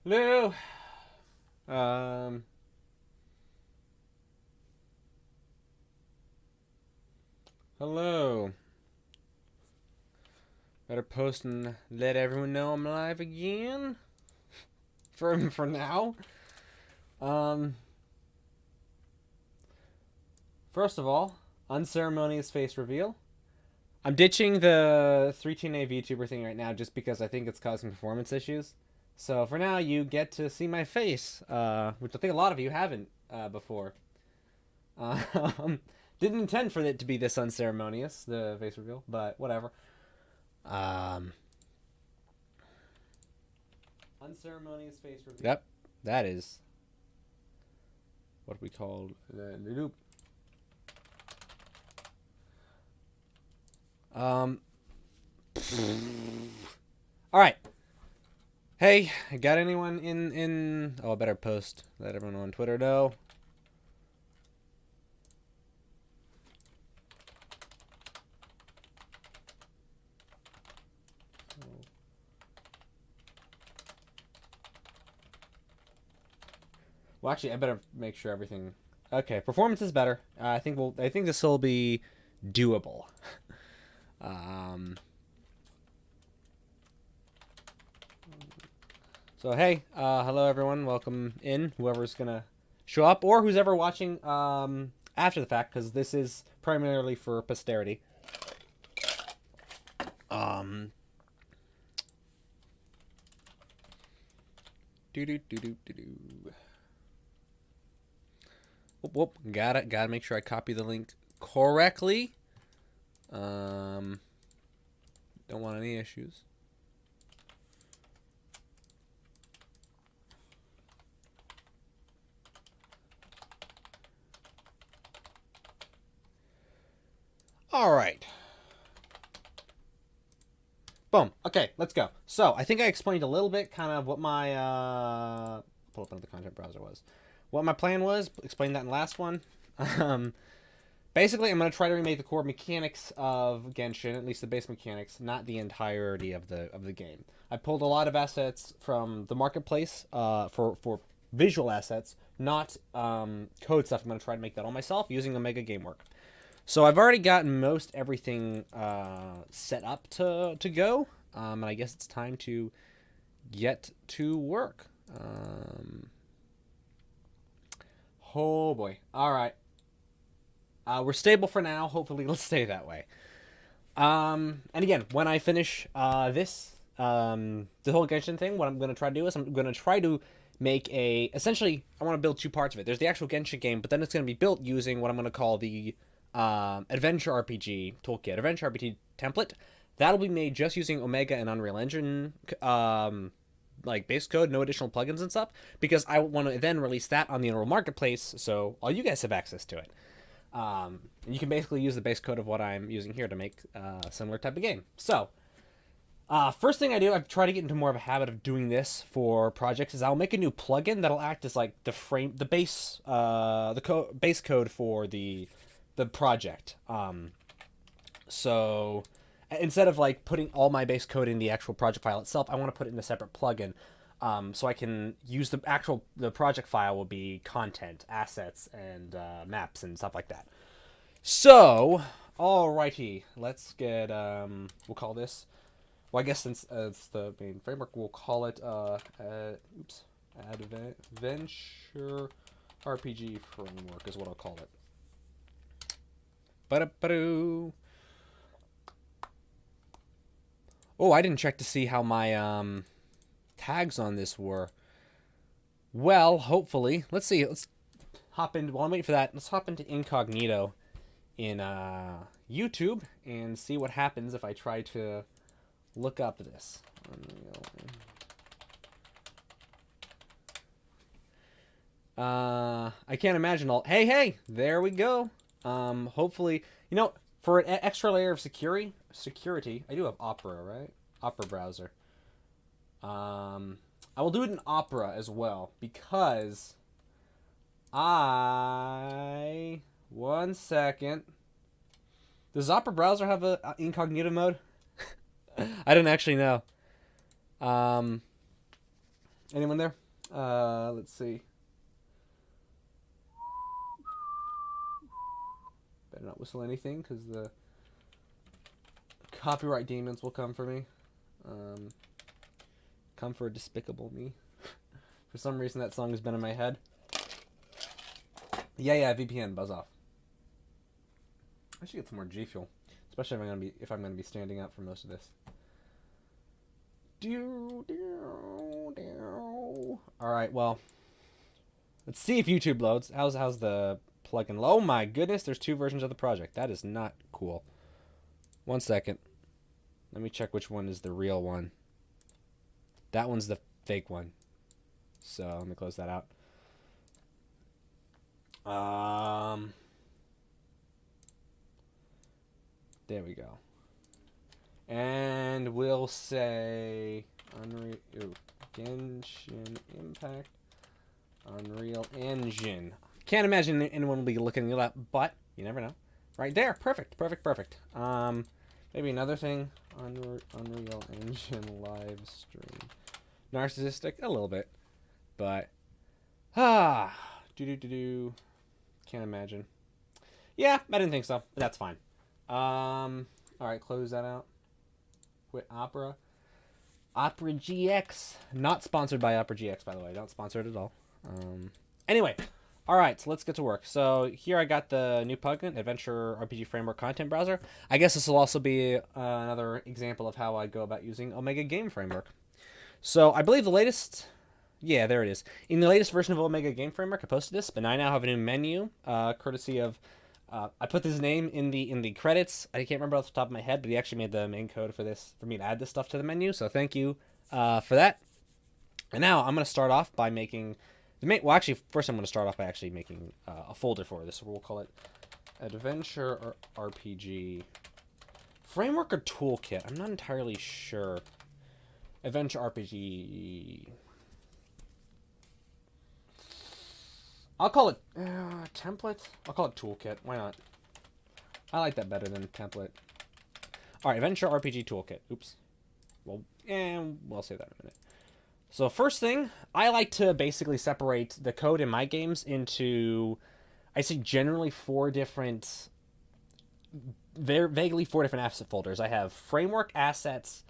Hello. Um. Hello. Better post and let everyone know I'm live again. For now. Um. First of all, unceremonious face reveal. I'm ditching the 3TNA VTuber thing right now just because I think it's causing performance issues. So for now, you get to see my face, which I think a lot of you haven't before. Um, didn't intend for it to be this unceremonious, the face reveal, but whatever. Um, Unceremonious face reveal. Yep, that is what we call the loop. Um, all right. Hey, got anyone in? Oh, I better post. Let everyone on Twitter know. Well, actually, I better make sure everything. Okay, performance is better. I think we'll. I think this will be doable. um. So hey, hello everyone. Welcome in. Whoever's gonna show up or who's ever watching after the fact, because this is primarily for posterity. Um. Do do do do do do. Whoop, whoop. Gotta make sure I copy the link correctly. Don't want any issues. All right. Boom. Okay, let's go. So I think I explained a little bit, kind of what my pull up another content browser was. What my plan was. Explained that in the last one. Um, Basically, I'm going to try to remake the core mechanics of Genshin, at least the base mechanics, not the entirety of the game. I pulled a lot of assets from the marketplace for visual assets, not code stuff. I'm going to try to make that all myself using Omega Gamework. So I've already gotten most everything set up to go, and I guess it's time to get to work. Oh boy! All right. We're stable for now. Hopefully, it'll stay that way. And again, when I finish the whole Genshin thing, what I'm going to try to do is I'm going to try to make a. Essentially, I want to build two parts of it. There's the actual Genshin game, but then it's going to be built using what I'm going to call the Adventure RPG toolkit, Adventure RPG template. That'll be made just using Omega and Unreal Engine like base code, no additional plugins and stuff, because I want to then release that on the Unreal Marketplace, so all you guys have access to it. You can basically use the base code of what I'm using here to make a similar type of game. So, first thing I do, I try to get into more of a habit of doing this for projects. Is I'll make a new plugin that'll act as like the base, base code for the project. So instead of like putting all my base code in the actual project file itself, I want to put it in a separate plugin. So I can use the project file will be content, assets, and maps and stuff like that. So, alrighty, let's get we'll call this. Well, I guess since it's the main framework, we'll call it Adventure RPG framework is what I'll call it. Ba-da-ba-doo. Oh, I didn't check to see how my tags on this were. Well, hopefully, let's see. Let's hop in. While I'm waiting for that, let's hop into incognito in YouTube and see what happens if I try to look up this. I can't imagine all. Hey, there we go. Hopefully, for an extra layer of security, I do have Opera, right? Opera browser. I will do it in Opera as well because one second. Does Opera browser have a incognito mode? I didn't actually know. Anyone there? Let's see. Better not whistle anything, because the copyright demons will come for me. Come for Despicable Me. For some reason, that song has been in my head. Yeah, VPN, buzz off. I should get some more G Fuel, especially if I'm gonna be standing up for most of this. All right, well, let's see if YouTube loads. How's the plugin? Oh my goodness, there's 2 versions of the project. That is not cool. 1 second. Let me check which one is the real one. That one's the fake one. So let me close that out. There we go. And we'll say Genshin Impact Unreal Engine. Can't imagine anyone will be looking it up, but you never know. Right there, perfect. Maybe another thing. Unreal Engine live stream. Narcissistic, a little bit, but can't imagine. Yeah, I didn't think so. But that's fine. All right, close that out. Quit Opera. Opera GX, not sponsored by Opera GX, by the way. Not sponsored at all. Anyway, all right, so let's get to work. So here I got the new plugin, Adventure RPG Framework Content Browser. I guess this will also be another example of how I go about using Omega Game Framework. So I believe the latest, yeah, there it is. In the latest version of Omega Game Framework, I posted this, but I now have a new menu, courtesy of. I put this name in the credits. I can't remember off the top of my head, but he actually made the main code for me to add this stuff to the menu. So thank you for that. And now I'm going to start off by making well, actually, first I'm going to start off by actually making a folder for this. So we'll call it Adventure or RPG Framework or Toolkit. I'm not entirely sure. Adventure RPG. I'll call it template. I'll call it toolkit. Why not? I like that better than template. All right, Adventure RPG Toolkit. Oops. Well, we'll save that in a minute. So first thing, I like to basically separate the code in my games into, I say generally 4 different, vaguely 4 different asset folders. I have framework, assets,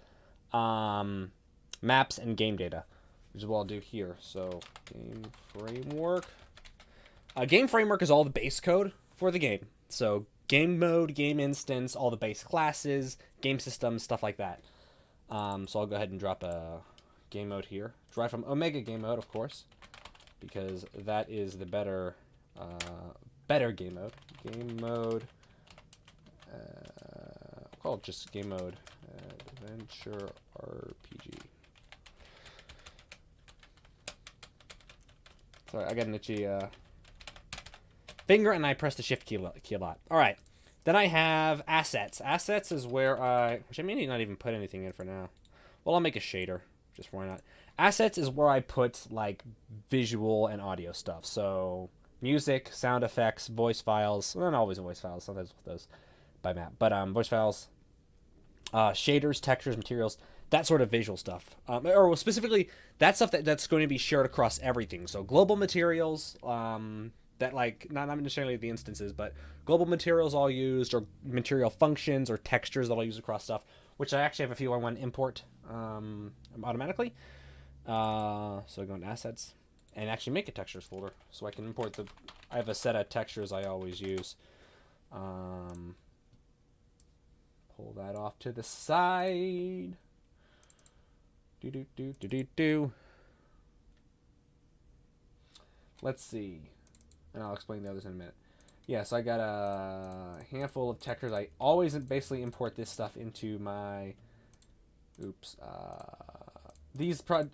maps, and game data, which is what I'll do here. So game framework. Game framework is all the base code for the game. So game mode, game instance, all the base classes, game systems, stuff like that. So I'll go ahead and drop a game mode here. Derived from Omega game mode, of course, because that is the better game mode. Game mode. I'll call it just game mode. Adventure RPG. Sorry, I got an itchy finger, and I press the shift key a lot. All right. Then I have assets. Assets is where which I may not even put anything in for now. Well, I'll make a shader. Just why not? Assets is where I put like visual and audio stuff. So music, sound effects, voice files. Well, not always voice files. Sometimes with those by map. But voice files, shaders, textures, materials, that sort of visual stuff. Or specifically that stuff that's going to be shared across everything. So global materials, that like not necessarily the instances, but global materials all used, or material functions or textures that I'll use across stuff, which I actually have a few I want to import automatically. So I go into assets and actually make a textures folder so I can import I have a set of textures I always use. Pull that off to the side. Let's see. And I'll explain the others in a minute. Yeah, so I got a handful of textures. I always basically import this stuff into my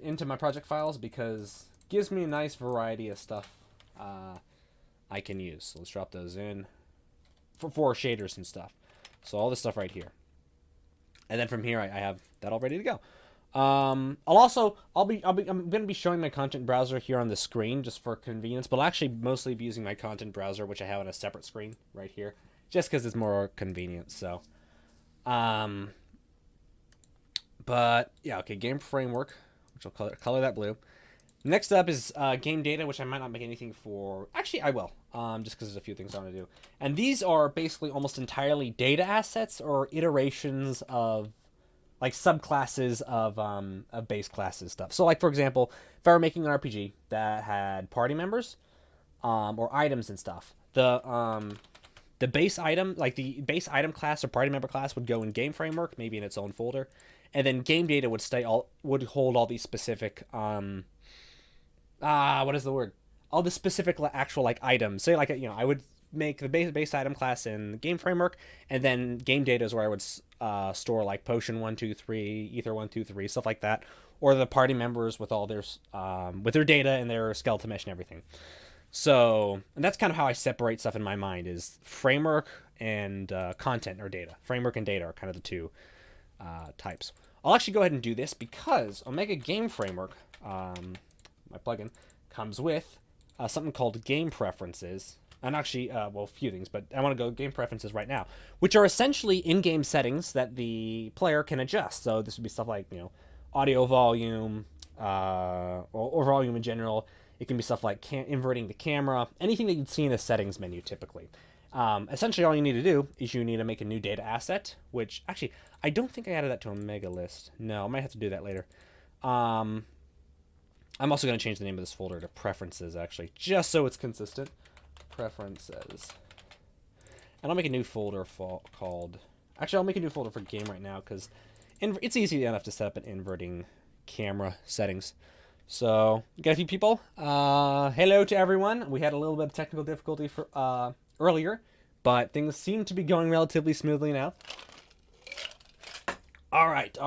into my project files, because it gives me a nice variety of stuff I can use. So let's drop those in for shaders and stuff. So all this stuff right here. And then from here I have that all ready to go. I'm going to be showing my content browser here on the screen just for convenience, but I'll actually mostly be using my content browser, which I have on a separate screen right here, just because it's more convenient. So, but yeah, okay, game framework, which I'll color that blue. Next up is game data, which I might not make anything for. Actually, I will, just because there's a few things I want to do. And these are basically almost entirely data assets or iterations of like subclasses of base classes stuff. So, like for example, if I were making an RPG that had party members, or items and stuff, the base item, like the base item class or party member class, would go in game framework, maybe in its own folder, and then game data would hold all these specific what is the word? All the specific actual like items. Say like I would make the base item class in the game framework, and then game data is where I would store like potion 1, 2, 3, ether 1, 2, 3, stuff like that, or the party members with all their with their data and their skeleton mesh and everything. So, and that's kind of how I separate stuff in my mind is framework and content or data. Framework and data are kind of the two types. I'll actually go ahead and do this because Omega Game Framework, my plugin, comes with something called Game Preferences. And actually, well, a few things, but I want to go Game Preferences right now, which are essentially in-game settings that the player can adjust. So this would be stuff like, audio volume, or volume in general. It can be stuff like inverting the camera, anything that you'd see in a settings menu typically. Essentially, all you need to do is you need to make a new data asset, which actually, I don't think I added that to Omega list. No, I might have to do that later. I'm also going to change the name of this folder to Preferences, actually, just so it's consistent. Preferences. And I'll make a new folder called... Actually, I'll make a new folder for game right now, because it's easy enough to set up an inverting camera settings. So, got a few people. Hello to everyone. We had a little bit of technical difficulty for earlier, but things seem to be going relatively smoothly now. All right.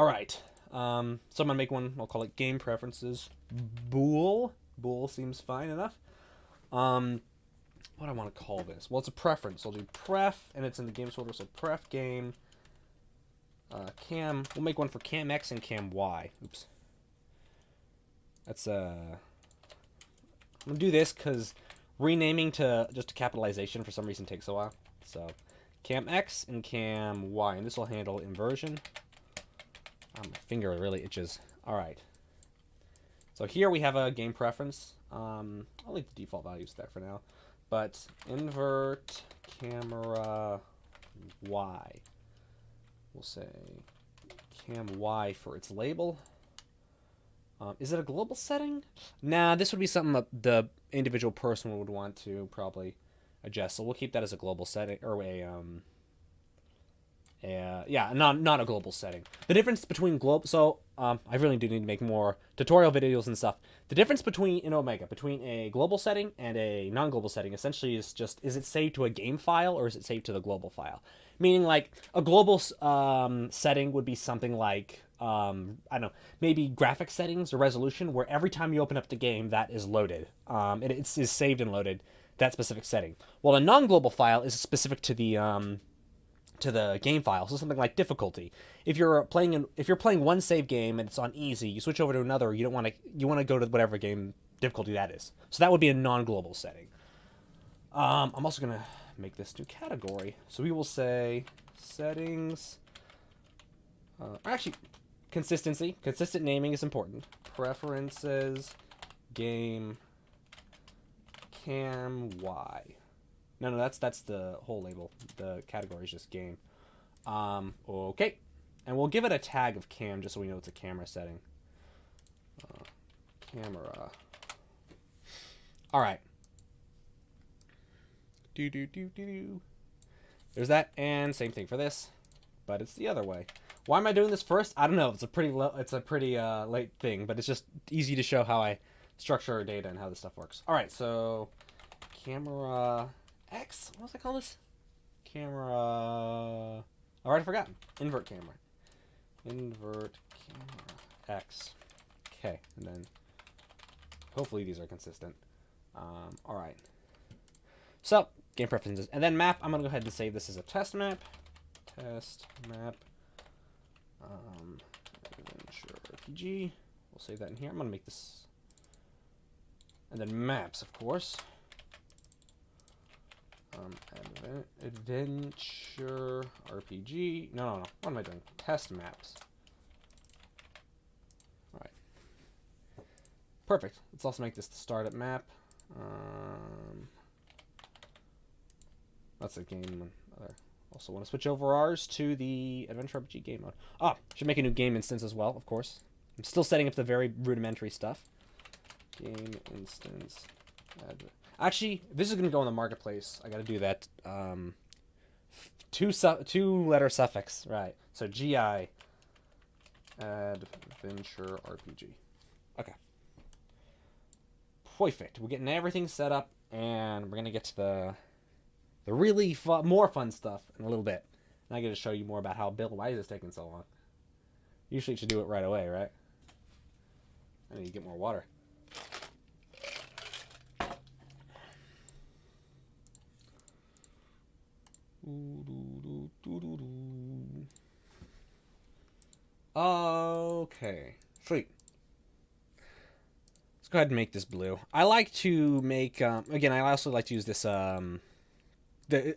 So I'm gonna make one. I'll call it Game Preferences Bool. Bool seems fine enough. What do I want to call this? Well, it's a preference. I'll do pref, and it's in the games folder. So pref game. Cam. We'll make one for Cam X and Cam Y. Oops. That's I'm gonna do this because renaming to just a capitalization for some reason takes a while. So Cam X and Cam Y, and this will handle inversion. My finger really itches. All right. So here we have a game preference. I'll leave the default values there for now, but invert camera Y. We'll say Cam Y for its label. Is it a global setting? Nah, this would be something that the individual person would want to probably adjust. So we'll keep that as a global setting, or not a global setting. The difference between global, so I really do need to make more tutorial videos and stuff. The difference in Omega between a global setting and a non-global setting essentially is just, is it saved to a game file or is it saved to the global file? Meaning like a global setting would be something like, I don't know, maybe graphic settings or resolution, where every time you open up the game, that is loaded. It is saved and loaded, that specific setting. Well, a non-global file is specific to the game file, so something like difficulty. If you're playing one save game and it's on easy, you switch over to another. You want to go to whatever game difficulty that is. So that would be a non-global setting. I'm also gonna make this new category. So we will say settings. Actually, consistency. Consistent naming is important. Preferences, game, Cam Y. No, that's the whole label. The category is just game. Okay. And we'll give it a tag of cam just so we know it's a camera setting. Camera. All right. There's that, and same thing for this, but it's the other way. Why am I doing this first? I don't know. It's a pretty late thing, but it's just easy to show how I structure our data and how this stuff works. All right, so camera X. What was I call this? Camera. All right, I forgot. Invert camera. Invert camera X. Okay, and then hopefully these are consistent. All right. So game preferences, and then map. I'm gonna go ahead and save this as a test map. Test map. Adventure RPG. We'll save that in here. I'm gonna make this, and then maps, of course. Adventure RPG. No. What am I doing? Test maps. All right. Perfect. Let's also make this the startup map. Um, that's a game. Also want to switch over ours to the Adventure RPG game mode. Ah, should make a new game instance as well, of course. I'm still setting up the very rudimentary stuff. Game instance. Actually, this is going to go in the marketplace. I got to do that. Two letter suffix, right? So GI Adventure RPG. Okay. Perfect. We're getting everything set up, and we're gonna get to the really more fun stuff in a little bit. And I get to show you more about how build. Why is this taking so long? Usually, it should do it right away, right? I need to get more water. Okay, sweet. Let's go ahead and make this blue. I like to make again. I also like to use this. I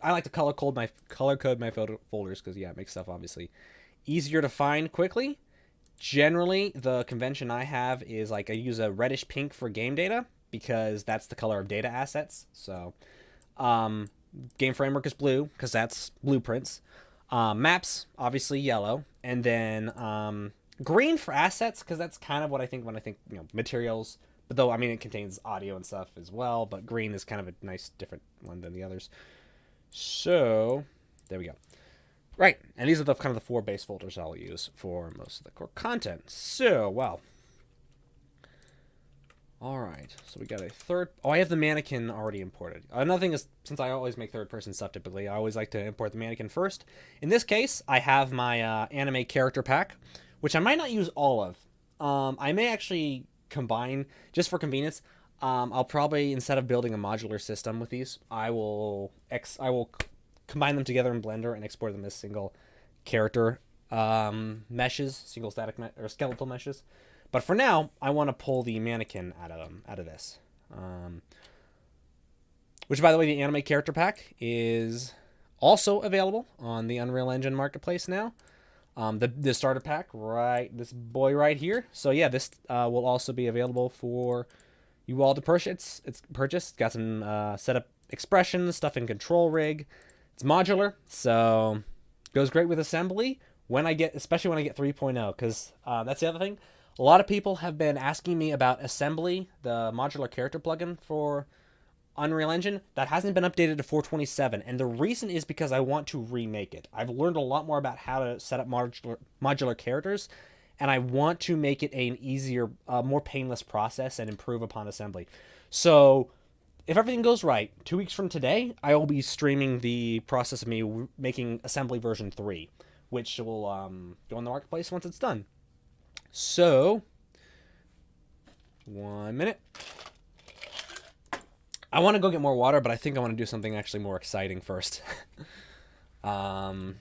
like to color code my folders because yeah, it makes stuff obviously easier to find quickly. Generally, the convention I have is like I use a reddish pink for game data because that's the color of data assets. So, game framework is blue because that's blueprints. Maps obviously yellow, and then green for assets because that's kind of what I think when I think materials. But though I mean it contains audio and stuff as well, but green is kind of a nice different one than the others. So there we go. Right, and these are the kind of the 4 base folders I'll use for most of the core content. So, well. Alright, so we got a third... Oh, I have the mannequin already imported. Another thing is, since I always make third-person stuff typically, I always like to import the mannequin first. In this case, I have my anime character pack, which I might not use all of. I may actually combine, just for convenience, I'll probably, instead of building a modular system with these, I will combine them together in Blender and export them as single character meshes, single static or skeletal meshes. But for now, I want to pull the mannequin out of this. Which, by the way, the anime character pack is also available on the Unreal Engine marketplace now. The starter pack, right, this boy right here. So yeah, this will also be available for you all to purchase. It's purchased. Got some setup expressions, stuff in control rig. It's modular, so goes great with assembly. Especially when I get 3.0, because that's the other thing. A lot of people have been asking me about assembly, the modular character plugin for Unreal Engine. That hasn't been updated to 4.27, and the reason is because I want to remake it. I've learned a lot more about how to set up modular characters, and I want to make it an easier, more painless process and improve upon assembly. So if everything goes right, 2 weeks from today, I will be streaming the process of me making assembly version 3, which will go in the marketplace once it's done. So, 1 minute. I want to go get more water, but I think I want to do something actually more exciting first. I'm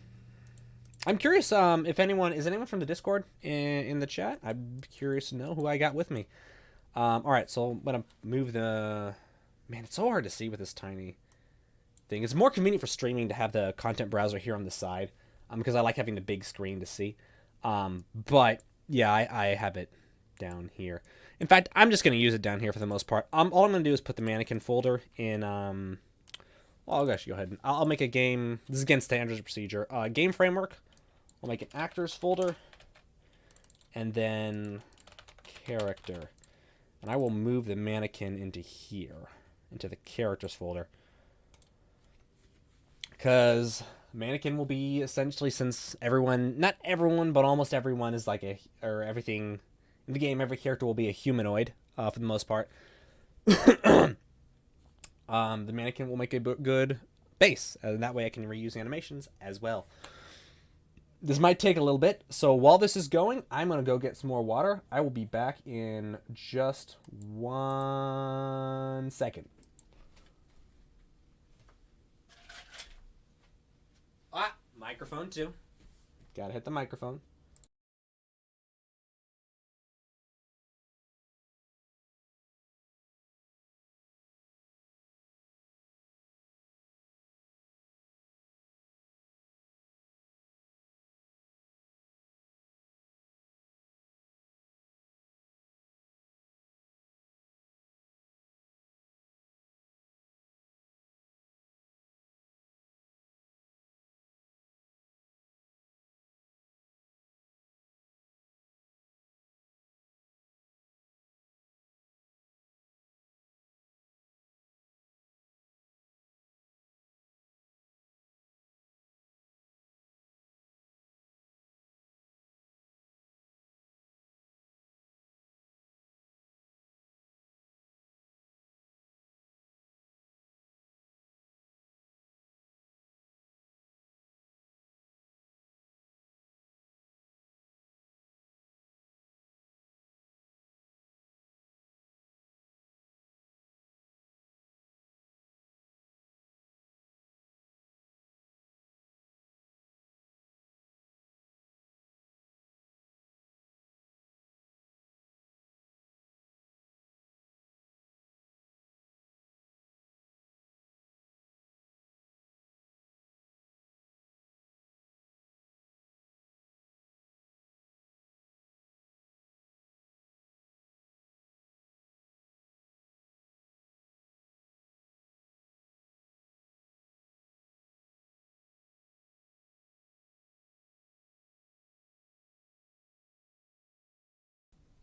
curious if is anyone from the Discord in the chat? I'm curious to know who I got with me. All right, so I'm going to move the... Man, it's so hard to see with this tiny thing. It's more convenient for streaming to have the content browser here on the side because I like having the big screen to see. But yeah, I have it down here. In fact, I'm just going to use it down here for the most part. All I'm going to do is put the mannequin folder in... well, I'll actually go ahead and... I'll make a game... This is again standard procedure. Game framework. I'll make an actors folder. And then character. And I will move the mannequin into here. Into the characters folder. Because mannequin will be essentially, since everyone... Not everyone, but almost everyone is like a... Or everything... In the game, every character will be a humanoid, for the most part. The mannequin will make a good base, and that way I can reuse animations as well. This might take a little bit, so while this is going, I'm going to go get some more water. I will be back in just 1 second. Microphone too. Gotta hit the microphone.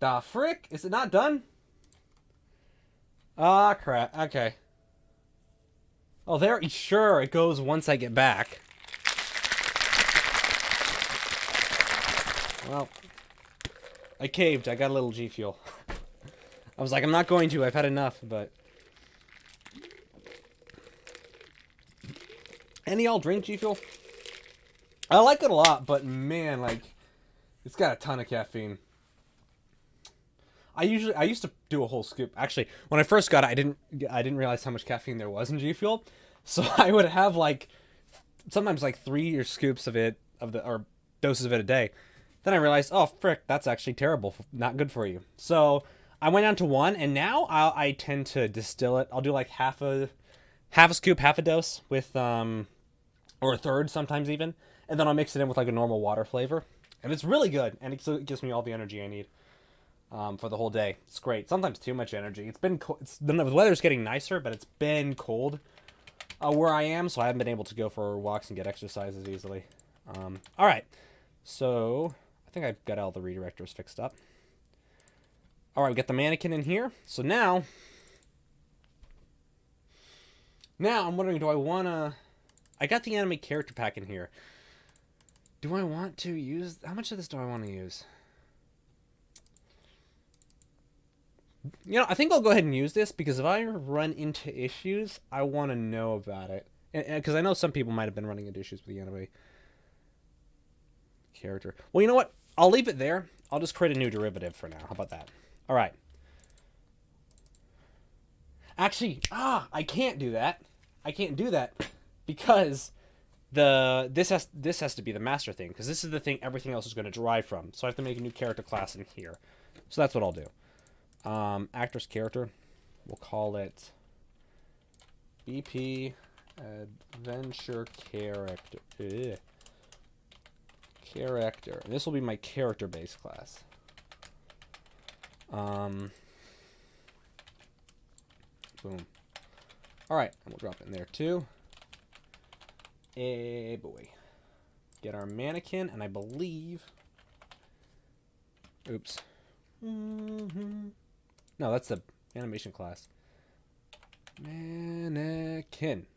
The frick? Is it not done? Ah, crap. Okay. Oh, there. Sure, it goes once I get back. Well, I caved. I got a little G Fuel. I was like, I'm not going to. I've had enough, but... Any y'all drink G Fuel? I like it a lot, but man, like, it's got a ton of caffeine. I used to do a whole scoop. Actually, when I first got it, I didn't realize how much caffeine there was in G Fuel. So I would have like sometimes like 3 or scoops of it or doses of it a day. Then I realized, oh frick, that's actually terrible, not good for you. So I went down to 1, and now I tend to distill it. I'll do like half a scoop, half a dose with or a third sometimes even, and then I'll mix it in with like a normal water flavor, and it's really good, and it gives me all the energy I need. For the whole day. It's great. Sometimes too much energy. It's been the weather's getting nicer, but it's been cold where I am, so I haven't been able to go for walks and get exercise as easily. All right, so I think I've got all the redirectors fixed up. All right, we got the mannequin in here. So now I'm wondering, do I want to... I got the anime character pack in here. Do I want to use... How much of this do I want to use? You know, I think I'll go ahead and use this, because if I run into issues, I want to know about it. Because I know some people might have been running into issues with the anime character. Well, you know what? I'll leave it there. I'll just create a new derivative for now. How about that? All right. Actually, I can't do that. I can't do that because this has to be the master thing, because this is the thing everything else is going to derive from. So I have to make a new character class in here. So that's what I'll do. Actor's character, we'll call it BP Adventure Character. Character. And this will be my character base class. Boom. Alright, and we'll drop it in there too. Boy. Get our mannequin, and I believe... Oops. No, that's the animation class. Mannequin.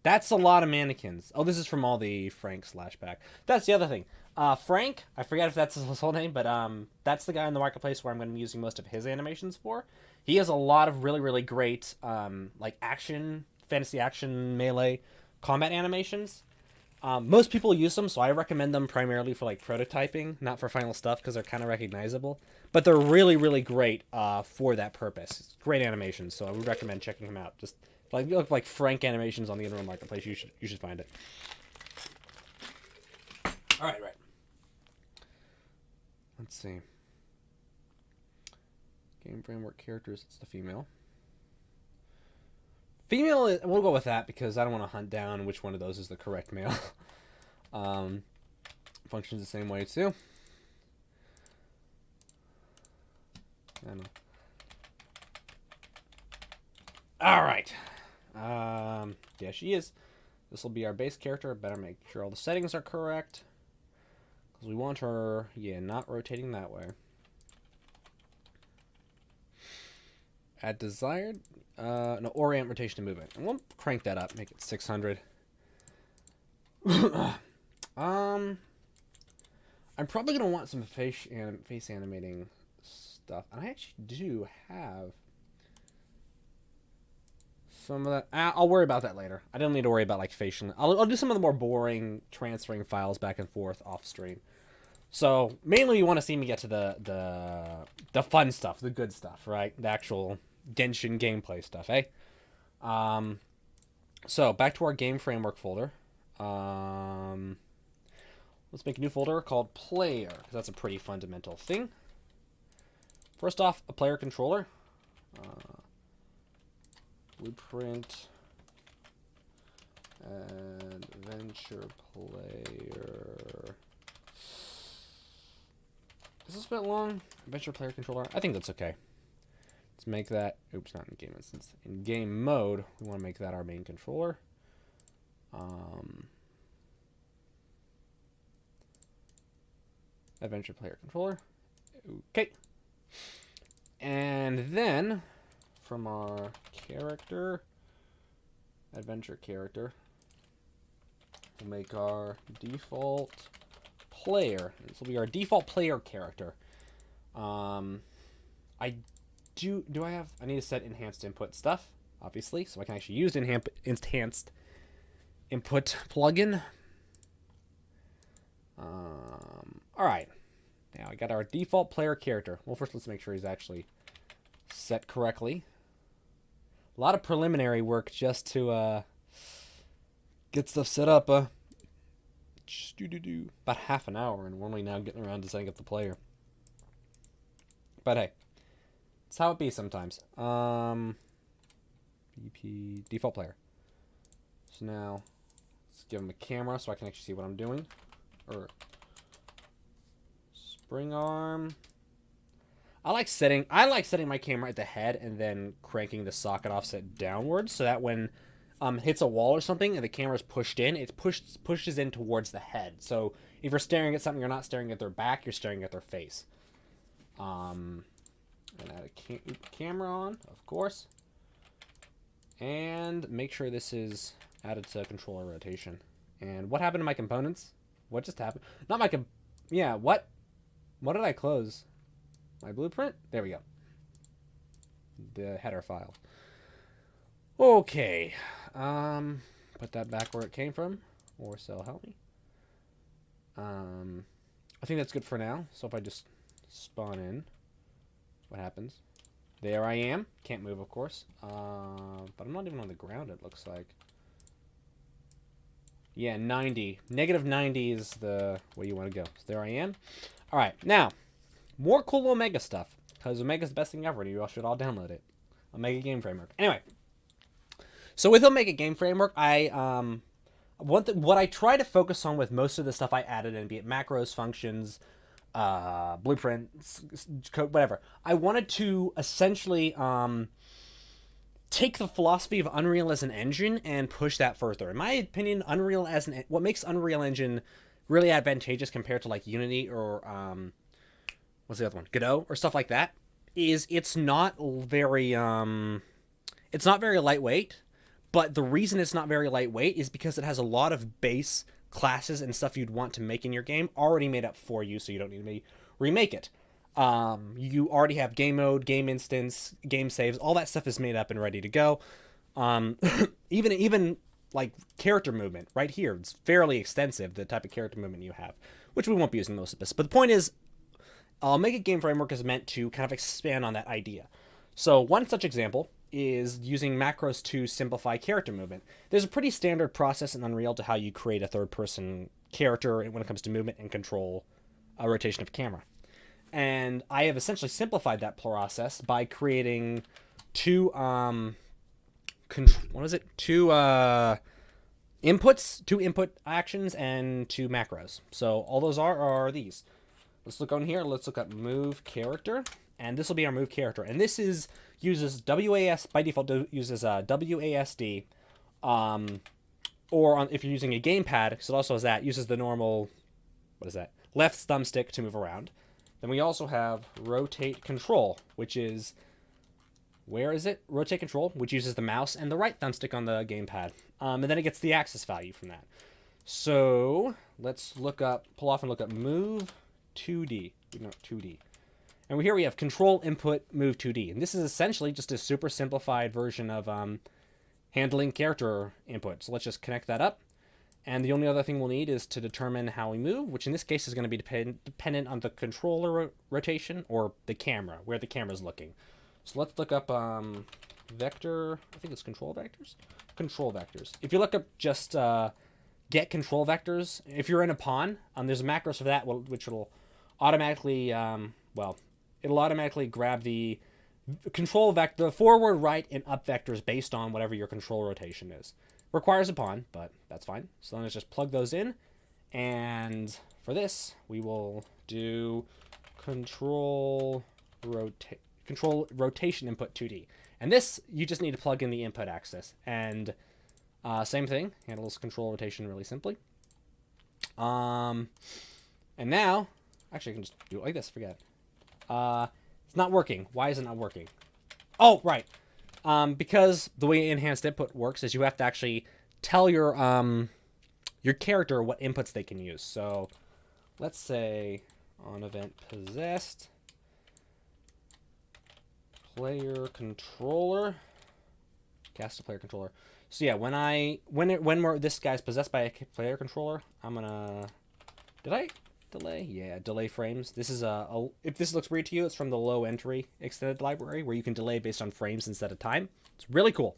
That's a lot of mannequins. Oh, this is from all the Frank /back. That's the other thing. Frank, I forget if that's his whole name, but that's the guy in the marketplace where I'm going to be using most of his animations for. He has a lot of really, really great like fantasy action, melee, combat animations. Most people use them, so I recommend them primarily for like prototyping, not for final stuff, because they're kind of recognizable. But they're really, really great for that purpose. It's great animations, so I would recommend checking them out. Just like look like Frank animations on the internet marketplace, you should find it. All right. Let's see. Game framework characters. It's the female. Female, we'll go with that because I don't want to hunt down which one of those is the correct male. Functions the same way too. I don't know. All right. Yeah, she is. This will be our base character. Better make sure all the settings are correct, because we want her, not rotating that way. At desired, no, orient rotation and movement. And we'll crank that up, make it 600. I'm probably gonna want some face animating stuff, and I actually do have some of that. I'll worry about that later. I don't need to worry about like facial. I'll do some of the more boring transferring files back and forth off stream. So mainly you want to see me get to the fun stuff, the good stuff, right? The actual Genshin gameplay stuff, eh? So back to our game framework folder. Let's make a new folder called player, because that's a pretty fundamental thing. First off, a player controller. Blueprint. Adventure player. Is this a bit long? Adventure player controller? I think that's okay. Let's make that... Oops, not in game instance. In game mode, we want to make that our main controller. Adventure player controller. Okay. And then from our character, adventure character, we'll make our default player. This will be our default player character. I need to set enhanced input stuff, obviously, so I can actually use enhanced input plugin. All right. Now I got our default player character. Well, first let's make sure he's actually set correctly. A lot of preliminary work just to get stuff set up. About half an hour, and we're only now getting around to setting up the player. But hey, it's how it be sometimes. BP default player. So now let's give him a camera so I can actually see what I'm doing. Or spring arm. I like setting my camera at the head and then cranking the socket offset downwards so that when hits a wall or something and the camera's pushed in, it pushes in towards the head. So if you're staring at something, you're not staring at their back, you're staring at their face. And add a camera on, of course. And make sure this is added to controller rotation. And what happened to my components? What just happened? Not my yeah, what did I close? My blueprint? There we go. The header file. Okay. Put that back where it came from. Or so help me. I think that's good for now. So if I just spawn in, what happens? There I am. Can't move, of course. But I'm not even on the ground, it looks like. Yeah, 90. Negative 90 is the way you want to go. So there I am. All right, now, more cool Omega stuff. Because Omega's the best thing ever, and you all should all download it. Omega Game Framework. Anyway, so with Omega Game Framework, what I try to focus on with most of the stuff I added in, be it macros, functions, blueprints, code, whatever. I wanted to essentially take the philosophy of Unreal as an engine and push that further. In my opinion, what makes Unreal Engine really advantageous compared to like Unity or what's the other one, Godot or stuff like that, is it's not very lightweight. But the reason it's not very lightweight is because it has a lot of base classes and stuff you'd want to make in your game already made up for you, so you don't need to remake it. You already have game mode, game instance, game saves, all that stuff is made up and ready to go. Even like character movement right here, it's fairly extensive, the type of character movement you have, which we won't be using most of this. But the point is, Mega Game Framework is meant to kind of expand on that idea. So one such example is using macros to simplify character movement. There's a pretty standard process in Unreal to how you create a third-person character when it comes to movement and control rotation of camera. And I have essentially simplified that process by creating two input actions and two macros. So all those are these. Let's look on here. Let's look at move character, and this will be our move character. And this uses WAS by default uses WASD, or if you're using a gamepad, because it also has that, uses the normal left thumbstick to move around. Then we also have rotate control, which is rotate control, which uses the mouse and the right thumbstick on the gamepad, and then it gets the axis value from that. So let's pull off and look up move 2D. No, 2D. And here we have control input move 2D. And this is essentially just a super simplified version of handling character input. So let's just connect that up. And the only other thing we'll need is to determine how we move, which in this case is going to be dependent on the controller rotation or the camera, where the camera's looking. So let's look up vector, I think it's control vectors? Control vectors. If you look up just get control vectors, if you're in a pawn, there's macros for that, which will automatically, it'll automatically grab the control vector, the forward, right, and up vectors based on whatever your control rotation is. Requires a pawn, but that's fine. So let's just plug those in. And for this, we will do control rotation input 2D. And this, you just need to plug in the input axis. And same thing, handles control rotation really simply. And now, actually I can just do it like this, forget it. It's not working. Why is it not working? Oh, right. Because the way enhanced input works is you have to actually tell your character what inputs they can use. So let's say on event possessed player controller, cast a player controller. So yeah, when this guy's possessed by a player controller, I'm gonna did I delay? Yeah, delay frames. This is if this looks weird to you, it's from the low entry extended library where you can delay based on frames instead of time. It's really cool.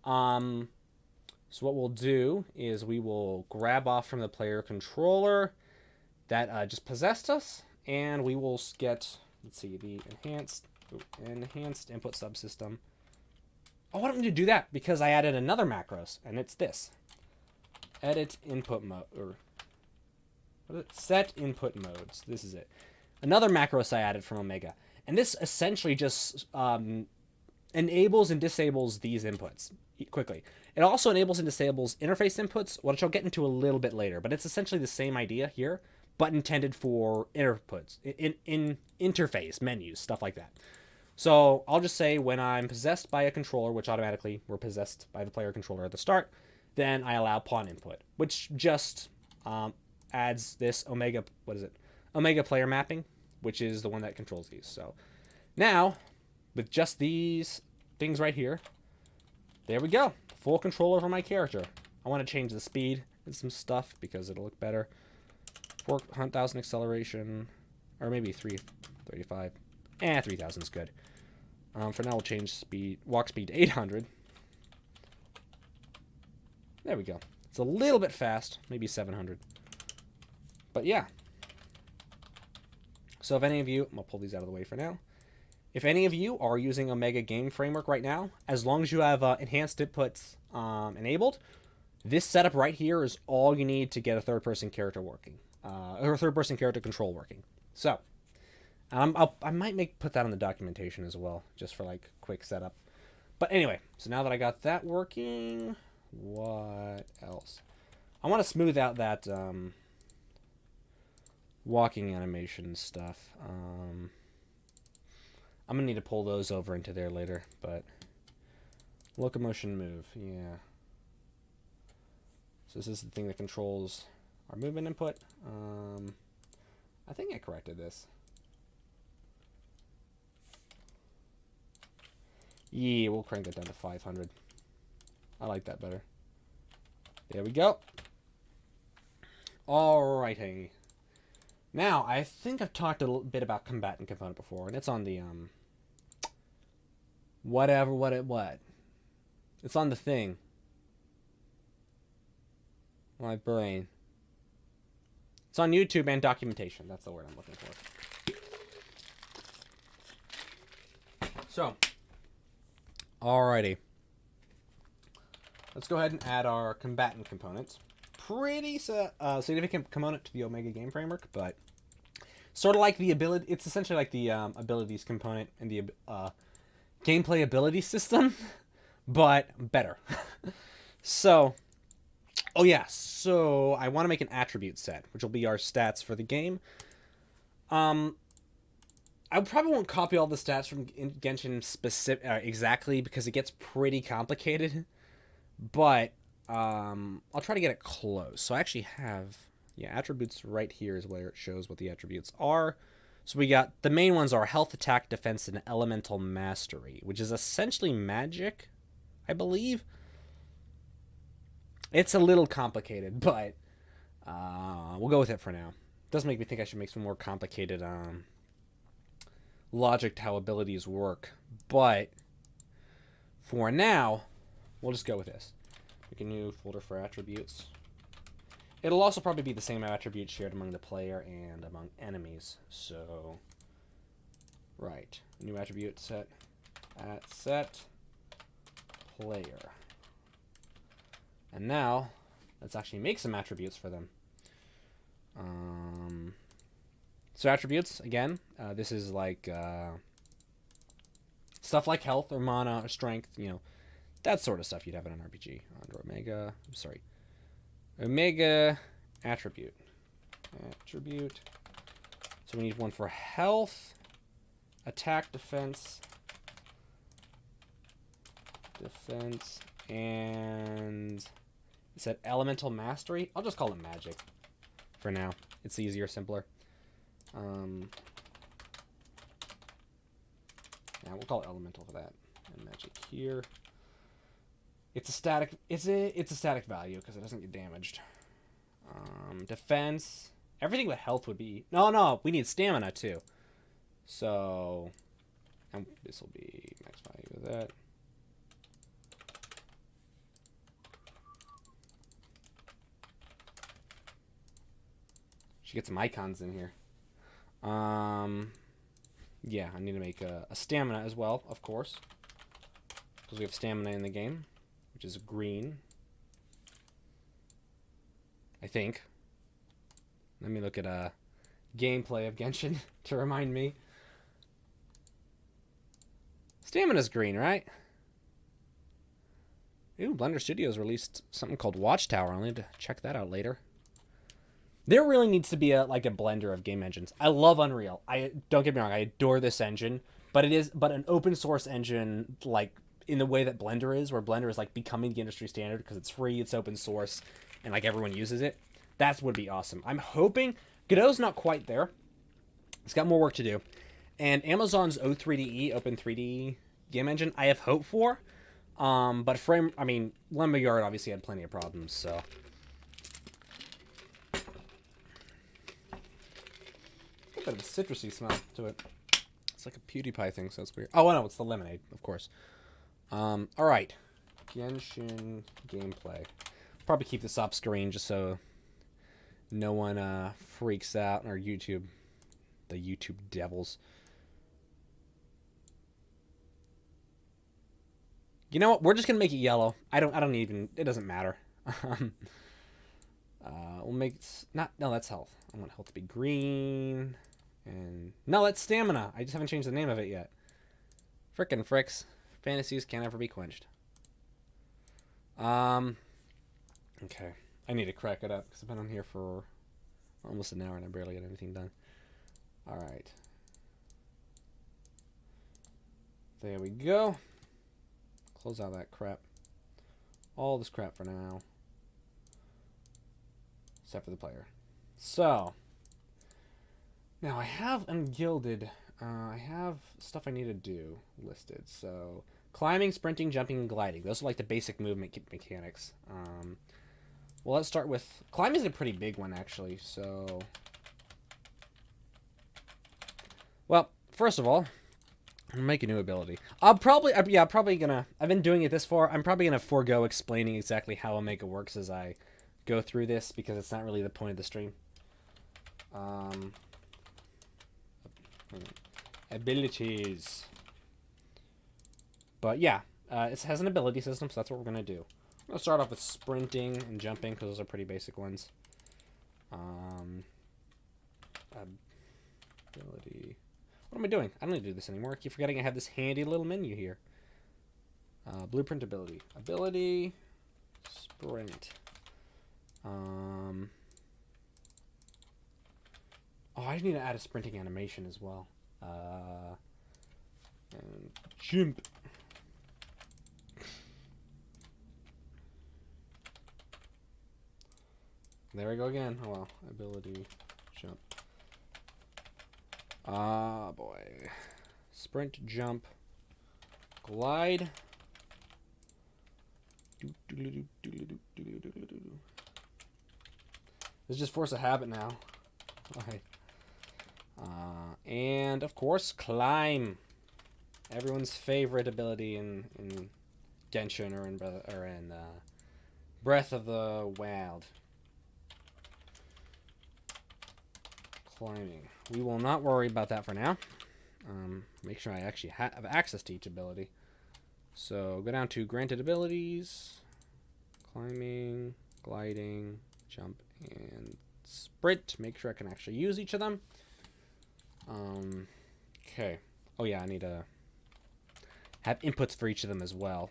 So what we'll do is we will grab off from the player controller that just possessed us, and we will get, let's see, the enhanced input subsystem. Oh, I don't need to do that because I added another macros, and it's this. Edit input mode, or what is it? Set input modes. This is it. Another macros I added from Omega. And this essentially just enables and disables these inputs quickly. It also enables and disables interface inputs, which I'll get into a little bit later, but it's essentially the same idea here, but intended for inputs, in interface menus, stuff like that. So I'll just say when I'm possessed by a controller, which automatically we're possessed by the player controller at the start, then I allow pawn input, which just adds this Omega, Omega player mapping, which is the one that controls these. So now, with just these things right here, there we go. Full control over my character. I want to change the speed and some stuff because it'll look better. 4,000 acceleration, or maybe 335. 3,000 is good. For now, we'll change walk speed to 800. There we go. It's a little bit fast, maybe 700. But yeah. So if any of you, I'm going to pull these out of the way for now. If any of you are using Omega Game Framework right now, as long as you have enhanced inputs enabled, this setup right here is all you need to get a third-person character working, or a third-person character control working. So I might put that on the documentation as well, just for like quick setup. But anyway, so now that I got that working, what else? I want to smooth out that walking animation stuff. I'm gonna need to pull those over into there later, but locomotion move, yeah. So this is the thing that controls our movement input. I think I corrected this. Yeah, we'll crank that down to 500. I like that better. There we go. Alrighty. Now, I think I've talked a little bit about combatant component before, and it's on the, what? It's on the thing. My brain. It's on YouTube and documentation. That's the word I'm looking for. So, alrighty. Let's go ahead and add our combatant components. Pretty significant component to the Omega Game Framework, but sort of like the ability. It's essentially like the abilities component in the gameplay ability system, but better. So, oh yeah, so I want to make an attribute set, which will be our stats for the game. I probably won't copy all the stats from Genshin exactly because it gets pretty complicated, but I'll try to get it close. So I actually have, attributes right here is where it shows what the attributes are. So we got, the main ones are health, attack, defense, and elemental mastery, which is essentially magic, I believe. It's a little complicated, but we'll go with it for now. It does make me think I should make some more complicated logic to how abilities work, but for now, we'll just go with this. Make a new folder for attributes. It'll also probably be the same attributes shared among the player and among enemies. So, right, new attribute set, set player. And now, let's actually make some attributes for them. So attributes, again, this is like stuff like health or mana or strength, that sort of stuff you'd have in an RPG. Under Omega attribute. So we need one for health attack, defense, and it said elemental mastery. I'll just call it magic for now. It's easier, simpler. Yeah, we'll call it elemental for that. And magic here. It's a static. It's a static value because it doesn't get damaged. Defense. Everything but health would be. No. We need stamina too. So, and this will be max value of that. Should get some icons in here. Yeah, I need to make a stamina as well, of course, because we have stamina in the game, which is green. I think. Let me look at a gameplay of Genshin to remind me. Stamina's green, right? Ooh, Blender Studios released something called Watchtower. I'll need to check that out later. There really needs to be a blender of game engines. I love Unreal. Don't get me wrong, I adore this engine, but an open source engine like in the way that Blender is, where Blender is like becoming the industry standard because it's free, it's open source, and like everyone uses it. That would be awesome. I'm hoping Godot's not quite there. It's got more work to do. And Amazon's O3DE, Open 3D game engine, I have hope for. But Lumberyard obviously had plenty of problems, so. A bit of a citrusy smell to it. It's like a PewDiePie thing, so it's weird. Oh, no, it's the lemonade, of course. Alright. Genshin gameplay. Probably keep this off screen just so no one freaks out or the YouTube devils. You know what? We're just gonna make it yellow. I don't even. It doesn't matter. We'll make no. That's health. I want health to be green, and no, that's stamina. I just haven't changed the name of it yet. Frickin' fricks. Fantasies can't ever be quenched. Okay. I need to crack it up because I've been on here for almost an hour and I barely got anything done. All right. There we go. Close out that crap. All this crap for now. Except for the player. So. Now I have ungilded. I have stuff I need to do listed. So. Climbing, sprinting, jumping, and gliding. Those are like the basic movement mechanics. Well, let's start with... Climbing is a pretty big one, actually. So. Well, first of all... I'll make a new ability. I've been doing it this far. I'm probably gonna forego explaining exactly how Omega works as I go through this because it's not really the point of the stream. Abilities. But yeah, it has an ability system, so that's what we're gonna do. I'm gonna start off with sprinting and jumping because those are pretty basic ones. Ability. What am I doing? I don't need to do this anymore. I keep forgetting I have this handy little menu here. Blueprint ability. Ability. Sprint. Oh, I need to add a sprinting animation as well. And jump. There we go again. Oh well. Ability. Jump. Ah, boy. Sprint, jump, glide. It's just force of habit now. Okay. And, of course, climb. Everyone's favorite ability in Genshin or in Breath of the Wild. Climbing. We will not worry about that for now. Make sure I actually have access to each ability. So go down to granted abilities, climbing, gliding, jump, and sprint. Make sure I can actually use each of them. Okay. Oh yeah, I need to have inputs for each of them as well.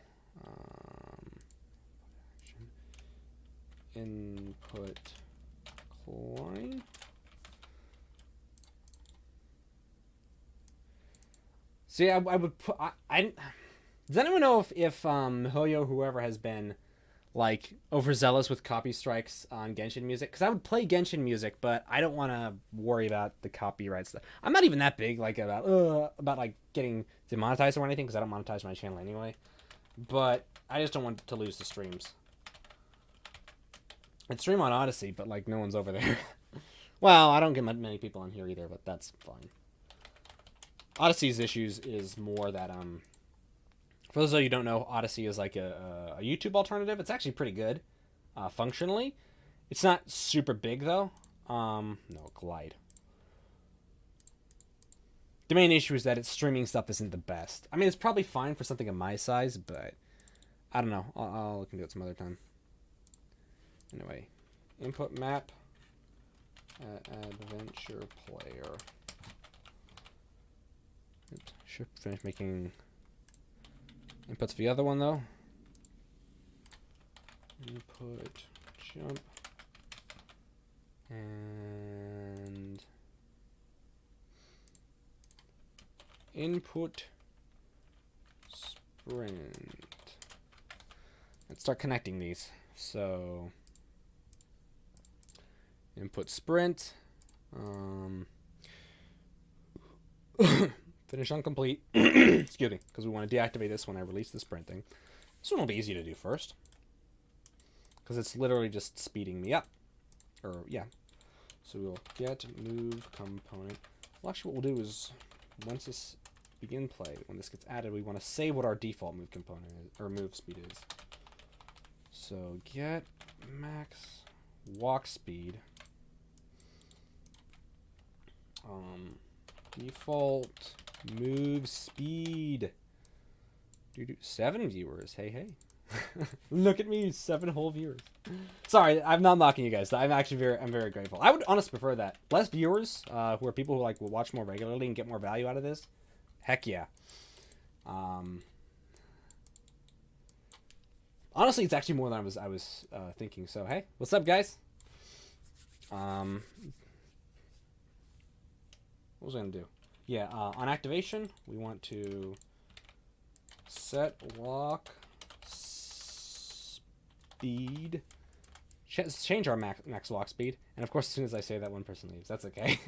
Input climb. See, I would put. Does anyone know if Hoyo, whoever has been like overzealous with copy strikes on Genshin music? Because I would play Genshin music, but I don't want to worry about the copyright stuff. I'm not even that big like about like getting demonetized or anything because I don't monetize my channel anyway. But I just don't want to lose the streams. I stream on Odyssey, but like no one's over there. Well, I don't get many people on here either, but that's fine. Odyssey's issues is more that for those of you who don't know, Odyssey is like a YouTube alternative. It's actually pretty good, functionally. It's not super big though. No, Glide. The main issue is that its streaming stuff isn't the best. I mean, it's probably fine for something of my size, but I don't know. I'll look into it some other time. Anyway, input map adventure player. Oops, should finish making inputs for the other one though. Input jump and input sprint. Let's start connecting these. So input sprint, finish on complete. Excuse me, because we want to deactivate this when I release the sprinting. This one will be easy to do first, because it's literally just speeding me up. Or yeah, so we'll get move component. Well, actually, what we'll do is once this begin play, when this gets added, we want to save what our default move component is, or move speed is. So get max walk speed. Default move speed. 7 viewers. Hey, hey. Look at me, 7 whole viewers. Sorry, I'm not mocking you guys. I'm very grateful. I would honestly prefer that. Less viewers, who are people who like will watch more regularly and get more value out of this. Heck yeah. Honestly, it's actually more than I was thinking. So hey, what's up, guys? What was I gonna do? Yeah, on activation, we want to set walk speed. Change our max walk speed, and of course, as soon as I say that, one person leaves. That's okay.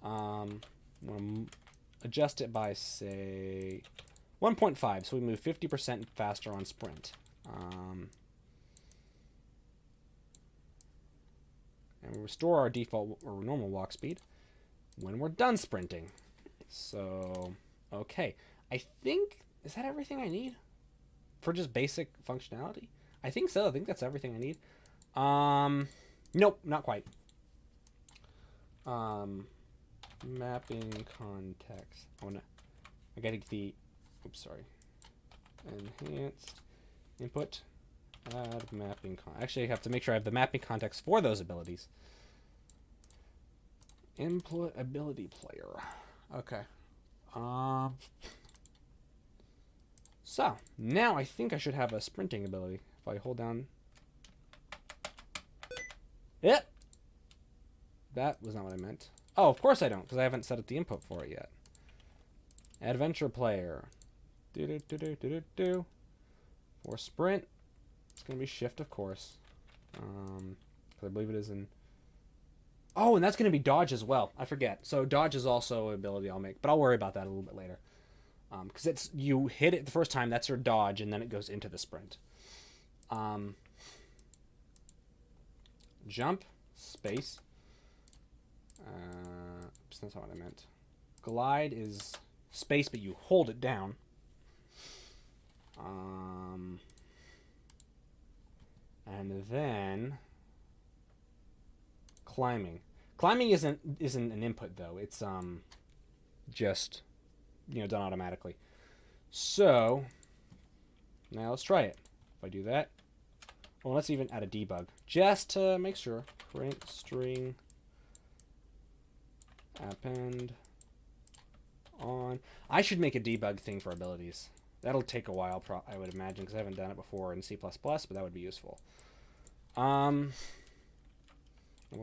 Want to adjust it by say 1.5, so we move 50% faster on sprint. And we restore our default or normal walk speed when we're done sprinting. So, okay. I think, is that everything I need for just basic functionality? I think so. I think that's everything I need. Nope, not quite. Mapping context. I gotta get the, oops, sorry. Enhanced input, add mapping actually I have to make sure I have the mapping context for those abilities. Input ability player. Okay. So now I think I should have a sprinting ability. If I hold down. Yep. That was not what I meant. Oh, of course I don't, because I haven't set up the input for it yet. Adventure player. For sprint, it's going to be shift, of course. Because I believe it is in... Oh, and that's going to be dodge as well. I forget. So dodge is also an ability I'll make, but I'll worry about that a little bit later. Because it's, you hit it the first time, that's your dodge, and then it goes into the sprint. Jump, space. Oops, that's not what I meant. Glide is space, but you hold it down. And then climbing. Climbing isn't an input though. It's just, you know, done automatically. So now let's try it. If I do that, well, let's even add a debug just to make sure. Print string append on. I should make a debug thing for abilities. That'll take a while, I would imagine, because I haven't done it before in C++, but that would be useful. What am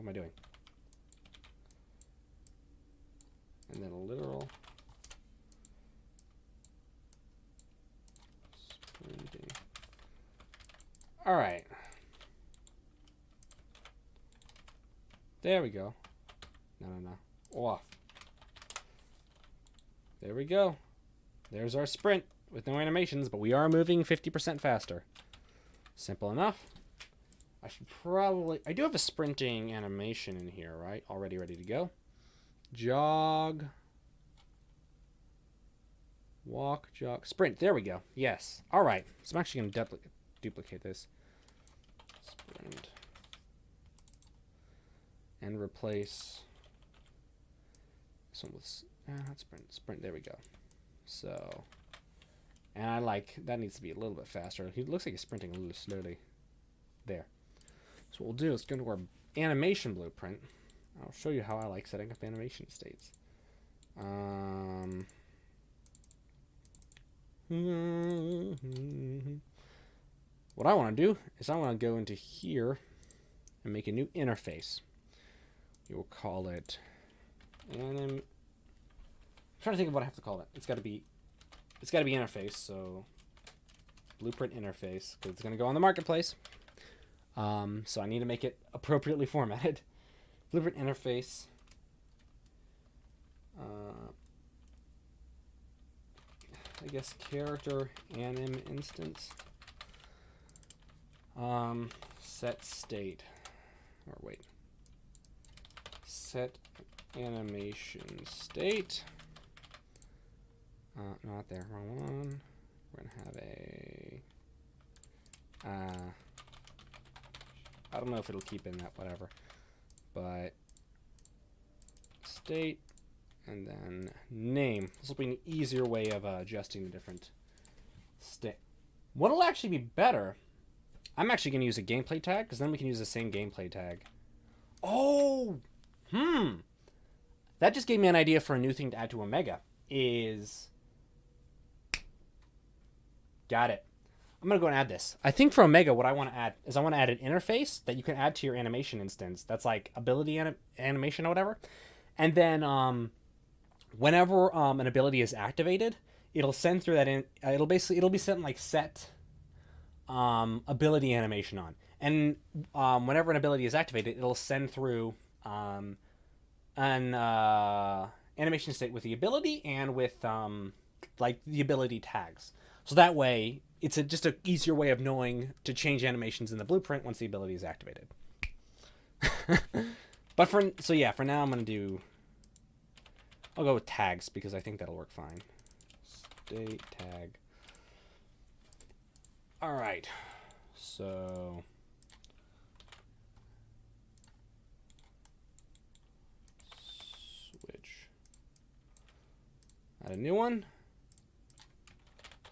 I doing? And then a literal All right. There we go. No. Off. There we go. There's our sprint with no animations, but we are moving 50% faster. Simple enough. I should probably... I do have a sprinting animation in here, right? Already ready to go. Jog. Walk, jog, sprint. There we go. Yes. All right. So I'm actually going to duplicate this. Sprint. And replace this one with... not sprint. Sprint. There we go. So... And I like... That needs to be a little bit faster. He looks like he's sprinting a little slowly. There. So what we'll do is go to our animation blueprint. I'll show you how I like setting up animation states. What I want to do is I want to go into here and make a new interface. We will call it I'm trying to think of what I have to call it. It's got to be interface, so blueprint interface, because it's going to go on the marketplace. So I need to make it appropriately formatted. Blueprint interface. I guess character anim instance. Set state. Or wait. Set animation state. Not there. Wrong one. We're gonna have a. I don't know if it'll keep in that, whatever. But state and then name. This will be an easier way of adjusting the different state. What'll actually be better, I'm actually going to use a gameplay tag, because then we can use the same gameplay tag. Oh! That just gave me an idea for a new thing to add to Omega. Got it. I'm going to go and add this. I think for Omega, what I want to add is I want to add an interface that you can add to your animation instance. That's like ability animation or whatever. And then whenever an ability is activated, it'll send through that it'll be sent like set ability animation on. And whenever an ability is activated, it'll send through an animation state with the ability and with like the ability tags. So that way, it's just an easier way of knowing to change animations in the blueprint once the ability is activated. But for now I'm I'll go with tags because I think that'll work fine. State tag. All right. So switch. Add a new one.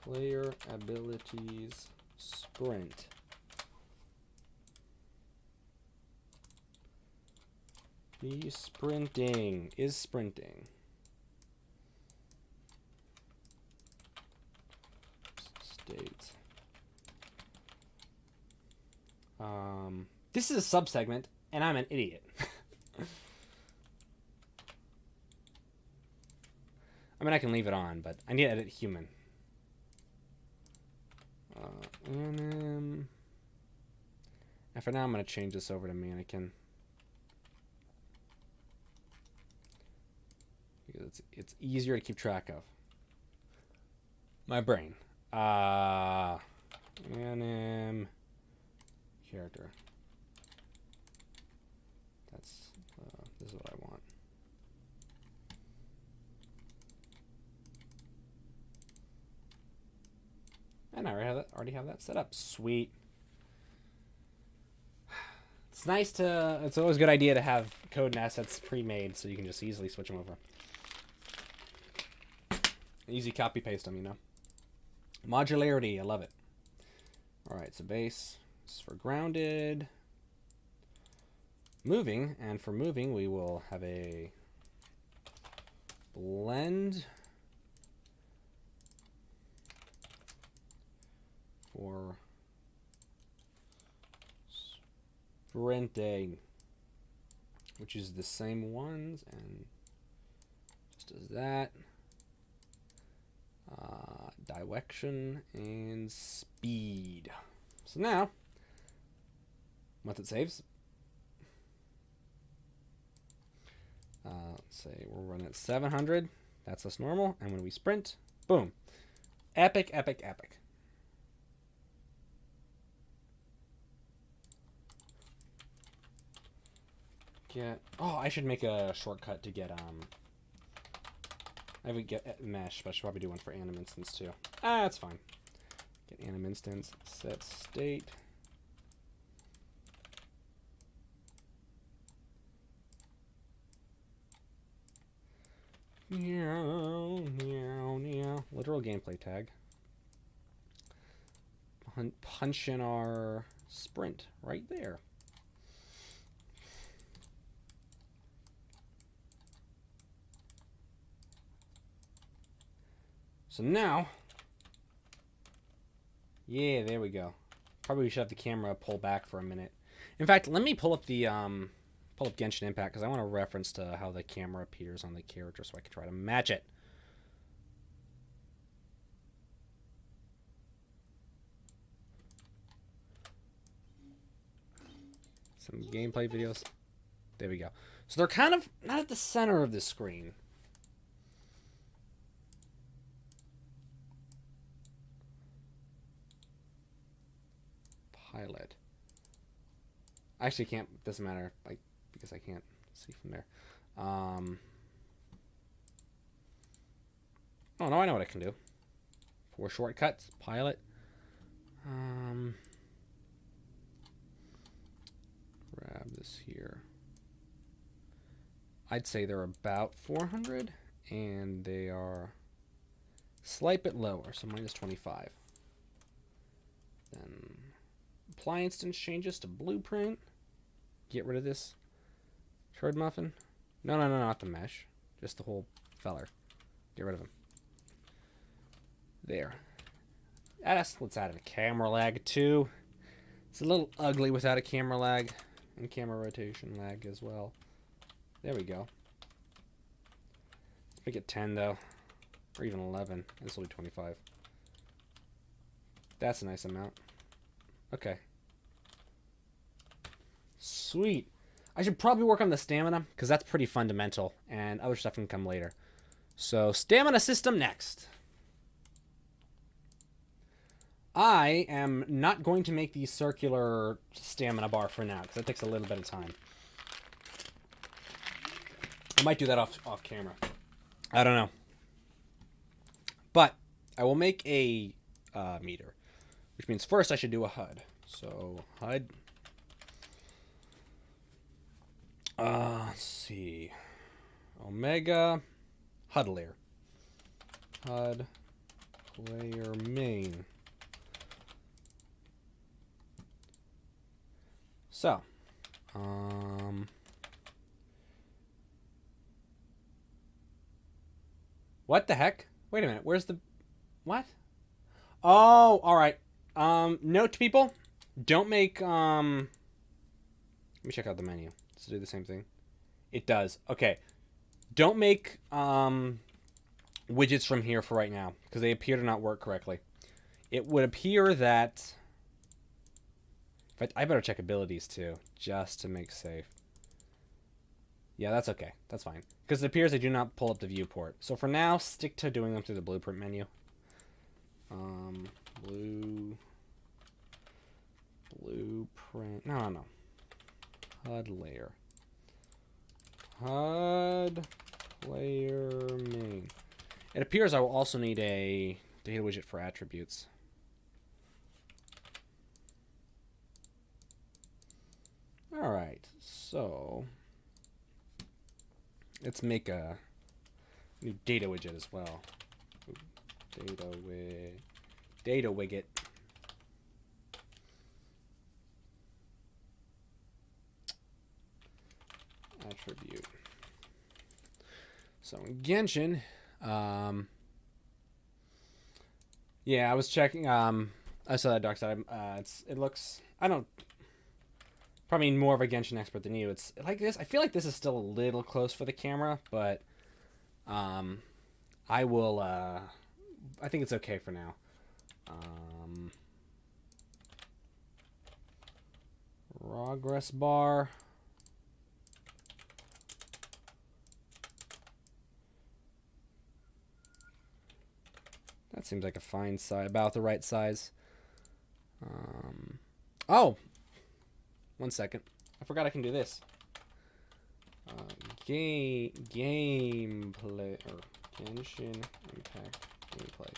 Player abilities sprint. Be sprinting. Is sprinting. State. This is a subsegment, and I'm an idiot. I mean, I can leave it on, but I need to edit human. And for now, I'm going to change this over to mannequin. Because it's easier to keep track of. My brain. Anim character. This is what I want. And I already have that set up. Sweet. It's nice to... It's always a good idea to have code and assets pre-made so you can just easily switch them over. Easy copy-paste them, you know. Modularity, I love it. Alright, so base is for grounded. Moving, and for moving we will have a blend for sprinting, which is the same ones, and just does that. Direction and speed. So now once it saves. Let's say we're running at 700. That's us normal. And when we sprint, boom. Epic, epic, epic. Oh, I should make a shortcut to get I would get mesh, but I should probably do one for anim instance too. That's fine. Get anim instance, set state. Meow, meow, meow. Literal gameplay tag. Punch in our sprint right there. So now, yeah, there we go. Probably we should have the camera pull back for a minute. In fact, let me pull up the pull up Genshin Impact because I want a reference to how the camera appears on the character so I can try to match it. Some gameplay videos. There we go. So they're kind of not at the center of the screen. Pilot. I actually can't. Doesn't matter. Like because I can't see from there. Oh no, I know what I can do. 4 shortcuts. Pilot. Grab this here. I'd say they're about 400, and they are slight bit lower, so minus 25. Then apply instance changes to blueprint. Get rid of this turd muffin. No, not the mesh. Just the whole feller. Get rid of him. There. Let's add a camera lag too. It's a little ugly without a camera lag. And camera rotation lag as well. There we go. Let's make it 10 though. Or even 11. This will be 25. That's a nice amount. Okay. Sweet. I should probably work on the stamina, because that's pretty fundamental, and other stuff can come later. So, stamina system next. I am not going to make the circular stamina bar for now, because that takes a little bit of time. I might do that off camera. I don't know. But I will make a meter, which means first I should do a HUD. So, HUD. Let's see. Omega HUD layer. HUD layer main. So, what the heck? Wait a minute. Where's the what? Oh, all right. Note to people, don't make let me check out the menu. Does it do the same thing? It does. Okay. Don't make widgets from here for right now because they appear to not work correctly. It would appear that in fact, I better check abilities too, just to make safe. Yeah, that's okay. That's fine. Because it appears they do not pull up the viewport. So for now, stick to doing them through the blueprint menu. Blueprint. No. HUD layer. HUD layer main. It appears I will also need a data widget for attributes. Alright, so let's make a new data widget as well. Data widget. Attribute. So in Genshin, yeah, I was checking. I saw that dark side. It looks. I don't. Probably more of a Genshin expert than you. It's like this. I feel like this is still a little close for the camera, but I will. I think it's okay for now. Progress bar. That seems like a fine size, about the right size. Oh! 1 second. I forgot I can do this. Gameplay, or Genshin Impact gameplay.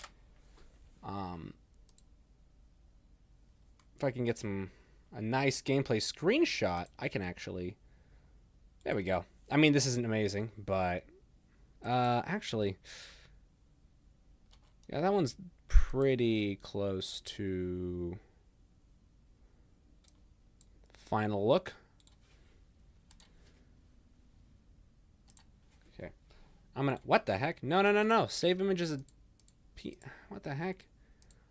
If I can get a nice gameplay screenshot, I can actually... There we go. I mean, this isn't amazing, but... actually... Yeah, that one's pretty close to... Final look. Okay. I'm gonna... What the heck? No. Save image as a... What the heck?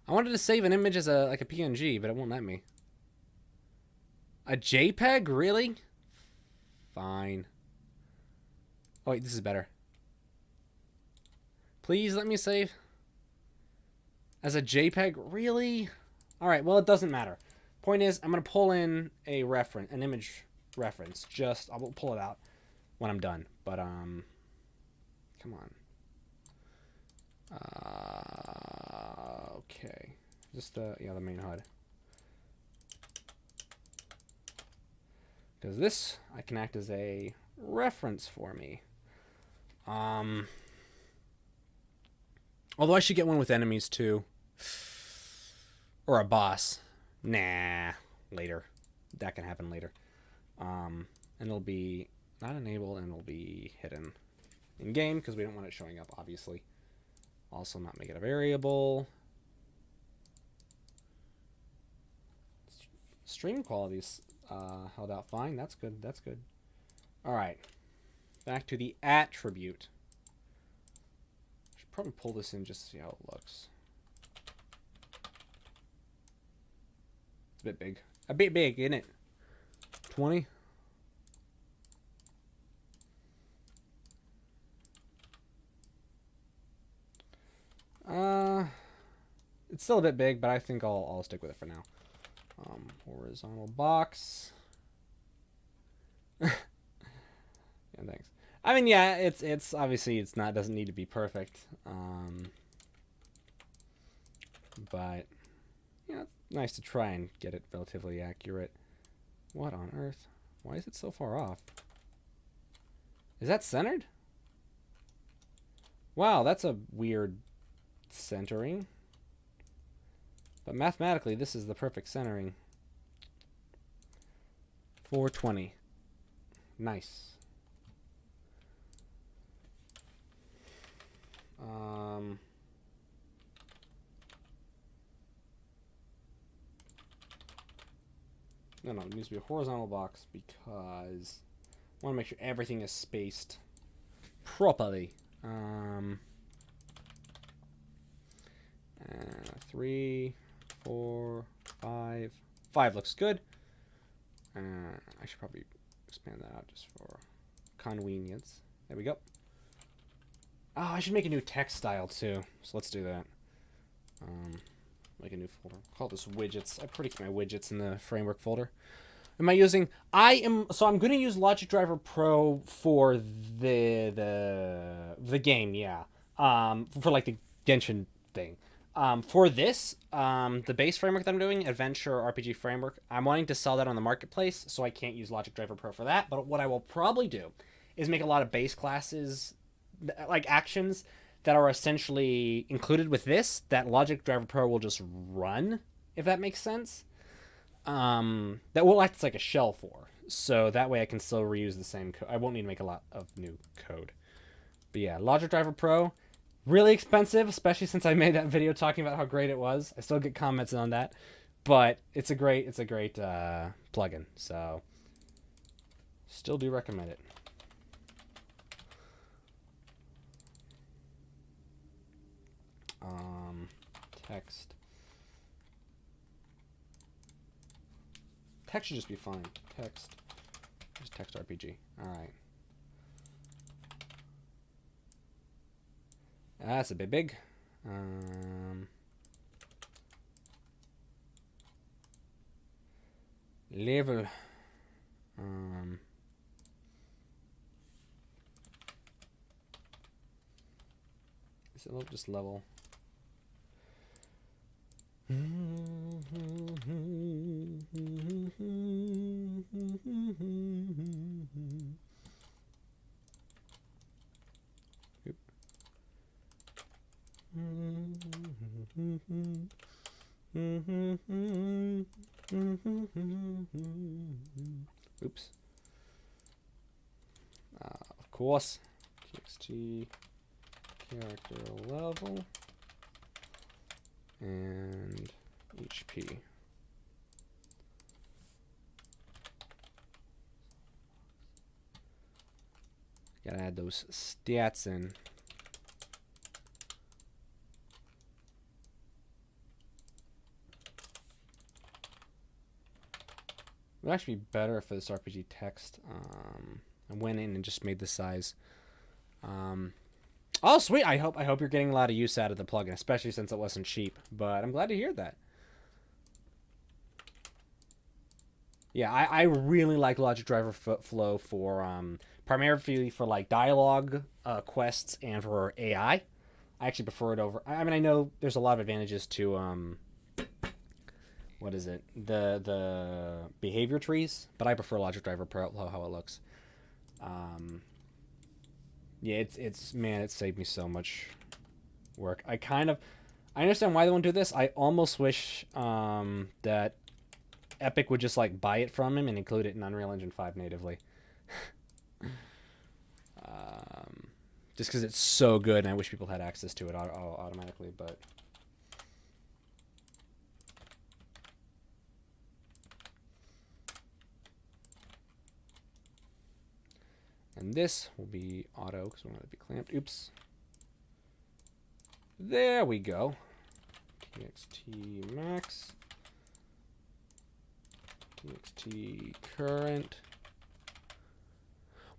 I wanted to save an image as a PNG, but it won't let me. A JPEG? Really? Fine. Oh, wait, this is better. Please let me save. As a JPEG? Really? Alright, well, it doesn't matter. Point is, I'm going to pull in an image reference. I'll pull it out when I'm done. But, come on. Okay. Just the main HUD. Because this, I can act as a reference for me. Although I should get one with enemies too. Or a boss. Nah. Later. That can happen later. And it'll be not enabled and it'll be hidden in game because we don't want it showing up, obviously. Also not make it a variable. Stream quality's held out fine. That's good. That's good. Alright. Back to the attribute. Should probably pull this in just to see how it looks. It's a bit big. A bit big, isn't it? 20? It's still a bit big, but I think I'll stick with it for now. Horizontal box. Yeah, thanks. I mean, yeah, it's obviously doesn't need to be perfect. But yeah, it's nice to try and get it relatively accurate. What on earth? Why is it so far off? Is that centered? Wow, that's a weird centering. But mathematically, this is the perfect centering. 420. Nice. No, it needs to be a horizontal box because I want to make sure everything is spaced properly. 3, 4, 5. 5 looks good. I should probably expand that out just for convenience. There we go. Oh, I should make a new text style too. So let's do that. Make a new folder. Call this widgets. I pretty keep my widgets in the framework folder. Am I using? I'm going to use Logic Driver Pro for the game. Yeah. For like the Genshin thing. For this, the base framework that I'm doing, Adventure RPG Framework, I'm wanting to sell that on the marketplace, so I can't use Logic Driver Pro for that. But what I will probably do is make a lot of base classes, like actions, that are essentially included with this, that Logic Driver Pro will just run, if that makes sense. That will act as like a shell for. So that way I can still reuse the same code. I won't need to make a lot of new code. But yeah, Logic Driver Pro. Really expensive, especially since I made that video talking about how great it was. I still get comments on that, but it's a great plugin. So, still do recommend it. Text. Text should just be fine. Just text RPG. All right. That's a bit big. Level. Still just level. Oops. Of course. TXT character level and HP. Gotta add those stats in. It would actually be better for this RPG text. I went in and just made the size. Oh, sweet! I hope you're getting a lot of use out of the plugin, especially since it wasn't cheap. But I'm glad to hear that. Yeah, I really like Logic Driver Flow for primarily for like dialogue quests and for AI. I actually prefer it over. I mean, I know there's a lot of advantages to what is it? The behavior trees, but I prefer Logic Driver Pro how it looks. Yeah, it's man, it saved me so much work. I understand why they won't do this. I almost wish that Epic would just like buy it from him and include it in Unreal Engine 5 natively. Just because it's so good, and I wish people had access to it automatically, but. And this will be auto because we want it to be clamped. Oops. There we go. TXT max. TXT current.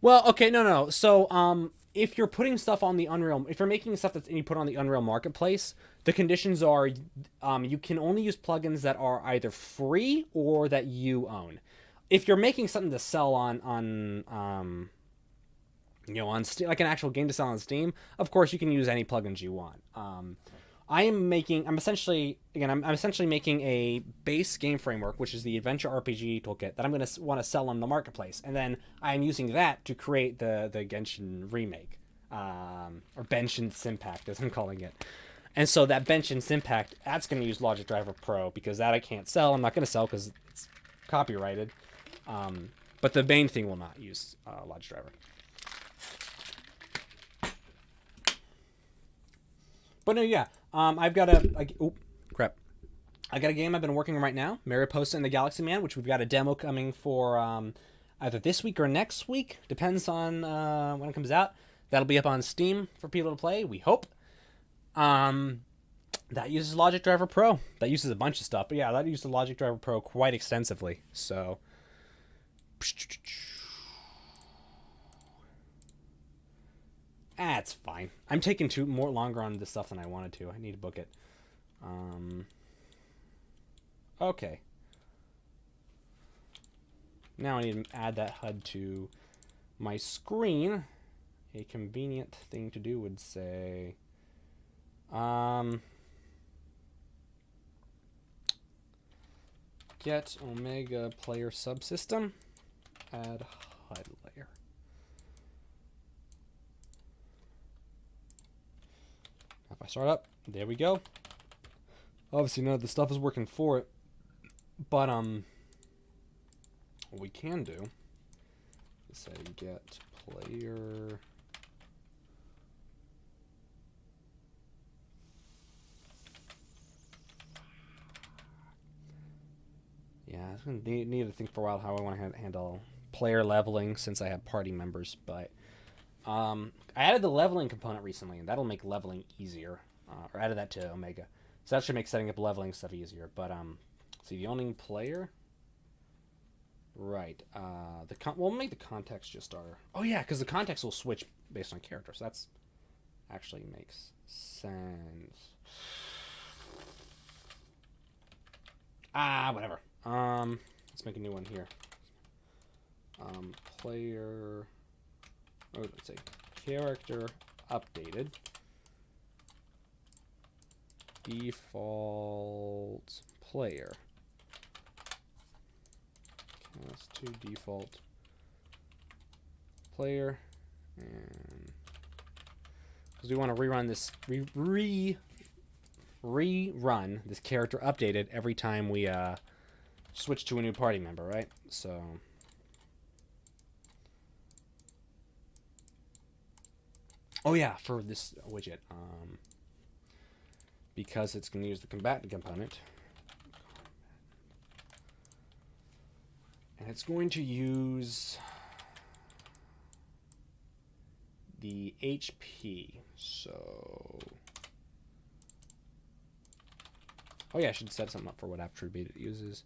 Well, okay, no. So, if you're putting stuff on the Unreal, if you're making stuff that's you put on the Unreal Marketplace, the conditions are, you can only use plugins that are either free or that you own. If you're making something to sell on Steam, like an actual game to sell on Steam, of course you can use any plugins you want. I'm essentially making a base game framework, which is the Adventure RPG toolkit that I'm going to want to sell on the marketplace, and then I'm using that to create the Genshin remake, or Genshin Impact as I'm calling it. And so that Genshin Impact, that's going to use Logic Driver Pro because that I can't sell. I'm not going to sell because it's copyrighted. But the main thing will not use Logic Driver. But no, yeah. I've got crap. I got a game I've been working on right now, Mariposa and the Galaxy Man, which we've got a demo coming for either this week or next week. Depends on when it comes out. That'll be up on Steam for people to play, we hope. That uses Logic Driver Pro. That uses a bunch of stuff. But yeah, that uses Logic Driver Pro quite extensively. So. It's fine. I'm taking more longer on this stuff than I wanted to. I need to book it. Okay. Now I need to add that HUD to my screen. A convenient thing to do would say, get Omega player subsystem, add HUD layer. If I start up, there we go. Obviously none of the stuff is working for it, but what we can do is say get player I was going to need to think for a while how I want to handle player leveling since I have party members, but I added the leveling component recently, and that'll make leveling easier, or added that to Omega. So that should make setting up leveling stuff easier, but see, the owning player, right, we'll make the context just our, oh yeah, because the context will switch based on character, so that's actually makes sense. Whatever. Let's make a new one here. Player, let's say character updated. default player. Cast to default player, and because we want to rerun this, rerun this character updated every time we switch to a new party member, right? So oh yeah, for this widget, because it's going to use the combatant component, and it's going to use the HP. So oh yeah, I should set something up for what attribute it uses.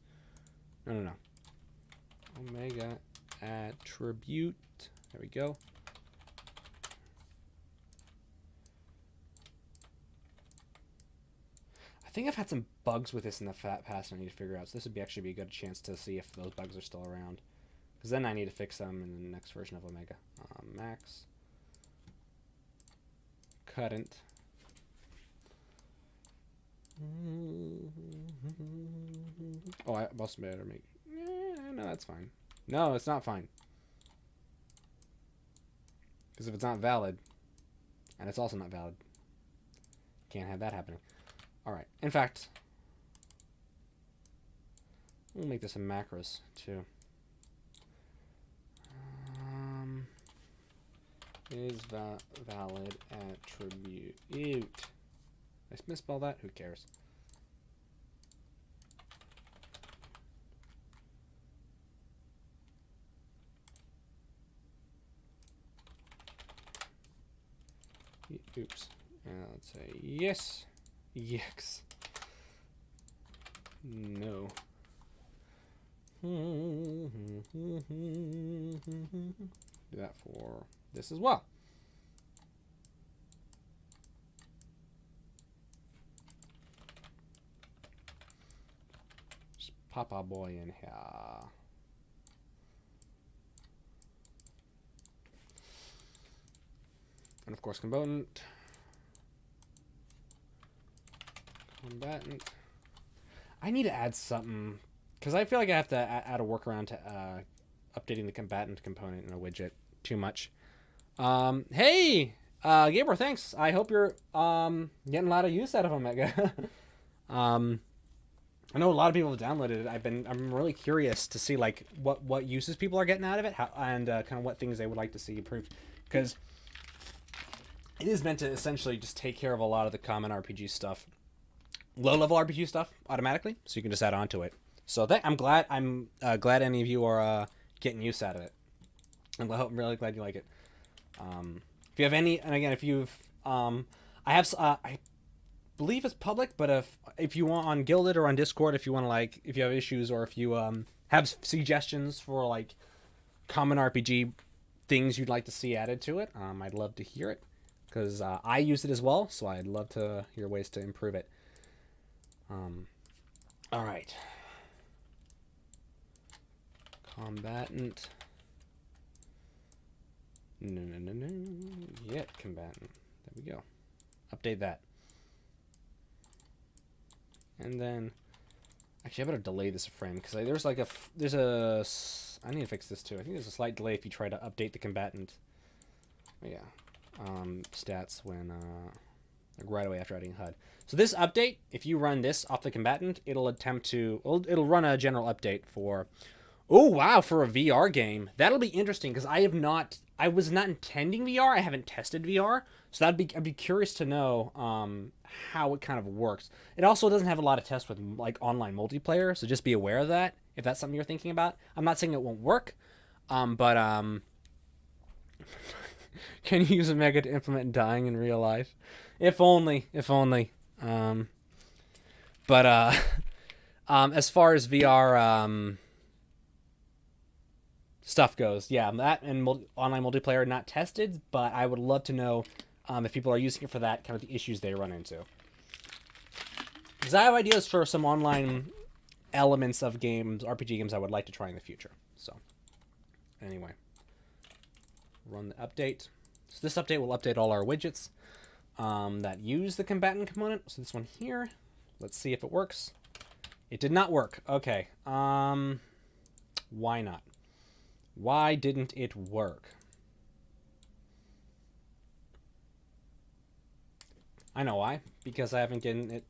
No. Omega attribute. There we go. I think I've had some bugs with this in the past I need to figure out. So this would actually be a good chance to see if those bugs are still around. Because then I need to fix them in the next version of Omega. Max. Current. Oh, I must better make... no, that's fine. No, it's not fine. Because if it's not valid, and it's also not valid, can't have that happening. Alright, in fact, we'll make this a macros, too. Is valid attribute. Did I misspell that? Who cares? Oops. Let's say yes. Yes. No. Do that for this as well. Just pop our boy in here. And of course, combatant. I need to add something, because I feel like I have to add a workaround to updating the combatant component in a widget too much. Hey, Gabriel, thanks. I hope you're getting a lot of use out of Omega. I know a lot of people have downloaded it. I'm really curious to see like what uses people are getting out of it, and kind of what things they would like to see improved, because it is meant to essentially just take care of a lot of the common RPG stuff, low-level RPG stuff automatically, so you can just add on to it. So I'm glad any of you are getting use out of it. I'm really glad you like it. If you have any, and again, if you've, I believe it's public, but if you want on Guilded or on Discord, if you want to if you have issues, or if you have suggestions for like common RPG things you'd like to see added to it, I'd love to hear it, because I use it as well, so I'd love to hear ways to improve it. All right. Combatant. No. Yet combatant. There we go. Update that. And then, actually, I better delay this a frame, because I need to fix this too. I think there's a slight delay if you try to update the combatant. Oh, yeah. Stats when like right away after adding HUD. So this update, if you run this off the combatant, it'll run a general update for, oh wow, for a VR game. That'll be interesting, because I was not intending VR. I haven't tested VR, so I'd be curious to know how it kind of works. It also doesn't have a lot of tests with like online multiplayer, so just be aware of that if that's something you're thinking about. I'm not saying it won't work, but can you use Omega to implement dying in real life? If only. But as far as VR stuff goes, yeah, that and online multiplayer not tested, but I would love to know if people are using it for that, kind of the issues they run into. Because I have ideas for some online elements of games, RPG games I would like to try in the future. So, anyway. Run the update. So this update will update all our widgets. that use the combatant component. So this one here, let's see if it works. It did not work. Okay. Why not? Why didn't it work? I know why. Because I haven't given it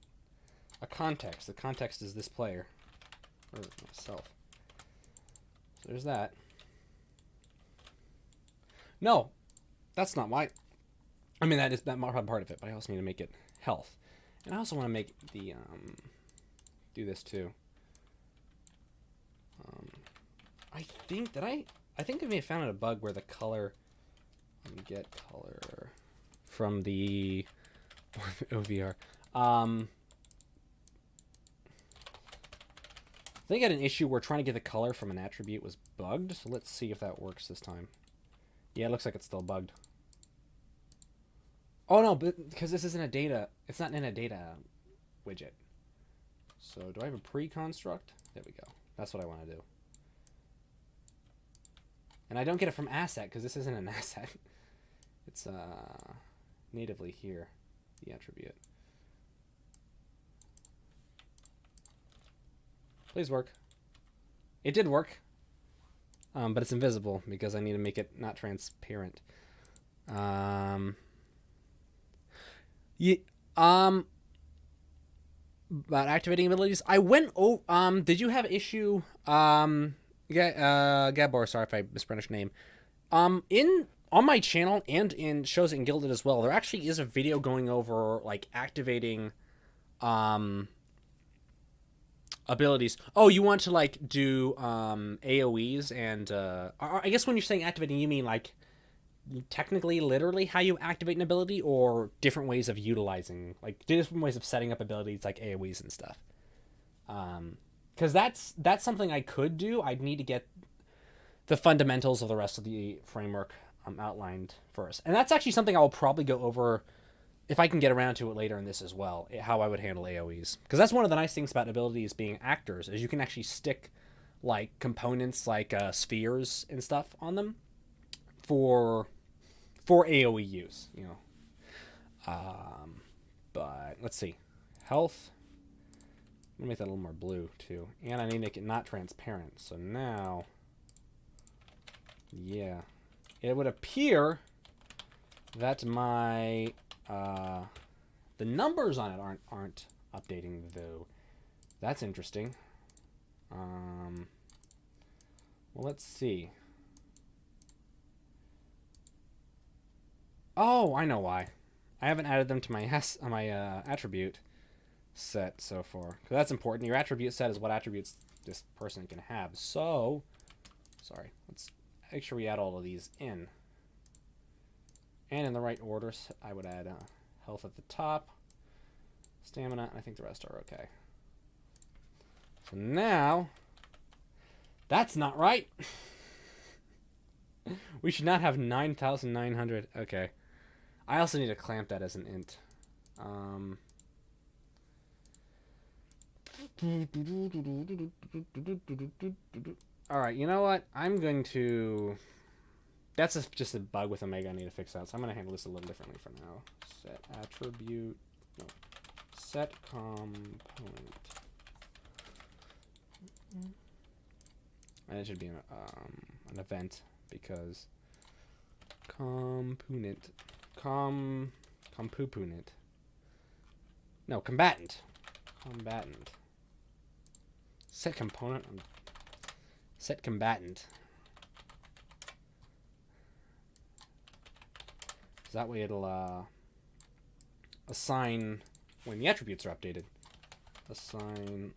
a context. The context is this player. Or myself. So there's that. No. That's not why. I mean, that might be part of it, but I also need to make it health. And I also want to make the, do this too. I think I may have found a bug where the color, get color from the OVR. I think I had an issue where trying to get the color from an attribute was bugged. So let's see if that works this time. Yeah, it looks like it's still bugged. Oh no, because this isn't a data. It's not in a data widget. So do I have a pre-construct? There we go. That's what I want to do. And I don't get it from asset because this isn't an asset. It's natively here, the attribute. Please work. It did work. But it's invisible because I need to make it not transparent. About activating abilities, I went. Did you have issue? Gabor, sorry if I mispronounced your name. On my channel and in shows in Gilded as well, there actually is a video going over like activating, abilities. Oh, you want to like do AoEs and I guess when you're saying activating, you mean like technically, literally, how you activate an ability, or different ways of utilizing, like different ways of setting up abilities like AoEs and stuff. Because that's something I could do. I'd need to get the fundamentals of the rest of the framework outlined first, and that's actually something I will probably go over if I can get around to it later in this as well. How I would handle AoEs, because that's one of the nice things about abilities being actors is you can actually stick like components like spheres and stuff on them for AoE use, you know. But let's see, health. Let me make that a little more blue too, and I need to make it not transparent. So now, yeah, it would appear that my the numbers on it aren't updating though. That's interesting. Well, let's see. Oh, I know why. I haven't added them to my attribute set so far. Because that's important. Your attribute set is what attributes this person can have. So, sorry. Let's make sure we add all of these in. And in the right order, I would add health at the top, stamina, and I think the rest are okay. So now, that's not right. We should not have 9,900. Okay. I also need to clamp that as an int. Alright, you know what? I'm going to... That's just a bug with Omega I need to fix out, so I'm going to handle this a little differently for now. Set attribute... No. Set component. And it should be an event, because... Component... Component. No, combatant. Combatant. Set component. Set combatant. So that way it'll assign when the attributes are updated. Assign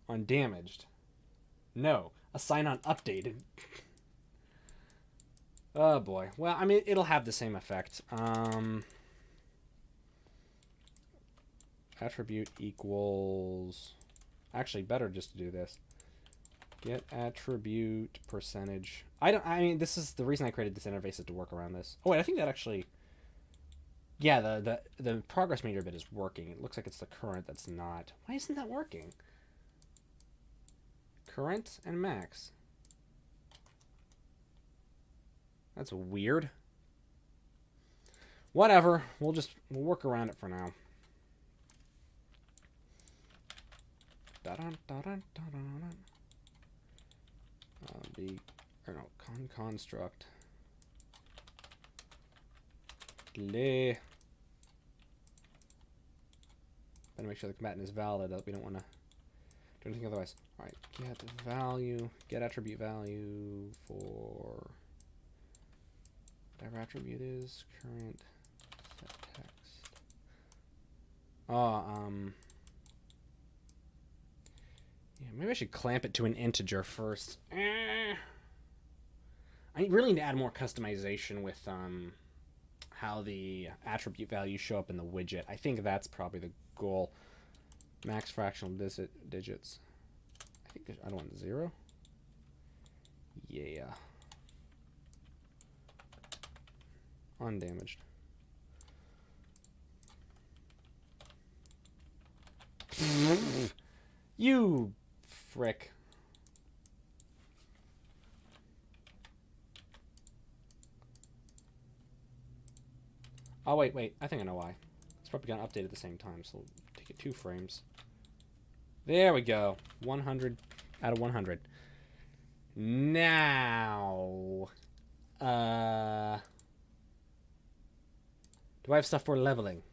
undamaged. No, assign on updated. Oh boy. Well, I mean, it'll have the same effect. Attribute equals... Actually, better just to do this. Get attribute percentage. I mean, this is the reason I created this interface is to work around this. Oh wait, I think that actually... Yeah, the progress meter bit is working. It looks like it's the current that's not. Why isn't that working? Current and max. That's weird. Whatever. We'll work around it for now. Construct. Better make sure the combatant is valid. We don't want to do anything otherwise. All right, get value, get attribute value for whatever attribute is current. Set text. Yeah, maybe I should clamp it to an integer first. I really need to add more customization with how the attribute values show up in the widget. I think that's probably the goal. Max fractional digits. I think I don't want 0. Yeah. Undamaged. You frick. Oh, wait. I think I know why. It's probably going to update at the same time, so we'll take it 2 frames. There we go. 100 out of 100. Now, do I have stuff for leveling?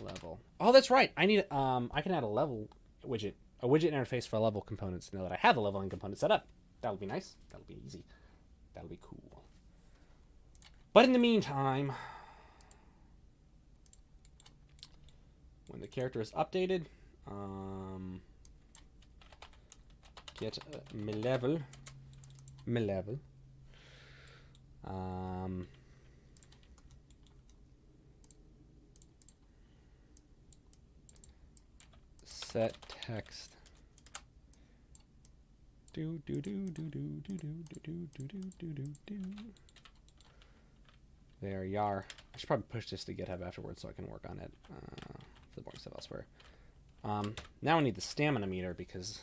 Level. Oh, that's right. I need. I can add a level widget, a widget interface for level components. Now that I have the leveling component set up, that'll be nice. That'll be easy. That'll be cool. But in the meantime, when the character is updated, get my level, set text. There you are. I should probably push this to GitHub afterwards so I can work on it. The boring stuff elsewhere. Now I need the stamina meter because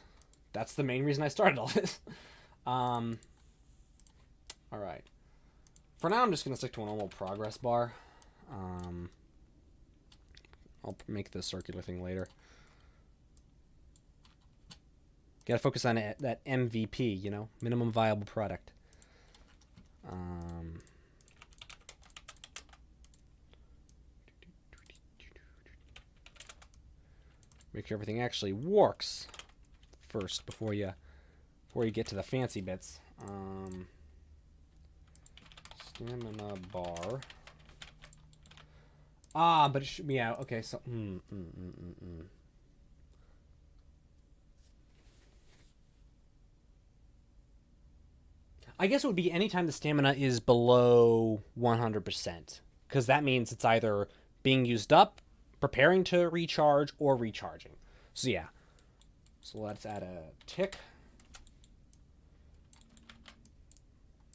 that's the main reason I started all this. Alright. For now, I'm just going to stick to a normal progress bar. I'll make the circular thing later. Gotta focus on that MVP, you know? Minimum viable product. Make sure everything actually works first before you get to the fancy bits. Stamina bar. But it should be out. Okay, so I guess it would be anytime the stamina is below 100%, because that means it's either being used up, preparing to recharge, or recharging. So yeah. So let's add a tick.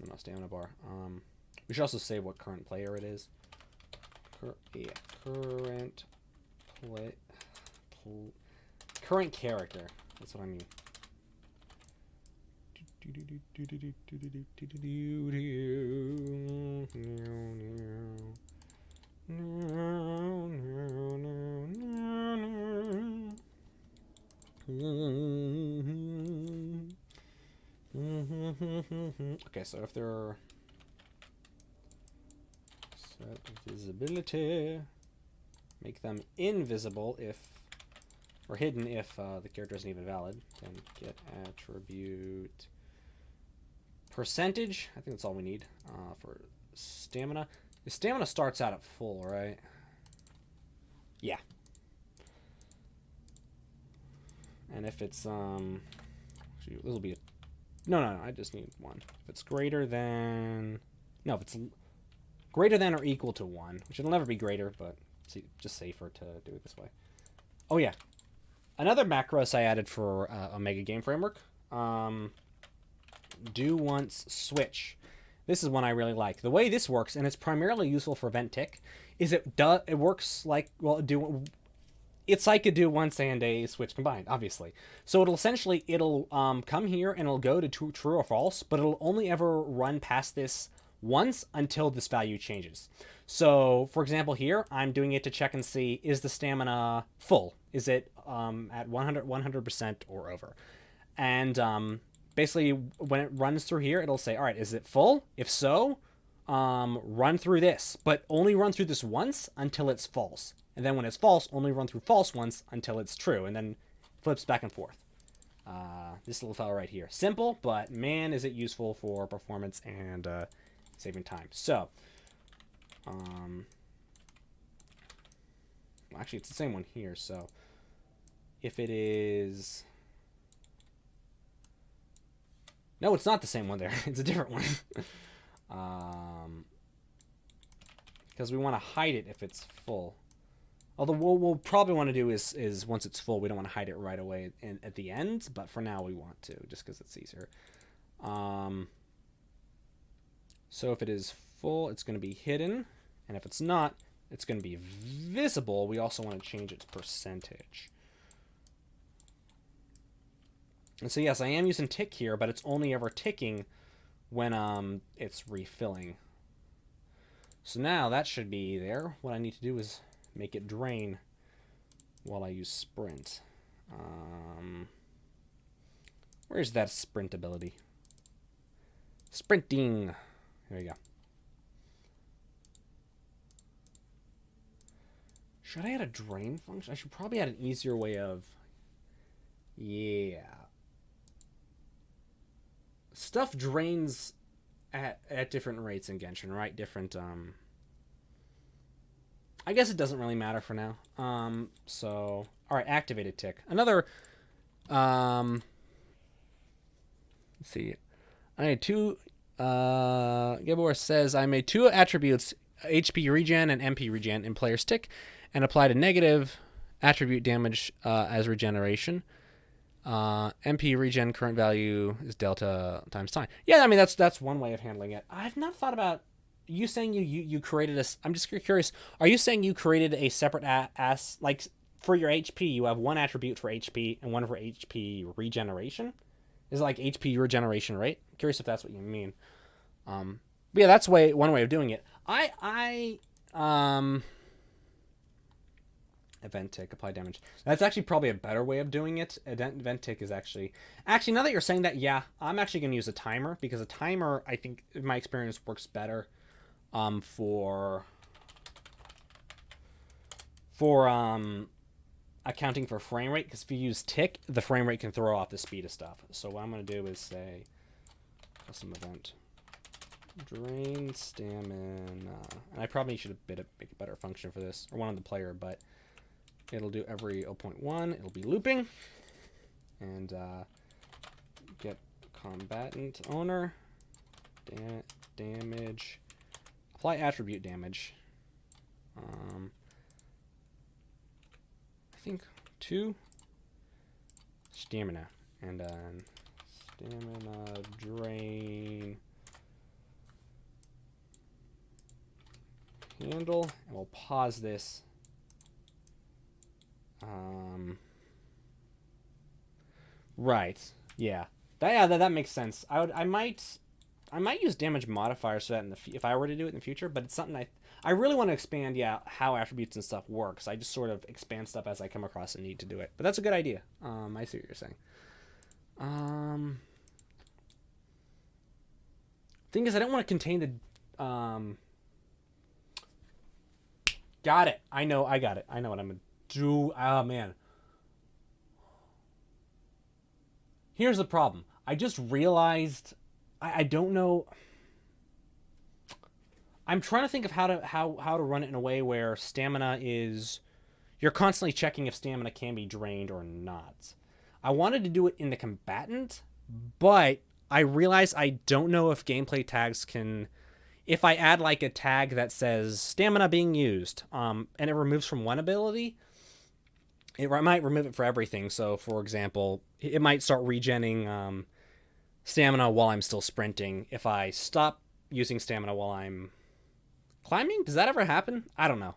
No stamina bar. We should also say what current player it is. Current current character. That's what I mean. Okay, so if there are set visibility, make them invisible if, or hidden if the character isn't even valid. Then get attribute percentage. I think that's all we need for stamina. The stamina starts out at full, right? Yeah. And if it's actually, this will be a, no, I just need 1. If it's greater than, no, if it's greater than or equal to 1, which it'll never be greater, but it's just safer to do it this way. Oh yeah, another macros I added for Omega Game Framework. Do once switch. This is one I really like. The way this works, and it's primarily useful for event tick, is it works like, well, it's like a do once and a switch combined, obviously. So it'll come here and it'll go to true or false, but it'll only ever run past this once until this value changes. So, for example, here, I'm doing it to check and see, is the stamina full? Is it at 100% or over? And basically, when it runs through here, it'll say, all right, is it full? If so, run through this. But only run through this once until it's false. And then when it's false, only run through false once until it's true. And then flips back and forth. This little fella right here. Simple, but man, is it useful for performance and saving time. So, actually, it's the same one here. So, if it is... No, it's not the same one there. It's a different one. Because we want to hide it if it's full. Although what we'll probably want to do is once it's full, we don't want to hide it right away at the end. But for now, we want to, just because it's easier. So if it is full, it's going to be hidden. And if it's not, it's going to be visible. We also want to change its percentage. And so yes, I am using tick here, but it's only ever ticking when it's refilling. So now that should be there. What I need to do is make it drain while I use sprint. Where's that sprint ability? Sprinting. There you go. Should I add a drain function? I should probably add an easier way of... Yeah. Stuff drains at different rates in Genshin, right? Different, I guess it doesn't really matter for now. So, alright, activated tick. Another, let's see. I made two, Gabor says, I made two attributes, HP regen and MP regen in player's tick, and applied a negative attribute damage as regeneration. MP regen current value is delta times time. Yeah, I mean that's one way of handling it. I've not thought about you saying you created a. I'm just curious. Are you saying you created a separate like for your HP? You have one attribute for HP and one for HP regeneration. Is it like HP regeneration rate? I'm curious if that's what you mean. But yeah, that's one way of doing it. Event tick, apply damage. That's actually probably a better way of doing it. Event tick is actually now that you're saying that, yeah, I'm actually going to use a timer, because a timer, I think, in my experience, works better for accounting for frame rate, because if you use tick, the frame rate can throw off the speed of stuff. So what I'm going to do is say custom event drain stamina, and I probably should make a better function for this, or one on the player, but it'll do every 0.1. It'll be looping. And get combatant owner. Damage. Apply attribute damage. I think 2. Stamina. And then stamina drain. Handle. And we'll pause this. Right. Yeah. That makes sense. I might use damage modifiers for that if I were to do it in the future, but it's something I really want to expand, how attributes and stuff work. So I just sort of expand stuff as I come across a need to do it. But that's a good idea. I see what you're saying. Thing is, I don't want to contain the got it. I got it. I know what I'm gonna do. Oh man. Here's the problem. I just realized I don't know. I'm trying to think of how to run it in a way where stamina is, you're constantly checking if stamina can be drained or not. I wanted to do it in the combatant, but I realized I don't know if gameplay tags can, if I add like a tag that says stamina being used, and it removes from one ability, it might remove it for everything. So, for example, it might start regenning stamina while I'm still sprinting. If I stop using stamina while I'm climbing, does that ever happen? I don't know.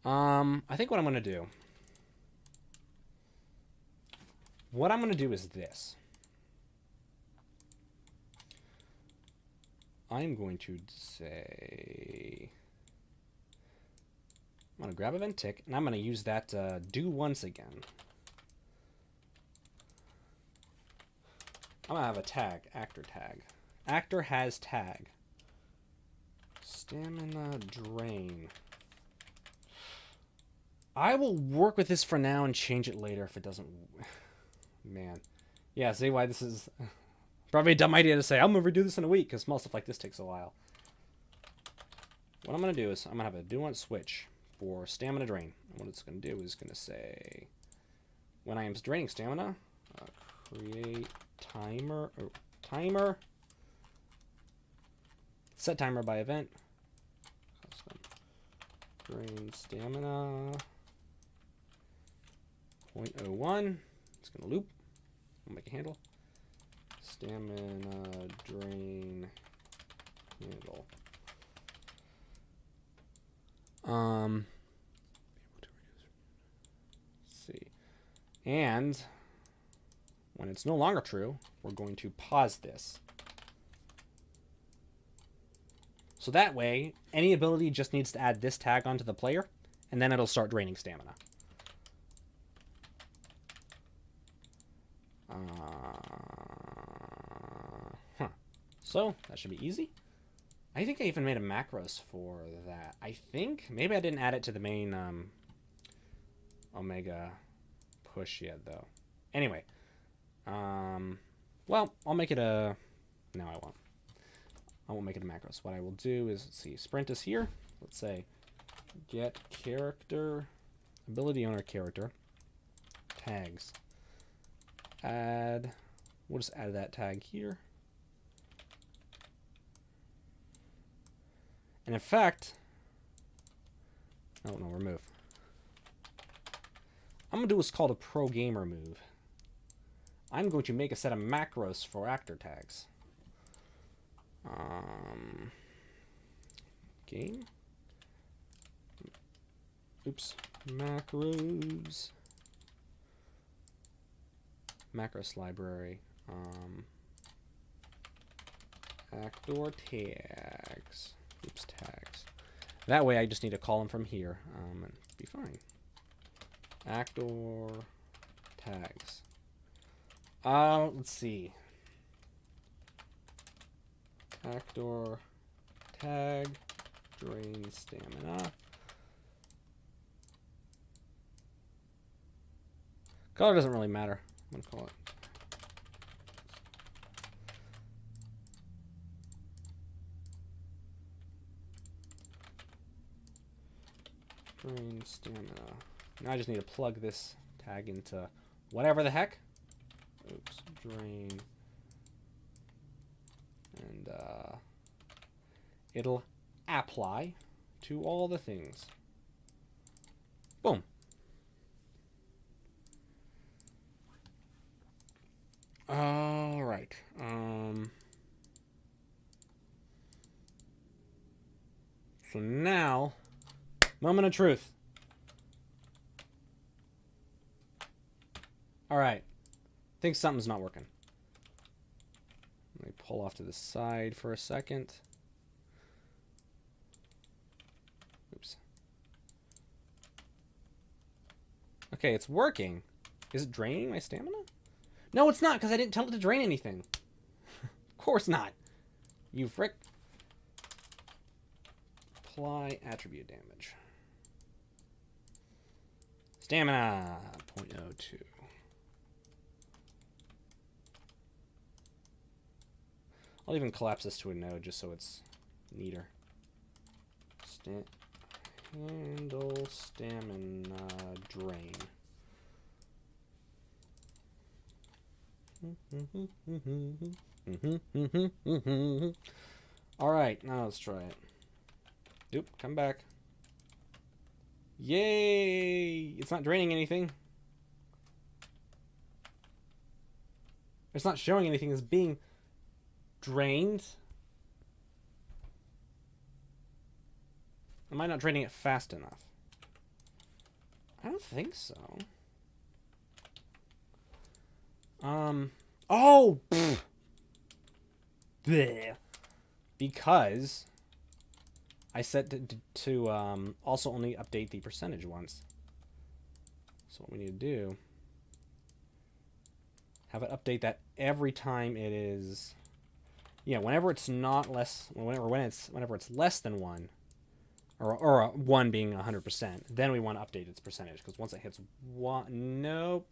I think what I'm going to do... What I'm going to do is this. I'm going to say... I'm going to grab event tick, and I'm going to use that do once again. I'm going to have a tag, actor tag. Actor has tag. Stamina drain. I will work with this for now and change it later if it doesn't... Man. Yeah, see why this is probably a dumb idea to say, I'm going to redo this in a week, because small stuff like this takes a while. What I'm going to do is, I'm going to have a do not switch for stamina drain. And what it's going to do is going to say, when I am draining stamina, create timer, set timer by event, custom, drain stamina, 0.01, it's going to loop, we'll make a handle, stamina drain handle. Let's see. And when it's no longer true, we're going to pause this. So that way, any ability just needs to add this tag onto the player, and then it'll start draining stamina. So that should be easy. I think I even made a macros for that. I think maybe I didn't add it to the main Omega push yet, though. Anyway, well, I'll make it a... No, I won't. I won't make it a macros. What I will do is, let's see, sprint is here. Let's say get character, ability owner character, tags. Add, we'll just add that tag here. And in fact, oh no, remove. I'm going to do what's called a pro gamer move. I'm going to make a set of macros for actor tags. Game. Oops. Macros. Macros library. Actor tags. Oops, tags. That way I just need to call them from here and be fine. Actor tags. Let's see. Actor tag drain stamina. Color doesn't really matter. I'm gonna call it. Drain stamina. Now I just need to plug this tag into whatever the heck. Oops, drain. And it'll apply to all the things. Boom. All right. So now, moment of truth. All right. Think something's not working. Let me pull off to the side for a second. Oops. Okay, it's working. Is it draining my stamina? No, it's not, because I didn't tell it to drain anything. Of course not. You frick. Apply attribute damage. Stamina 0.02. I'll even collapse this to a node just so it's neater. Handle stamina drain. Alright, now let's try it. Oop, come back. Yay! It's not draining anything. It's not showing anything as being drained. Am I not draining it fast enough? I don't think so. Oh! Bleh. because I set to also only update the percentage once. So what we need to do, have it update that every time it is, yeah, whenever it's not less, whenever it's less than 1, or 1 being 100%, then we want to update its percentage, because once it hits 1, nope.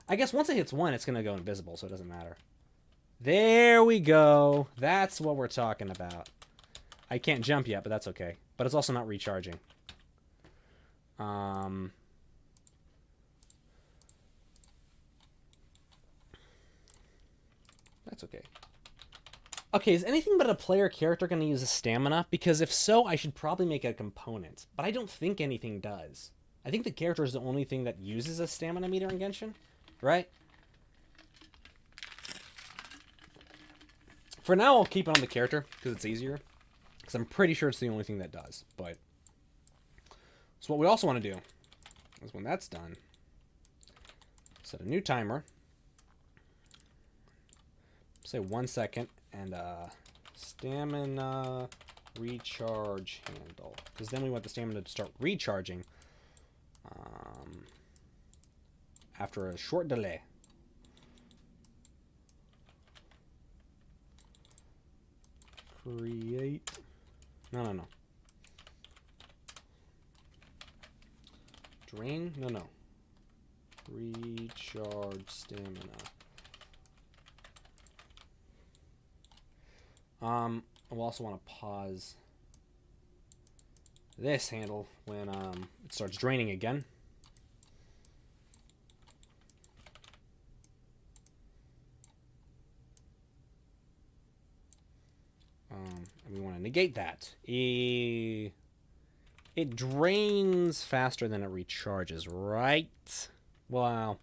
I guess once it hits 1, it's going to go invisible, so it doesn't matter. There we go. That's what we're talking about. I can't jump yet, but that's okay. But it's also not recharging. That's okay. Okay, is anything but a player character going to use a stamina? Because if so, I should probably make it a component. But I don't think anything does. I think the character is the only thing that uses a stamina meter in Genshin. Right? For now, I'll keep it on the character, because it's easier. Because I'm pretty sure it's the only thing that does. But so what we also want to do is when that's done, set a new timer. Say 1 second, and stamina recharge handle, because then we want the stamina to start recharging after a short delay. Create. No. Drain. No. Recharge stamina. We'll also want to pause this handle when it starts draining again. And we want to negate that. It drains faster than it recharges, right? Well,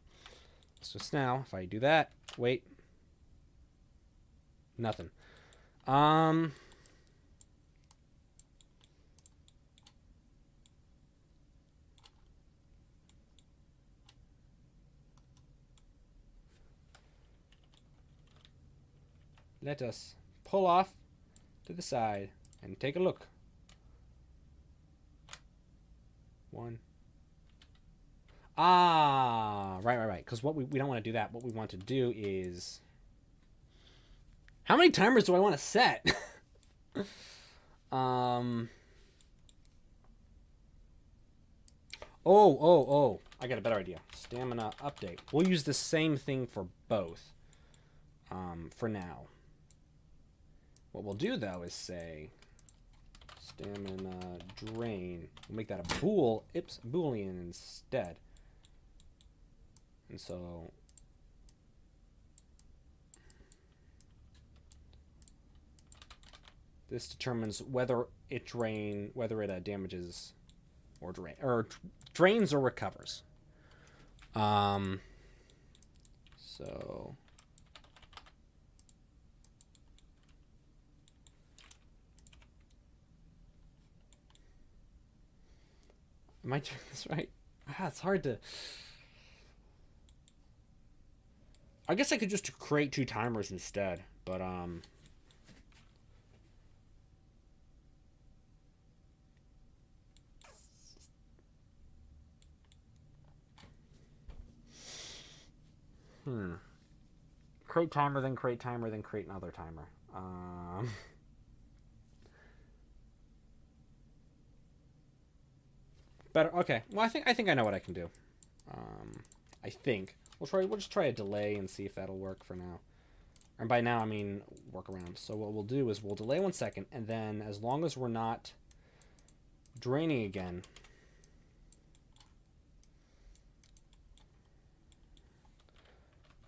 so now if I do that, wait, nothing. Let us pull off to the side and take a look. 1. Right. Because what we don't want to do that. What we want to do is, how many timers do I want to set? Oh. I got a better idea. Stamina update. We'll use the same thing for both. For now. What we'll do, though, is say stamina drain. We'll make that a Boolean instead. And so this determines whether it damages or drains or recovers. So am I doing this right? It's hard to. I guess I could just create 2 timers instead, but create timer, then create timer, then create another timer. Better. Okay. Well, I think I know what I can do. I think we'll just try a delay and see if that'll work for now. And by now I mean workaround. So what we'll do is we'll delay 1 second, and then as long as we're not draining again,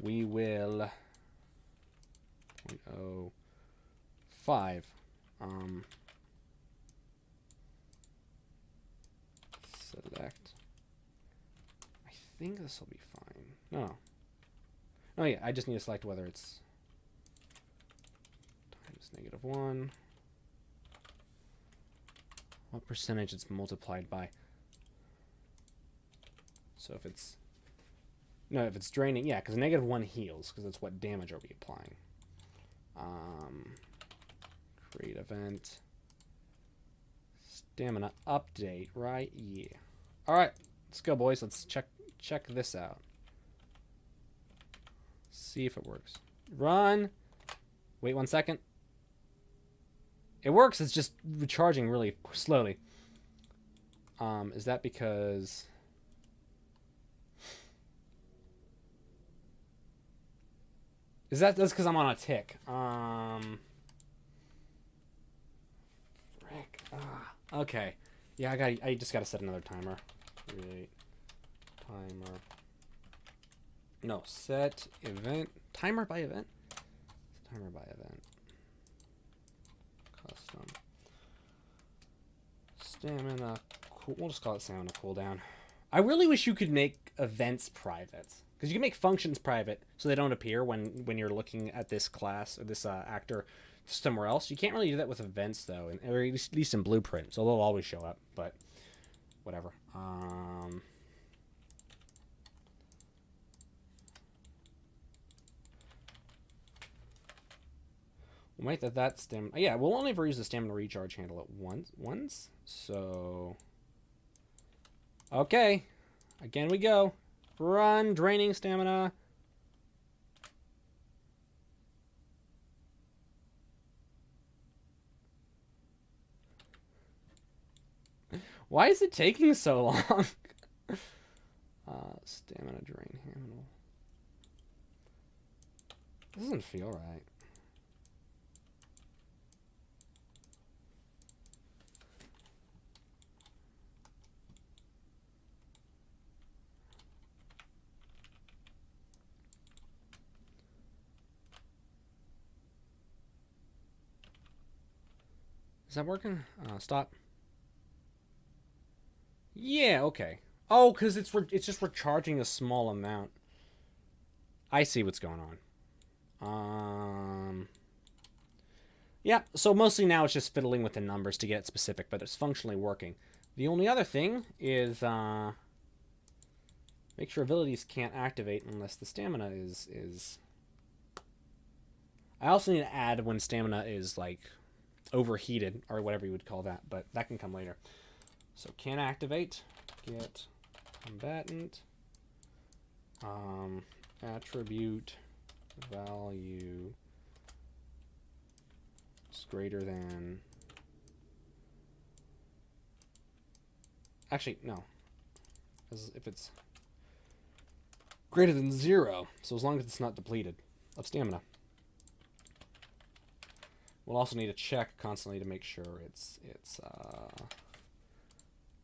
we will 0.05 select. I think this will be fine. No. Oh yeah, I just need to select whether it's times -1. What percentage it's multiplied by. So if it's No, if it's draining, yeah, because -1 heals, because that's what damage are we applying. Create event. Stamina update, right? Yeah. All right, let's go, boys. Let's check this out. See if it works. Run. Wait 1 second. It works. It's just recharging really slowly. Is that because? That's because I'm on a tick. Frick. Okay. Yeah, I just gotta set another timer. Create timer. No, set event. Timer by event? Timer by event. Custom. Stamina. Cool. We'll just call it stamina cooldown. I really wish you could make events private. Because you can make functions private so they don't appear when you're looking at this class or this actor somewhere else. You can't really do that with events, though, or at least in Blueprint. So they'll always show up, but whatever. We'll make that stamina. Yeah, we'll only ever use the stamina recharge handle at once. So, okay, again we go. Run, draining stamina. Why is it taking so long? Stamina drain handle. This doesn't feel right. Is that working? Stop. Yeah, okay. Oh, because it's just recharging a small amount. I see what's going on. Yeah, so mostly now it's just fiddling with the numbers to get it specific, but it's functionally working. The only other thing is make sure abilities can't activate unless the stamina is... I also need to add when stamina is, like, overheated, or whatever you would call that, but that can come later. So can't activate, get combatant, attribute value is greater than, actually no, if it's greater than 0, so as long as it's not depleted of stamina. We'll also need to check constantly to make sure it's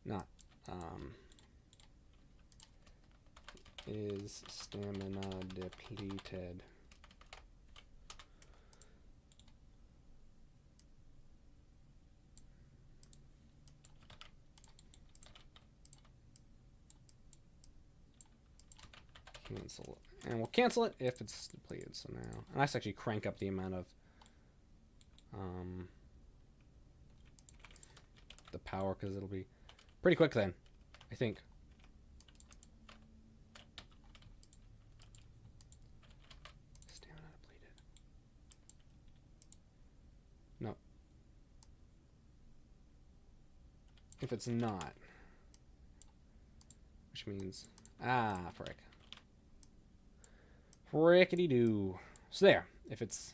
not is stamina depleted. Cancel it. And we'll cancel it if it's depleted. So now, and let's actually crank up the amount of the power, because it'll be pretty quick then, I think. Stamina depleted. No. If it's not, which means, frick. Frickety-doo. So there, if it's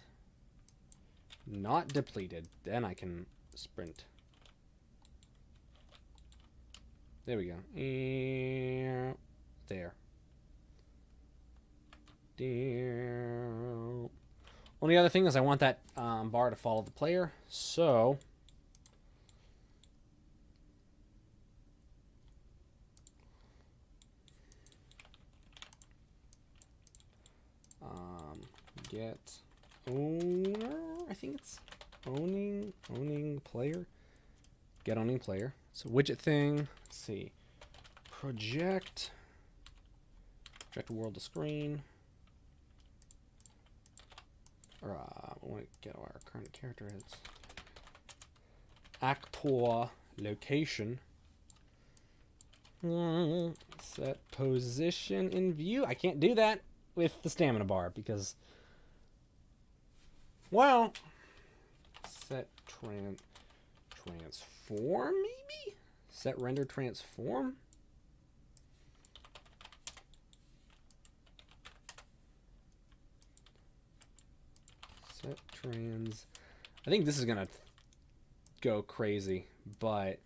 not depleted, then I can sprint. There we go. There. Only other thing is I want that bar to follow the player, so get owner. I think it's owning player. Get owning player. So widget thing. Let's see. Project world to screen. Or we want to get our current character is. Actor location. Set position in view. I can't do that with the stamina bar because, well, set transform maybe? Set render transform? Set trans. I think this is gonna go crazy, but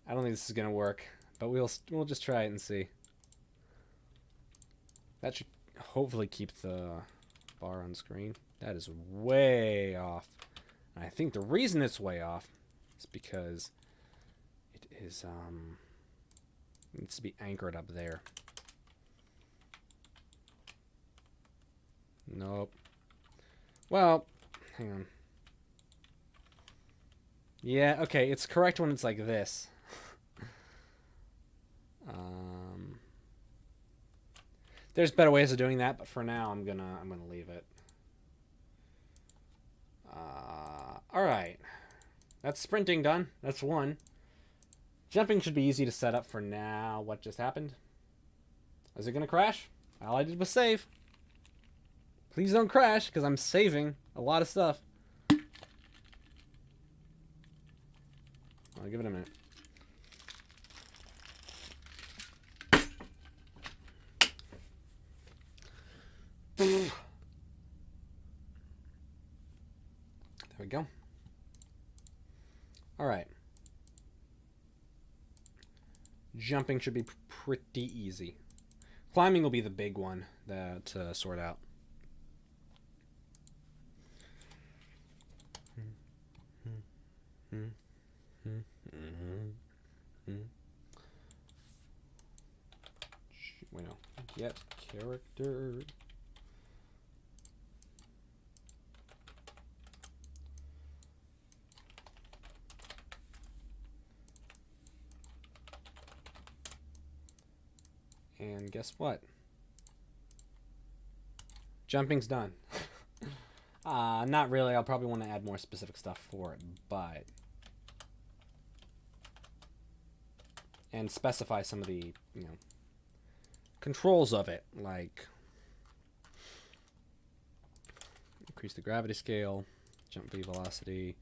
I don't think this is gonna work. But we'll just try it and see. That should hopefully keep the bar on screen. That is way off. And I think the reason it's way off is because it is needs to be anchored up there. Nope. Well, hang on. Yeah, okay, it's correct when it's like this. There's better ways of doing that, but for now I'm gonna leave it. All right, that's sprinting done. That's one. Jumping should be easy to set up for now. What just happened? Is it gonna crash? All I did was save. Please don't crash, because I'm saving a lot of stuff. I'll give it a minute. There we go. All right. Jumping should be pretty easy. Climbing will be the big one to sort out. Wait, no. Get character. And guess what? Jumping's done. Not really. I'll probably want to add more specific stuff for it, but... and specify some of the, you know, controls of it, like increase the gravity scale, jump V velocity.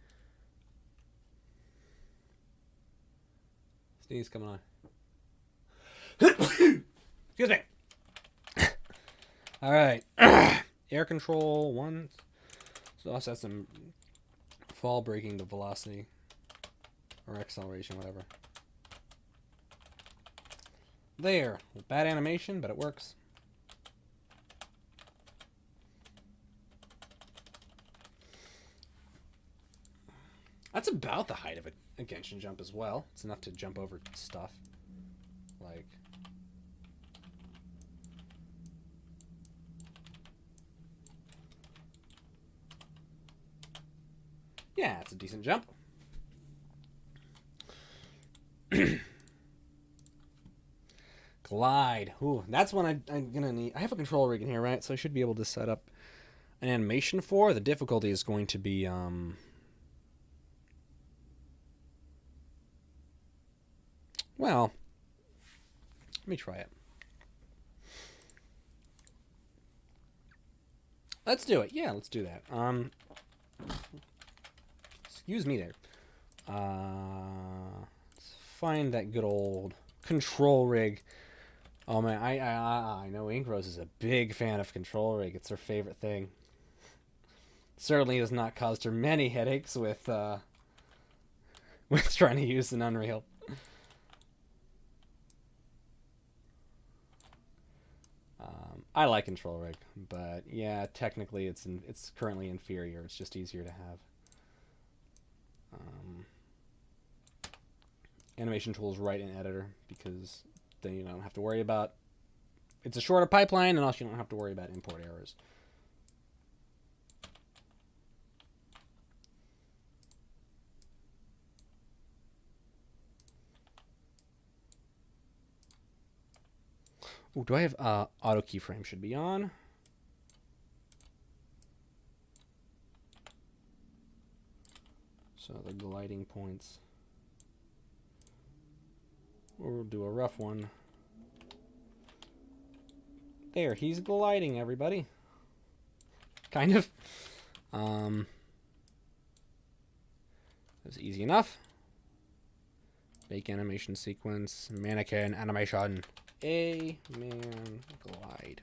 Sneeze coming on. Excuse me. All right. Air control one. So also has some fall braking to velocity or acceleration, whatever. There. Bad animation, but it works. That's about the height of a Genshin jump as well. It's enough to jump over stuff. Like... yeah, it's a decent jump. Glide. Ooh, that's one I'm gonna need. I have a control rig in here, right? So I should be able to set up an animation for. The difficulty is going to be well, let me try it. Let's do it. Yeah, let's do that. Excuse me there. Let's find that good old control rig. Oh man, I know Ink Rose is a big fan of control rig. It's her favorite thing. Certainly has not caused her many headaches with trying to use an Unreal. I like control rig, but yeah, technically it's currently inferior. It's just easier to have. Animation tools right in editor because then you don't have to worry about, it's a shorter pipeline, and also you don't have to worry about import errors. Ooh, do I have auto keyframe should be on? So the gliding points. We'll do a rough one. There, he's gliding, everybody. Kind of. That was easy enough. Make animation sequence, mannequin animation. A man glide.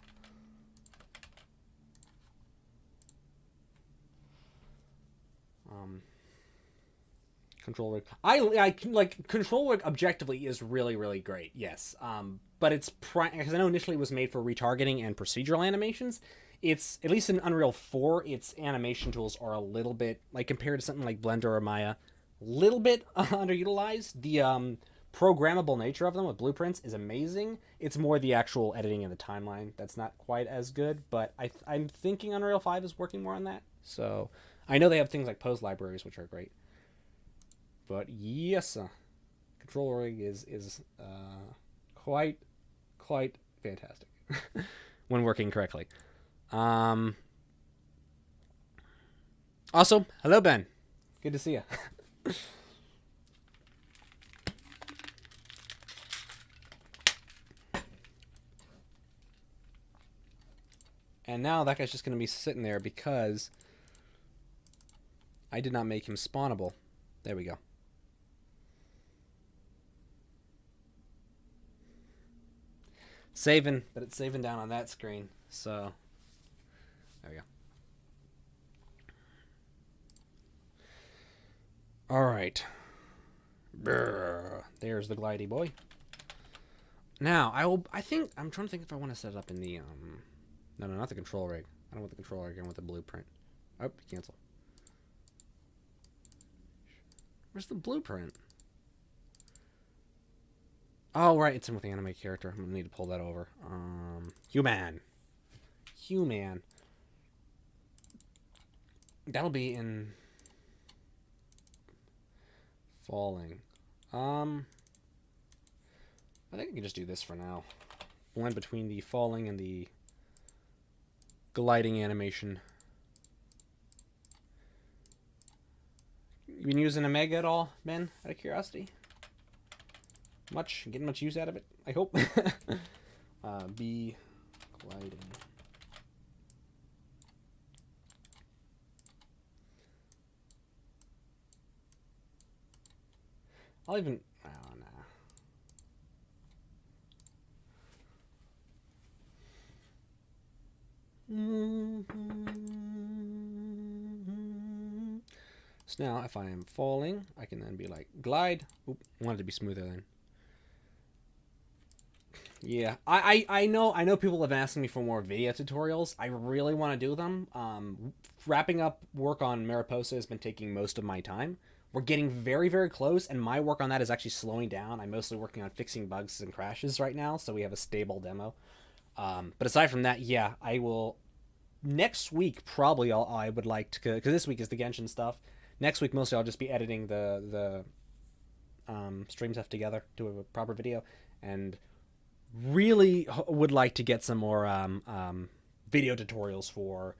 Control rig. I like control rig objectively is really great. Yes. But it's because I know initially it was made for retargeting and procedural animations. It's at least in Unreal 4, its animation tools are a little bit like compared to something like Blender or Maya, little bit underutilized. The programmable nature of them with blueprints is amazing. It's more the actual editing and the timeline that's not quite as good. But I'm thinking Unreal 5 is working more on that. So I know they have things like pose libraries, which are great. But yes, control rig is quite fantastic when working correctly. Also, hello Ben, good to see you. And now that guy's just going to be sitting there because I did not make him spawnable. There we go. Saving, but it's saving down on that screen. So, there we go. All right. Brrr. There's the glidey boy. Now, I'm trying to think if I want to set it up in the, no, not the control rig. I don't want the control rig, I want the blueprint. Oh, cancel. Where's the blueprint? Oh, right, it's in with the anime character. I'm gonna need to pull that over. Human. That'll be in falling. I think I can just do this for now. Blend between the falling and the gliding animation. You been using Omega at all, Ben? Out of curiosity? Getting much use out of it, I hope. Be gliding. I'll even, oh, nah. So now if I am falling, I can then be like glide. Oop, I want it to be smoother then. Yeah, I know people have asked me for more video tutorials. I really want to do them. Wrapping up work on Mariposa has been taking most of my time. We're getting very close, and my work on that is actually slowing down. I'm mostly working on fixing bugs and crashes right now, so we have a stable demo. But aside from that, yeah, I will... Next week, probably I would like to... Because this week is the Genshin stuff. Next week, mostly I'll just be editing the stream stuff together to a proper video. And really would like to get some more video tutorials for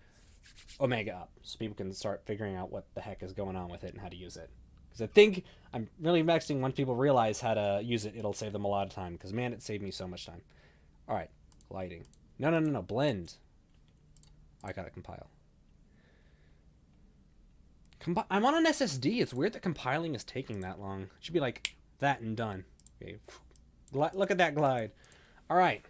Omega up, so people can start figuring out what the heck is going on with it and how to use it. Because I think I'm really vexing once people realize how to use it, it'll save them a lot of time. Because man, it saved me so much time. All right, lighting. No, blend. I gotta compile. I'm on an SSD. It's weird that compiling is taking that long. It should be like that and done. Okay, look at that glide. All right.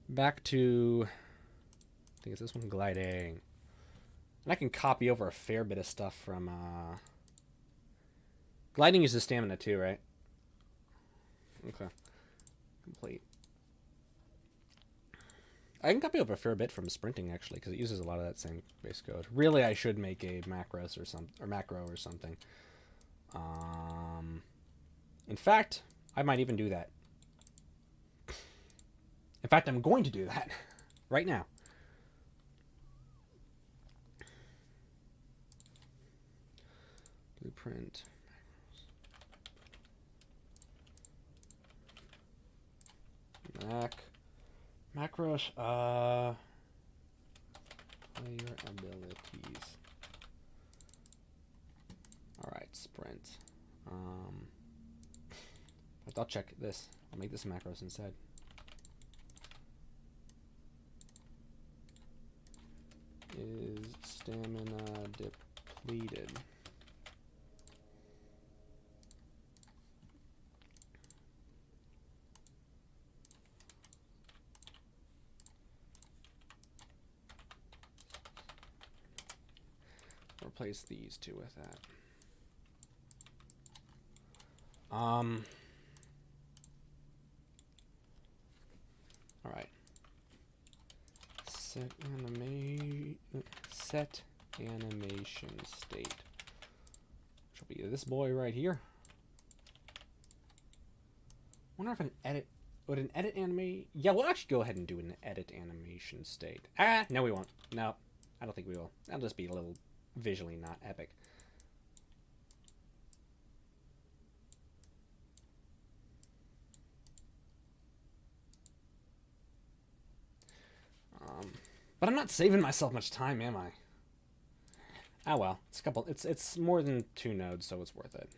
Back to, I think it's this one, gliding. And I can copy over a fair bit of stuff from, gliding uses stamina too, right? Okay. Complete. I can copy over a fair bit from sprinting, actually, because it uses a lot of that same base code. Really, I should make a macros or macro or something. In fact, I might even do that. In fact, I'm going to do that right now. Blueprint. Macros. Player abilities. Alright, sprint. I'll check this. I'll make this macros instead. Is stamina depleted? Replace these two with that. All right. Set animation state. Which will be this boy right here. Wonder if an edit would an edit animate. Yeah, we'll actually go ahead and do an edit animation state. No, we won't. No, I don't think we will. That'll just be a little visually not epic. But I'm not saving myself much time, am I? Ah well, it's a couple. It's more than 2 nodes, so it's worth it.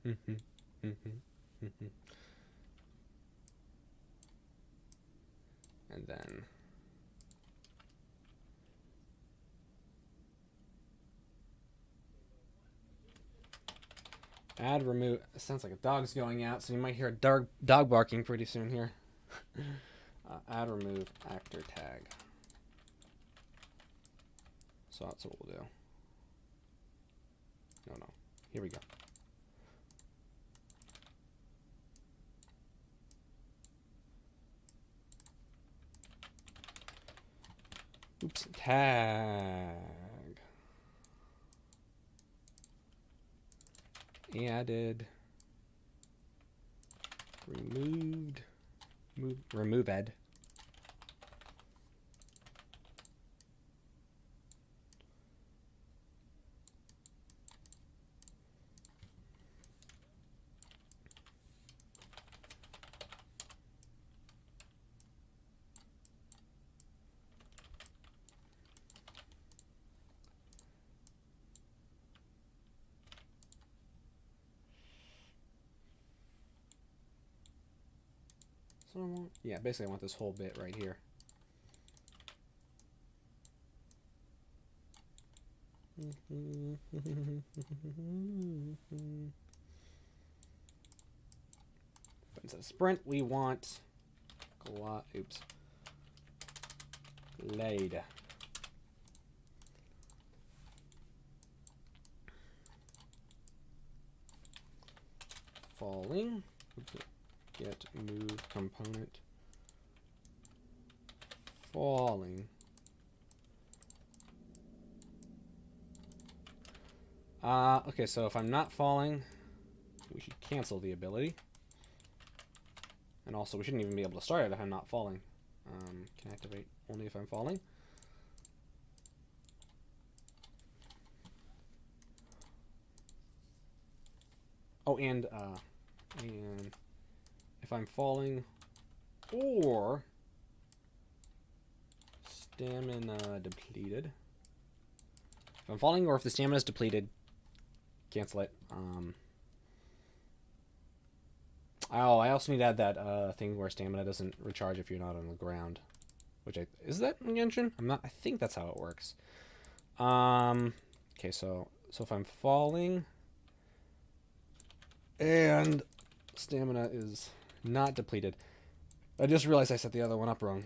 And then add remove. It sounds like a dog's going out, so you might hear a dog barking pretty soon here. Add remove actor tag. So that's what we'll do. No. Here we go. Oops, tag. Added. Removed. Remove ed. So yeah, basically I want this whole bit right here. But instead of sprint, we want glide. Falling. Get move component. Falling. Okay, so if I'm not falling, we should cancel the ability. And also, we shouldn't even be able to start it if I'm not falling. Can activate only if I'm falling. Oh, and if I'm falling or stamina depleted. If I'm falling or if the stamina is depleted, cancel it. Oh, I also need to add that thing where stamina doesn't recharge if you're not on the ground. Which is that in Genshin? I'm not. I think that's how it works. Okay, so if I'm falling and stamina is not depleted, I just realized I set the other one up wrong.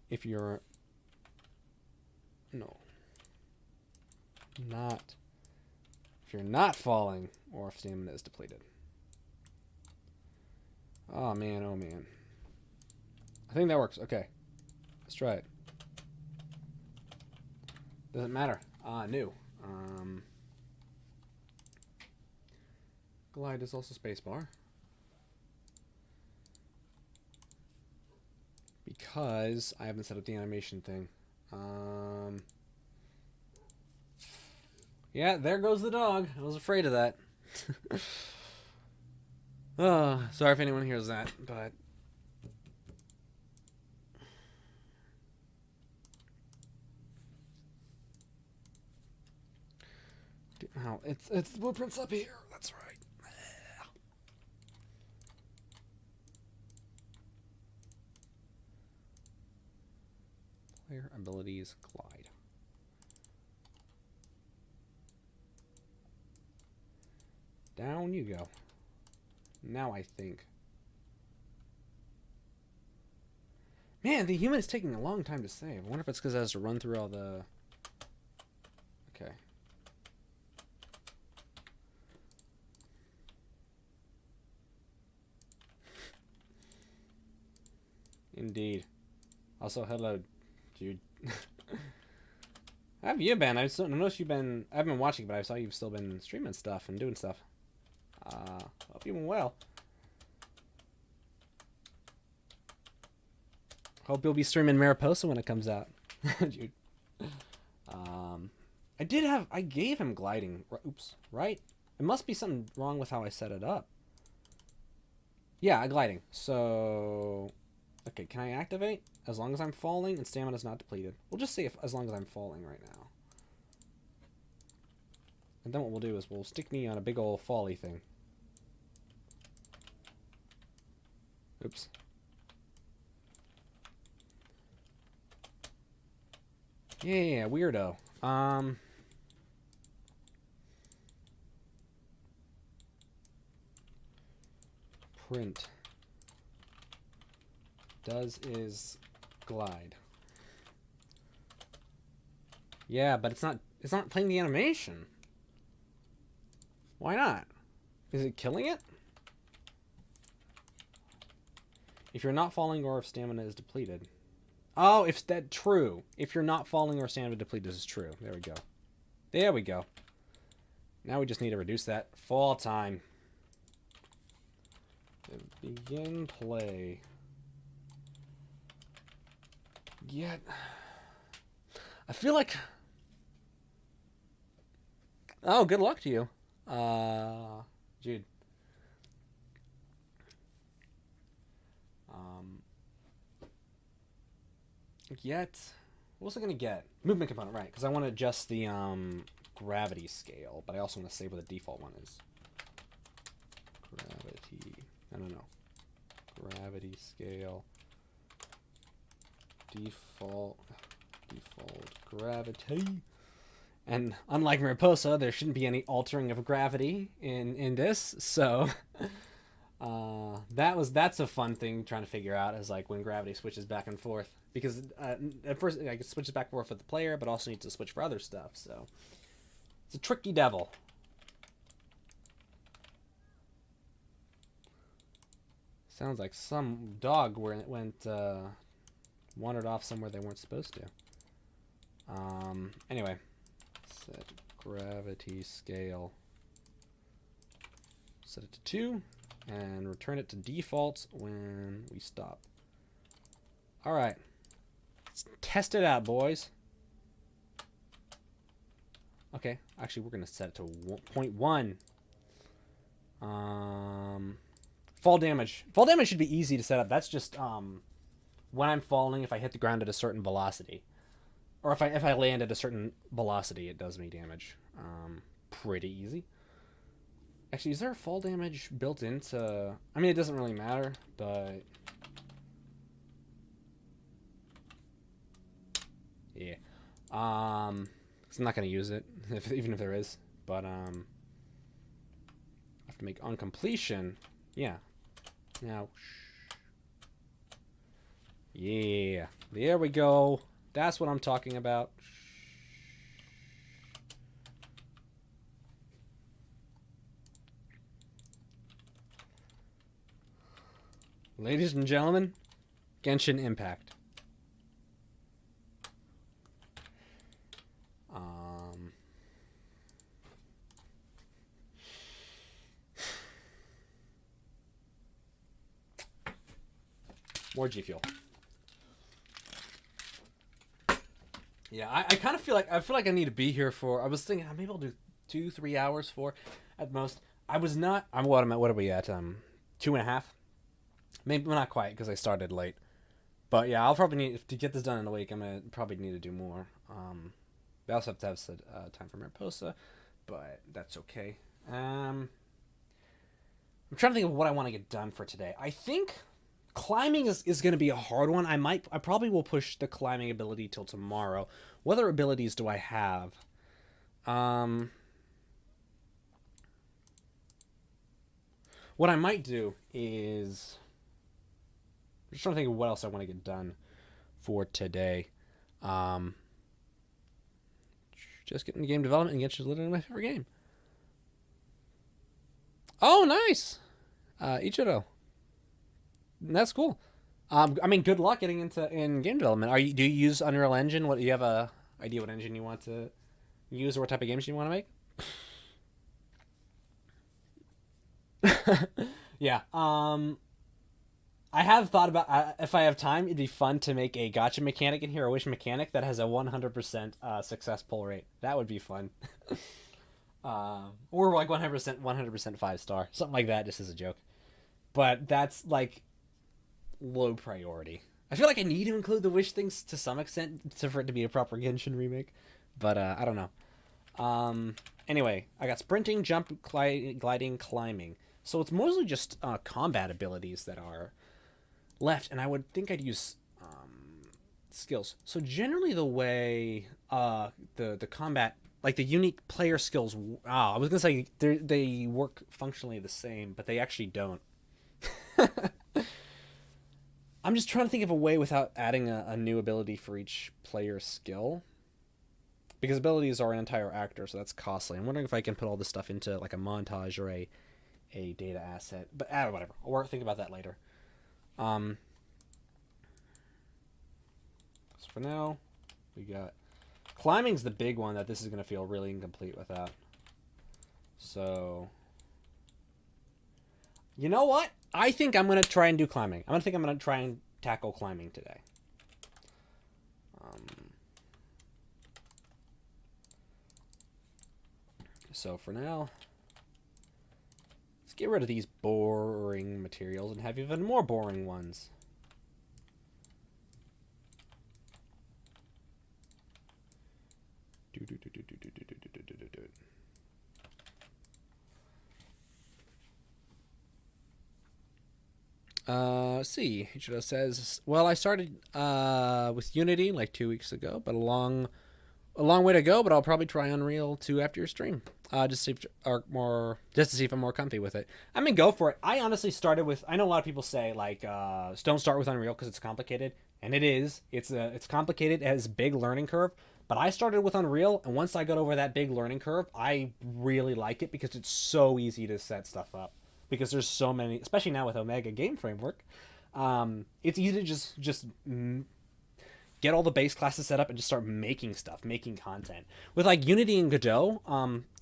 If you're if you're not falling or if stamina is depleted. Oh man, oh man. I think that works. Okay. Let's try it. Doesn't matter. New. Glide is also spacebar. because I haven't set up the animation thing. Yeah, there goes the dog. I was afraid of that. Oh, sorry if anyone hears that, but oh, it's the blueprints up here. That's right. Player abilities glide. Down you go. Now I think. Man, the human is taking a long time to save. I wonder if it's because it has to run through all the... Okay. Indeed. Also, hello, dude. How have you been? I noticed you've been... I haven't been watching, but I saw you've still been streaming stuff and doing stuff. Hope you've been well. Hope you'll be streaming Mariposa when it comes out. Dude. I gave him gliding. Oops. Right? It must be something wrong with how I set it up. Yeah, gliding. So... Okay, can I activate? As long as I'm falling and stamina's not depleted. We'll just say as long as I'm falling right now. And then what we'll do is we'll stick me on a big old folly thing. Oops. Yeah, weirdo. Print. Does is glide. Yeah, but it's not playing the animation. Why not? Is it killing it? If you're not falling or if stamina is depleted. Oh, if that true. If you're not falling or stamina depleted, this is true. There we go. There we go. Now we just need to reduce that fall time. Begin play. Yet, I feel like... Oh, good luck to you. Jude. Yet, what was I going to get? Movement component, right. Because I want to adjust the gravity scale, but I also want to save what the default one is. Gravity. I don't know. Gravity scale. Default gravity. And unlike Mariposa, there shouldn't be any altering of gravity in this, so that's a fun thing trying to figure out, is like when gravity switches back and forth, because at first it switches back and forth for the player, but also needs to switch for other stuff. So it's a tricky devil. Sounds like some dog wandered off somewhere they weren't supposed to. Anyway, set gravity scale. Set it to 2 and return it to default when we stop. All right, let's test it out, boys. Okay, actually, we're gonna set it to 0.1. Fall damage. Fall damage should be easy to set up. That's just when I'm falling, if I hit the ground at a certain velocity, or if I land at a certain velocity, it does me damage. Pretty easy. Actually, is there fall damage built into... I mean, it doesn't really matter, but... Yeah. 'Cause I'm not going to use it, even if there is. But, I have to make on completion. Yeah. Now... Yeah. There we go. That's what I'm talking about. Ladies and gentlemen, Genshin Impact. More G Fuel. Yeah, I kind of feel like I need to be here for. I was thinking maybe I'll do 2-3 hours for, at most. I was not. I'm what am I? What are we at? 2.5. Maybe well, not quite because I started late. But yeah, I'll probably need to get this done in a week. I'm gonna probably need to do more. I also have to have time for Mariposa, but that's okay. I'm trying to think of what I want to get done for today. I think climbing is going to be a hard one. I probably will push the climbing ability till tomorrow. What other abilities do I have? Um, what I might do is I'm just trying to think of what else I want to get done for today. Um, just getting game development and Genshin is literally my favorite game. Oh, nice, Ichiro. That's cool. I mean, good luck getting into in game development. Do you use Unreal Engine? What do you have a idea what engine you want to use or what type of games you want to make? Yeah. I have thought about if I have time, it'd be fun to make a gotcha mechanic in here, a wish mechanic that has a 100% success pull rate. That would be fun. Or like 100% 5-star, something like that, just as a joke. But that's like low priority. I feel like I need to include the wish things to some extent for it to be a proper Genshin remake, but I don't know. Anyway, I got sprinting, jump, gliding, climbing. So it's mostly just combat abilities that are left, and I would think I'd use skills. So generally, the way the combat, like the unique player skills, I was gonna say they work functionally the same, but they actually don't. I'm just trying to think of a way without adding a new ability for each player skill. Because abilities are an entire actor, so that's costly. I'm wondering if I can put all this stuff into like a montage or a data asset. But whatever. I'll think about that later. So for now, we got climbing's the big one that this is going to feel really incomplete without. So, you know what? I think I'm going to try and do climbing. I'm going to try and tackle climbing today. So for now, let's get rid of these boring materials and have even more boring ones. Let's see. Ichiro says, well, I started with Unity like 2 weeks ago, but a long way to go, but I'll probably try Unreal 2 after your stream. Just to see if I'm more comfy with it. I mean, go for it. I honestly started with. I know a lot of people say like, don't start with Unreal because it's complicated, and it is. It's complicated. It has a big learning curve. But I started with Unreal, and once I got over that big learning curve, I really like it because it's so easy to set stuff up. Because there's so many, especially now with Omega Game Framework, it's easy to just get all the base classes set up and just start making stuff, making content. With like Unity and Godot,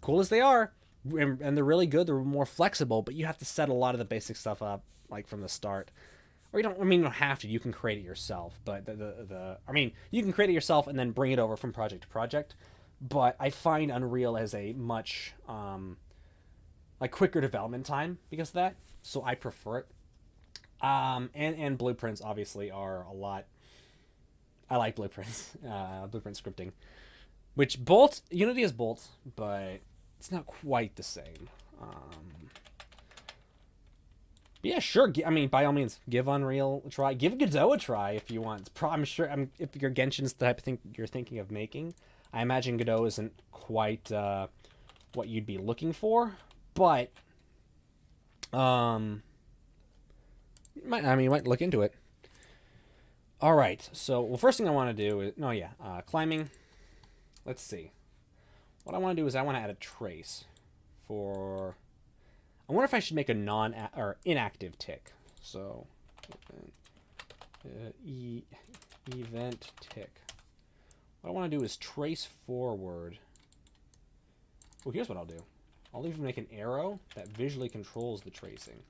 cool as they are, and they're really good, they're more flexible, but you have to set a lot of the basic stuff up like from the start. Or you don't have to, you can create it yourself, but you can create it yourself and then bring it over from project to project. But I find Unreal has a much like quicker development time because of that, so I prefer it. And blueprints obviously are a lot. I like blueprints, blueprint scripting, which Unity has bolts, but it's not quite the same. But yeah, sure. I mean, by all means, give Unreal a try. Give Godot a try if you want. I'm sure. If your Genshin's the type of thing you're thinking of making, I imagine Godot isn't quite what you'd be looking for, but you might look into it. All right. So, well, first thing I want to do is climbing. Let's see. What I want to do is I want to add a trace for. I wonder if I should make a inactive tick. So, event tick. What I want to do is trace forward. Well, here's what I'll do. I'll even make an arrow that visually controls the tracing.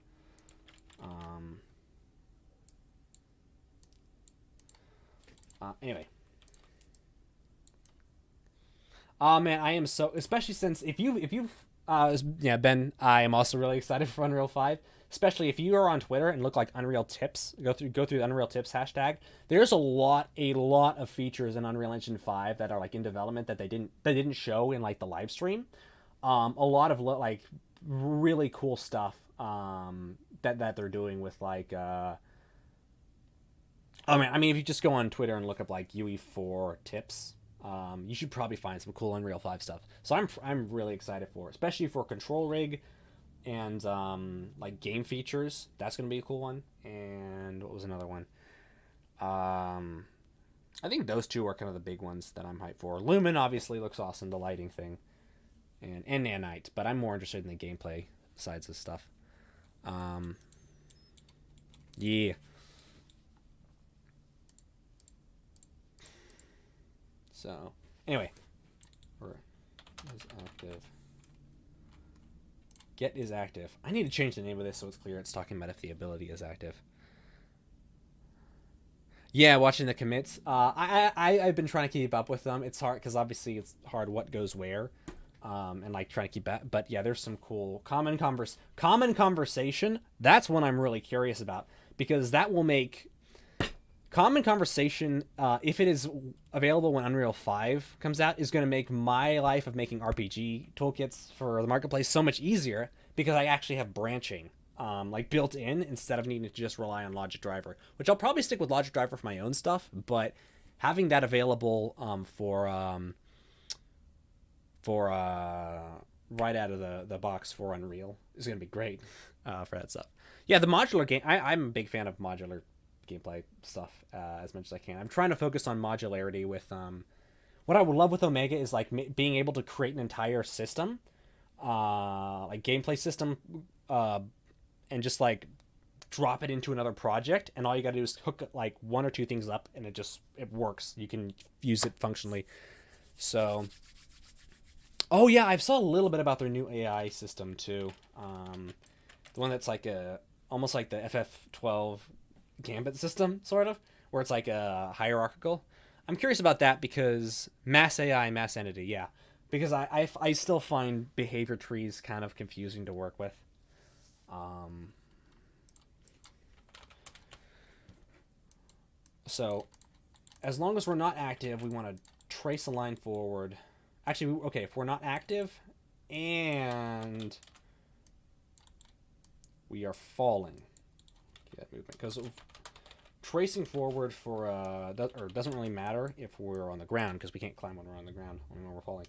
Anyway. Oh man, I am so, especially since if you've yeah, Ben, I am also really excited for Unreal 5, especially if you are on Twitter and look like Unreal Tips, go through the Unreal Tips hashtag. There's a lot of features in Unreal Engine 5 that are like in development that they didn't show in like the live stream. A lot of like really cool stuff that they're doing with like oh man, I mean, if you just go on Twitter and look up like UE4 tips, you should probably find some cool Unreal 5 stuff. So I'm really excited for it, especially for control rig and like game features. That's gonna be a cool one. And what was another one? I think those two are kind of the big ones that I'm hyped for. Lumen obviously looks awesome, the lighting thing, and Nanite, but I'm more interested in the gameplay sides of stuff. Um, yeah. So anyway, or is active. Get is active. I need to change the name of this so it's clear it's talking about if the ability is active. Yeah, watching the commits. I've been trying to keep up with them. It's hard because obviously it's hard what goes where, and like trying to keep that. But yeah, there's some cool common conversation. That's one I'm really curious about because that will make common conversation, if it is available when Unreal 5 comes out, is going to make my life of making RPG toolkits for the marketplace so much easier because I actually have branching like built in instead of needing to just rely on Logic Driver, which I'll probably stick with Logic Driver for my own stuff, but having that available for right out of the box for Unreal is going to be great for that stuff. Yeah, the modular game. I'm a big fan of modular gameplay stuff as much as I can. I'm trying to focus on modularity with what I would love with Omega is like being able to create an entire system, like gameplay system, and just like drop it into another project, and all you got to do is hook like one or two things up, and it works. You can use it functionally. So, oh yeah, I've saw a little bit about their new AI system too. The one that's like a almost like the FF12 Gambit system, sort of, where it's like a hierarchical. I'm curious about that because mass AI, mass entity, yeah. Because I still find behavior trees kind of confusing to work with. Um, so, as long as we're not active, we want to trace a line forward. Actually, okay, if we're not active and we are falling, that movement, because tracing forward for doesn't really matter if we're on the ground because we can't climb when we're on the ground, only when we're falling.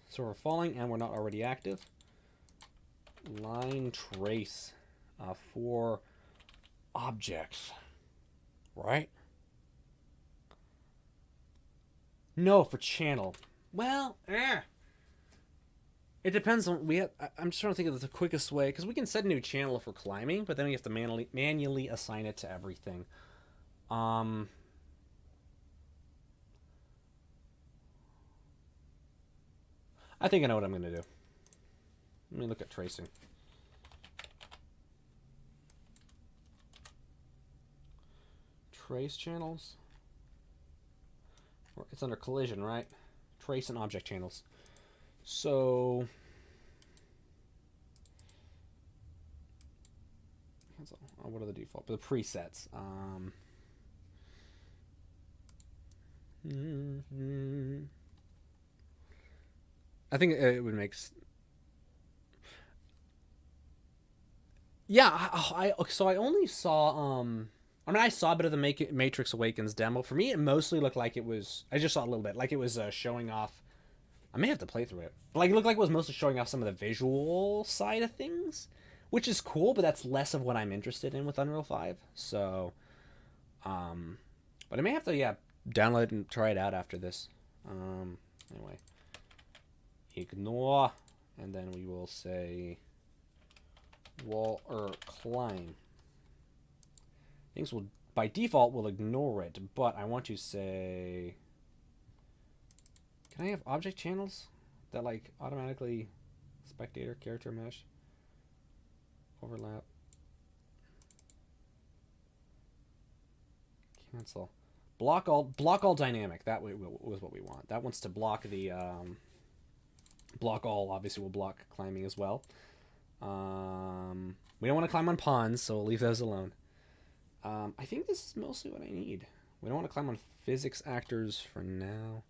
So we're falling and we're not already active. Line trace for objects, right? No, for channel. Well, it depends on I'm just trying to think of the quickest way because we can set a new channel if we're climbing, but then we have to manually assign it to everything. I think I know what I'm gonna do. Let me look at tracing. Trace channels. It's under collision, right? Trace and object channels. So what are the default? The presets. I think it would make. Yeah, I only saw I mean, I saw a bit of the Matrix Awakens demo. For me, it mostly looked like it was. I just saw a little bit, like it was showing off. I may have to play through it. But like, it looked like it was mostly showing off some of the visual side of things, which is cool, but that's less of what I'm interested in with Unreal 5. So, but I may have to, yeah, download and try it out after this. Anyway, ignore, and then we will say wall or climb. Things will, by default, will ignore it, but I want to say, can I have object channels that like automatically spectator character mesh overlap cancel? block all dynamic. That was what we want. That wants to block the block all. Obviously, will block climbing as well. We don't want to climb on ponds, so we'll leave those alone. I think this is mostly what I need. We don't want to climb on physics actors for now.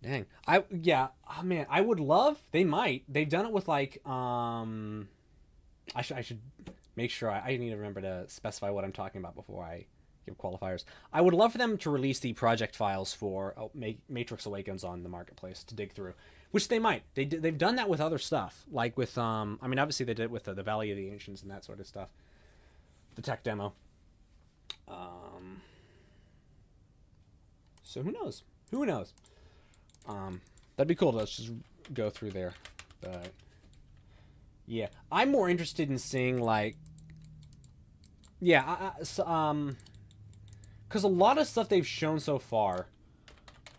Dang. Yeah. Oh man, I would love. They might. They've done it with like. I should make sure. I need to remember to specify what I'm talking about before I give qualifiers. I would love for them to release the project files for Matrix Awakens on the marketplace to dig through, which they might. They've done that with other stuff, like with I mean, obviously they did it with the Valley of the Ancients and that sort of stuff. The tech demo. So who knows? Who knows? That'd be cool to just go through there, but yeah, I'm more interested in seeing like, yeah, because a lot of stuff they've shown so far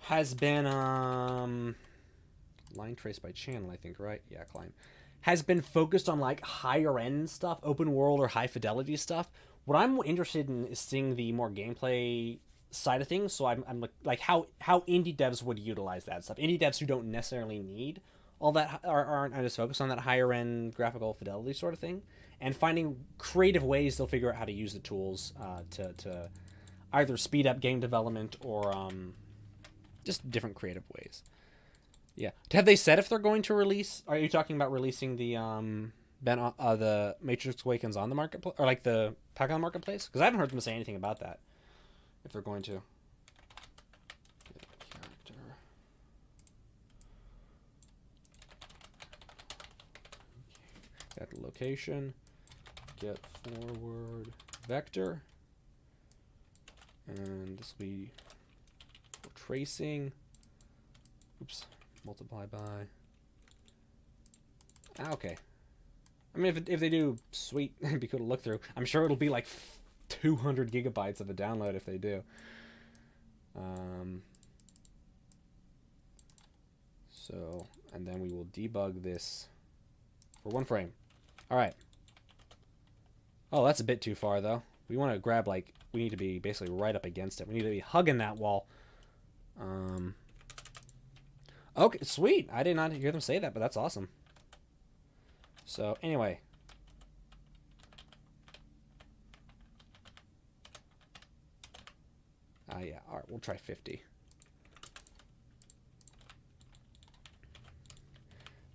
has been line traced by channel, I think, right? Yeah, climb has been focused on like higher end stuff, open world or high fidelity stuff. What I'm interested in is seeing the more gameplay side of things. So I'm like how indie devs would utilize that stuff. Indie devs who don't necessarily need all that aren't just focused on that higher end graphical fidelity sort of thing, and finding creative ways they'll figure out how to use the tools to either speed up game development or just different creative ways. Yeah. Have they said if they're going to release? Are you talking about releasing the the Matrix Awakens on the marketplace, or like the pack on the marketplace? Because I haven't heard them say anything about that. If they're going to. Get location. Get forward vector. And this will be tracing. Oops. Multiply by. Okay. I mean, if they do, sweet. It'd be cool to look through. I'm sure it'll be like 200 gigabytes of a download if they do. So, and then we will debug this for 1 frame. All right. Oh, that's a bit too far, though. We want to grab, like, we need to be basically right up against it. We need to be hugging that wall. Okay, sweet. I did not hear them say that, but that's awesome. So, anyway. Yeah, all right, we'll try 50.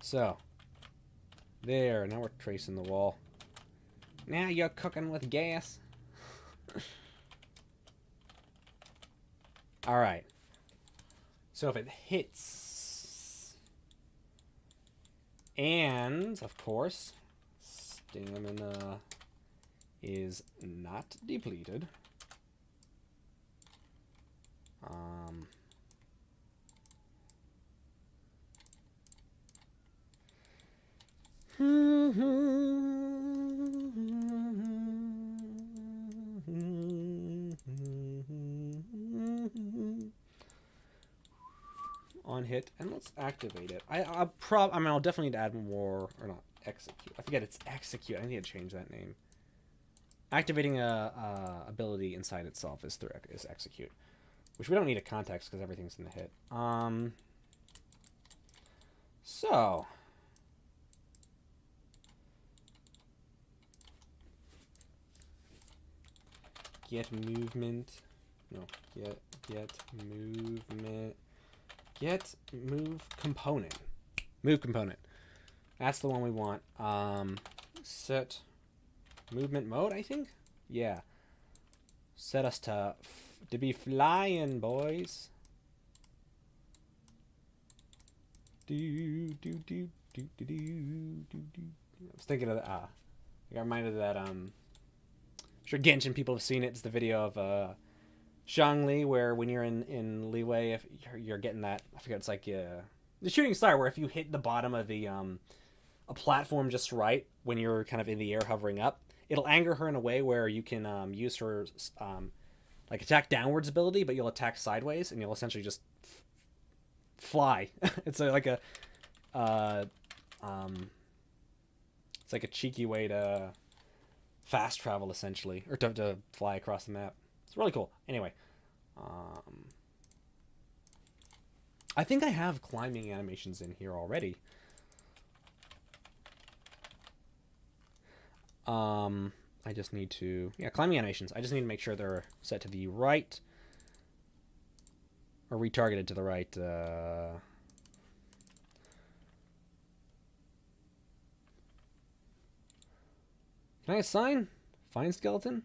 So, there, now we're tracing the wall. Now you're cooking with gas. All right. So if it hits, and of course, stamina is not depleted. On hit, and let's activate it. I mean, I'll definitely need to add more, or not, execute. I forget it's execute. I need to change that name. Activating a ability inside itself is execute, which we don't need a context because everything's in the hit. So get movement. No, get movement. Get move component. Move component. That's the one we want. Set movement mode, I think? Yeah. Set us to be flying, boys. I was thinking of that. I got reminded of that. I'm sure Genshin people have seen it. It's the video of Zhongli, where when you're in leeway, if you're getting that, I forget, it's like the shooting star, where if you hit the bottom of the a platform just right when you're kind of in the air hovering up, it'll anger her in a way where you can use her like attack downwards ability, but you'll attack sideways and you'll essentially just fly. It's like a it's like a cheeky way to fast travel essentially, or to fly across the map. It's really cool. Anyway, I think I have climbing animations in here already. I just need to... Yeah, climbing animations. I just need to make sure they're set to the right. Or retargeted to the right. Can I assign? Find skeleton?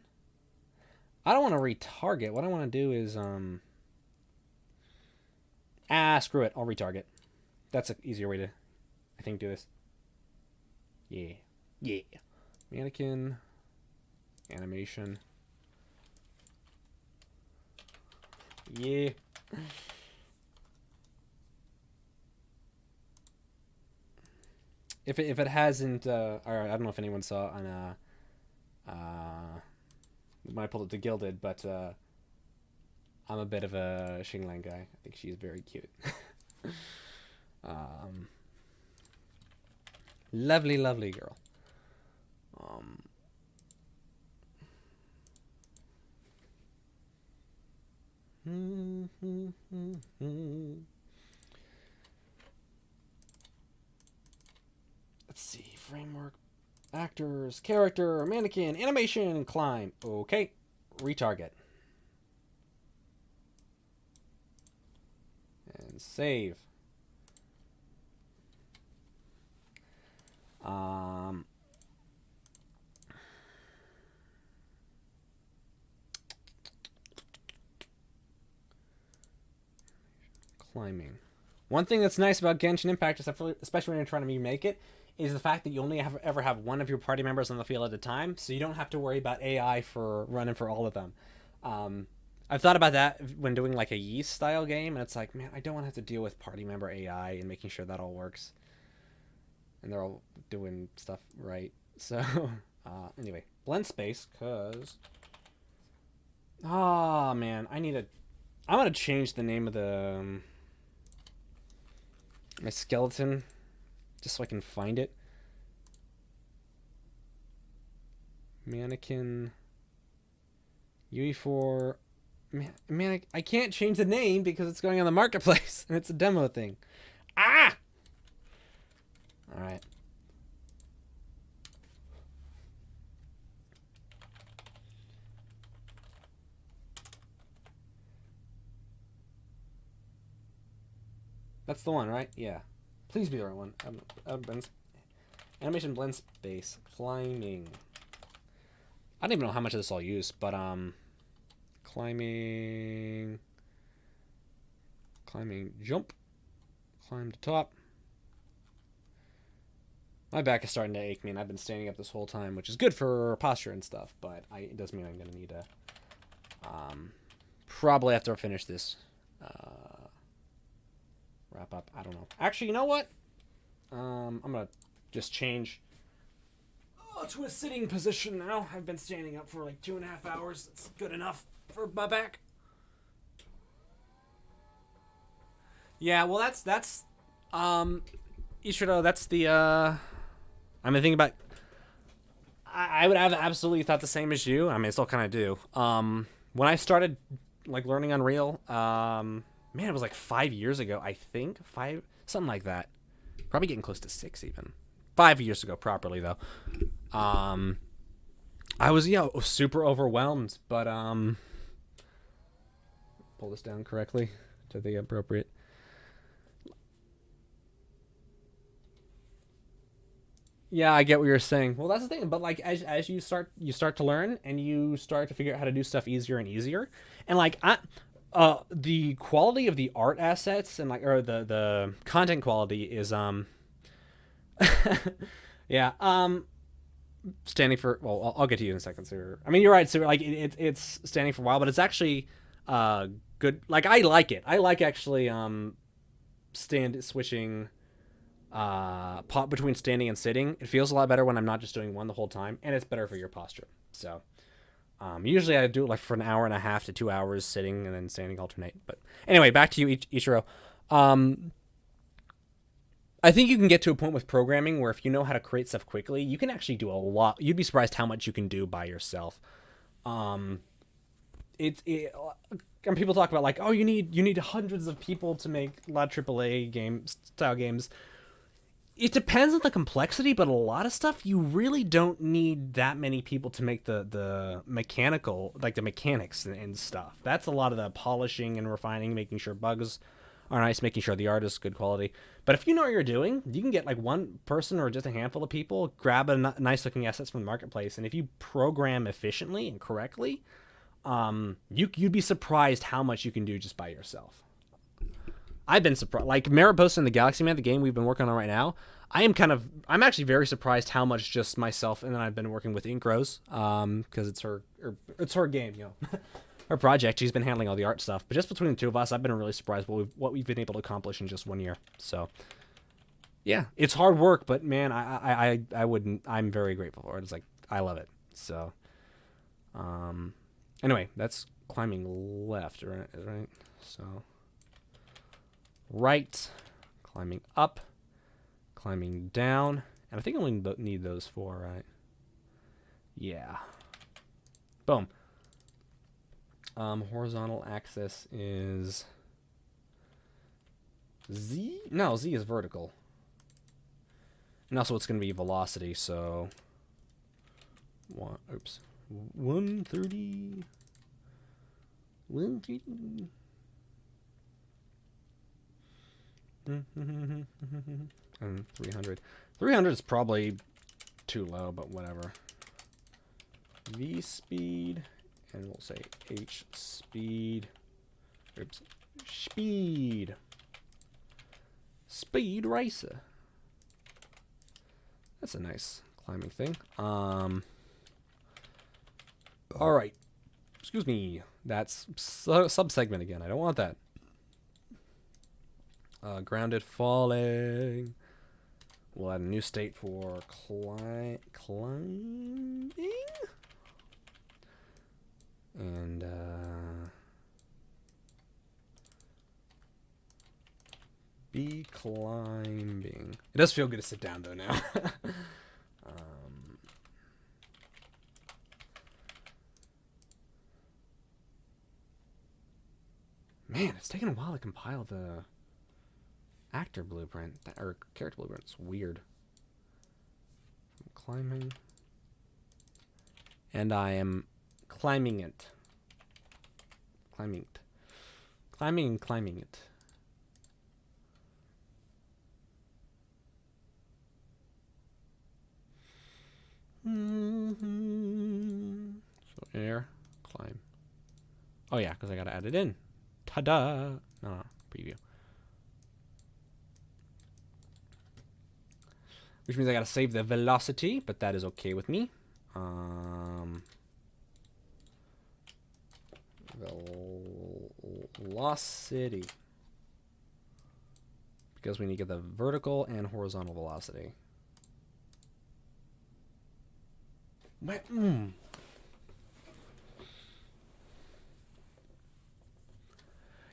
I don't want to retarget. What I want to do is... screw it. I'll retarget. That's an easier way to, I think, do this. Yeah. Yeah. Mannequin. Animation. Yeah. If it hasn't, or I don't know if anyone saw on when I pulled up the Gilded, but I'm a bit of a Xinglan guy. I think she's very cute. Lovely, lovely girl. Let's see. Framework. Actors. Character. Mannequin. Animation. Climb. Okay. Retarget. And save. Climbing. One thing that's nice about Genshin Impact, especially when you're trying to remake it, is the fact that you only ever have one of your party members on the field at a time, so you don't have to worry about AI for running for all of them. I've thought about that when doing like a Yeast style game, and it's like, man, I don't want to have to deal with party member AI and making sure that all works. And they're all doing stuff right. So, anyway, blend space, cause... Oh, man, I'm gonna change the name of the... my skeleton, just so I can find it. Mannequin... UE4... Man, I can't change the name because it's going on the marketplace and it's a demo thing. Ah! Alright. That's the one, right? Yeah. Please be the right one. Animation blend space. Climbing. I don't even know how much of this I'll use, but climbing, jump, climb to top. My back is starting to ache me, and I've been standing up this whole time, which is good for posture and stuff, but it does mean I'm going to need to probably after I finish this wrap up. I don't know. Actually, you know what? I'm going to just change to a sitting position now. I've been standing up for like 2.5 hours. It's good enough for my back. Yeah, well, that's Ishiro, that's the I mean, think about, I would have absolutely thought the same as you. I mean, I still kind of do. When I started like learning Unreal, man, it was like 5 years ago, I think. Something like that. Probably getting close to 6 even. 5 years ago properly though. I was super overwhelmed, but pull this down correctly to the appropriate. Yeah, I get what you're saying. Well, that's the thing. But like, as you start to learn, and you start to figure out how to do stuff easier and easier, and like the quality of the art assets and or the content quality is yeah standing for, well, I'll get to you in a second, sir. I mean, you're right. So like it's standing for a while, but it's actually good. Like, I like it. I like actually switching between standing and sitting. It feels a lot better when I'm not just doing one the whole time, and it's better for your posture. So usually I do it like for an hour and a half to 2 hours sitting and then standing alternate. But anyway, back to you, Ichiro. I think you can get to a point with programming where if you know how to create stuff quickly, you can actually do a lot. You'd be surprised how much you can do by yourself. and people talk about like, oh, you need hundreds of people to make a lot of AAA games style games. It depends on the complexity, but a lot of stuff you really don't need that many people to make the mechanical, like the mechanics and stuff. That's a lot of the polishing and refining, making sure bugs are nice, making sure the art is good quality. But if you know what you're doing, you can get like one person or just a handful of people, grab nice looking assets from the marketplace, and if you program efficiently and correctly, you'd be surprised how much you can do just by yourself. I've been surprised. Like Mariposa and the Galaxy Man, the game we've been working on right now, I'm actually very surprised how much just myself, and then I've been working with Inkrose, because it's her game, her project. She's been handling all the art stuff, but just between the two of us, I've been really surprised what we've been able to accomplish in just 1 year. So, yeah, it's hard work, but man, I'm very grateful for it. It's like I love it. So, anyway, that's climbing left, right? So. Right, climbing up, climbing down, and I think I only need those 4, right? Yeah. Boom. Horizontal axis is Z? No, Z is vertical. And also it's going to be velocity, so... 130... 130... and 300. 300 is probably too low, but whatever. V speed, and we'll say H speed. Oops. Speed. Speed racer. That's a nice climbing thing. All right. Excuse me. That's sub-segment again. I don't want that. Grounded falling. We'll add a new state for climbing. And be climbing. It does feel good to sit down though now. Man, it's taken a while to compile the actor blueprint or character blueprint. It's weird. Climbing, and I am climbing it. Climbing it. Climbing it. So air, climb. Oh yeah, because I gotta add it in. Ta-da! No, preview. Which means I gotta save the velocity, but that is okay with me. Velocity. Because we need to get the vertical and horizontal velocity.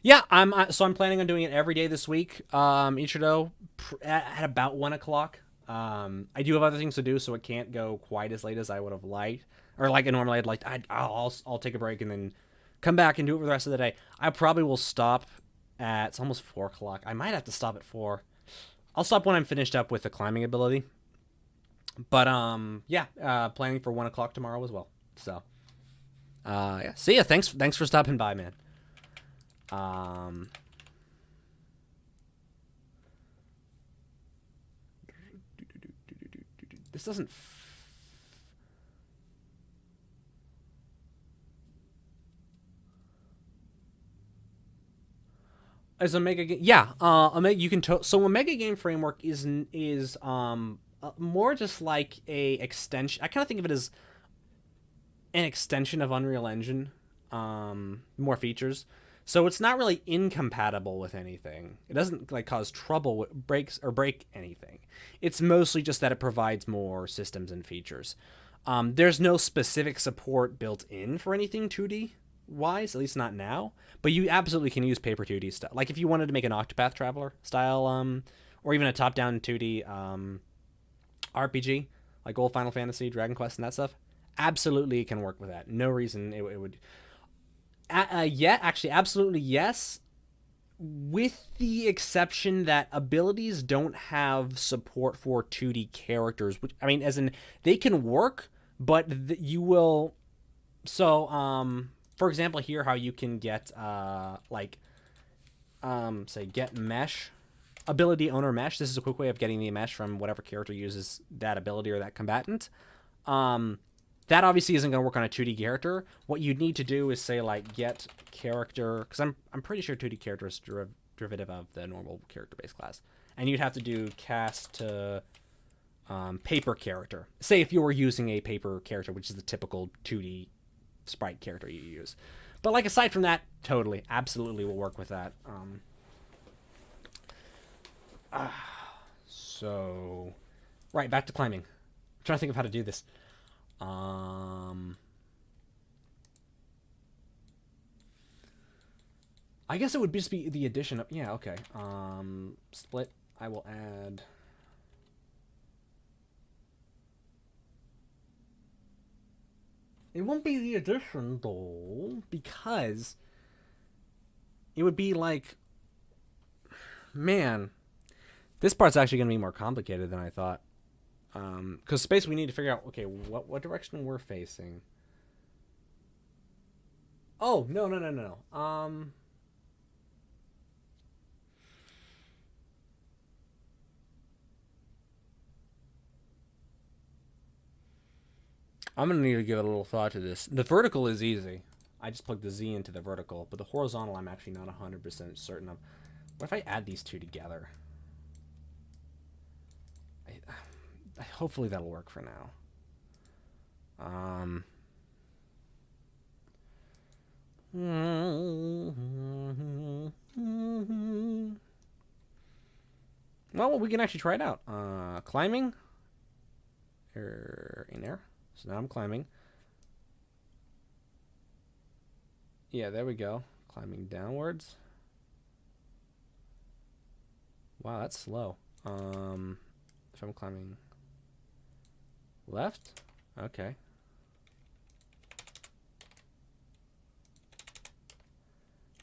Yeah, I'm planning on doing it every day this week. Ichido at about 1 o'clock. I do have other things to do, so it can't go quite as late as I would have liked, or like normally I'd like. I'll take a break and then come back and do it for the rest of the day. I probably will stop at, it's almost 4 o'clock. I might have to stop at 4. I'll stop when I'm finished up with the climbing ability. But yeah, planning for 1 o'clock tomorrow as well. So yeah, see ya. Thanks for stopping by, man. This doesn't. As a mega game, yeah. You can so a mega game framework is more just like a extension. I kind of think of it as an extension of Unreal Engine, more features. So it's not really incompatible with anything. It doesn't like cause trouble, break anything. It's mostly just that it provides more systems and features. There's no specific support built in for anything 2D wise, at least not now. But you absolutely can use paper 2D stuff. Like if you wanted to make an Octopath Traveler style, or even a top-down 2D RPG, like old Final Fantasy, Dragon Quest, and that stuff, absolutely it can work with that. No reason it would. Yeah, actually, absolutely yes. With the exception that abilities don't have support for 2D characters, which I mean, as in they can work, but you will. So, for example, here how you can get like say get mesh ability owner mesh. This is a quick way of getting the mesh from whatever character uses that ability or that combatant. Um, that obviously isn't going to work on a 2D character. What you need to do is say like get character, because I'm pretty sure 2D character is derivative of the normal character base class, and you'd have to do cast to paper character. Say if you were using a paper character, which is the typical 2D sprite character you use. But like aside from that, totally, absolutely will work with that. So, right, back to climbing. I'm trying to think of how to do this. I guess it would just be the addition of yeah. Okay. Split. I will add. It won't be the addition though, because it would be like, man, this part's actually going to be more complicated than I thought. Because space, we need to figure out okay what direction we're facing. Oh no. I'm gonna need to give a little thought to this. The vertical is easy. I just plug the Z into the vertical, but the horizontal I'm actually not 100% certain of. What if I add these two together? Hopefully that'll work for now. Well, we can actually try it out. Climbing. In there. So now I'm climbing. Yeah, there we go. Climbing downwards. Wow, that's slow. If I'm climbing left, okay.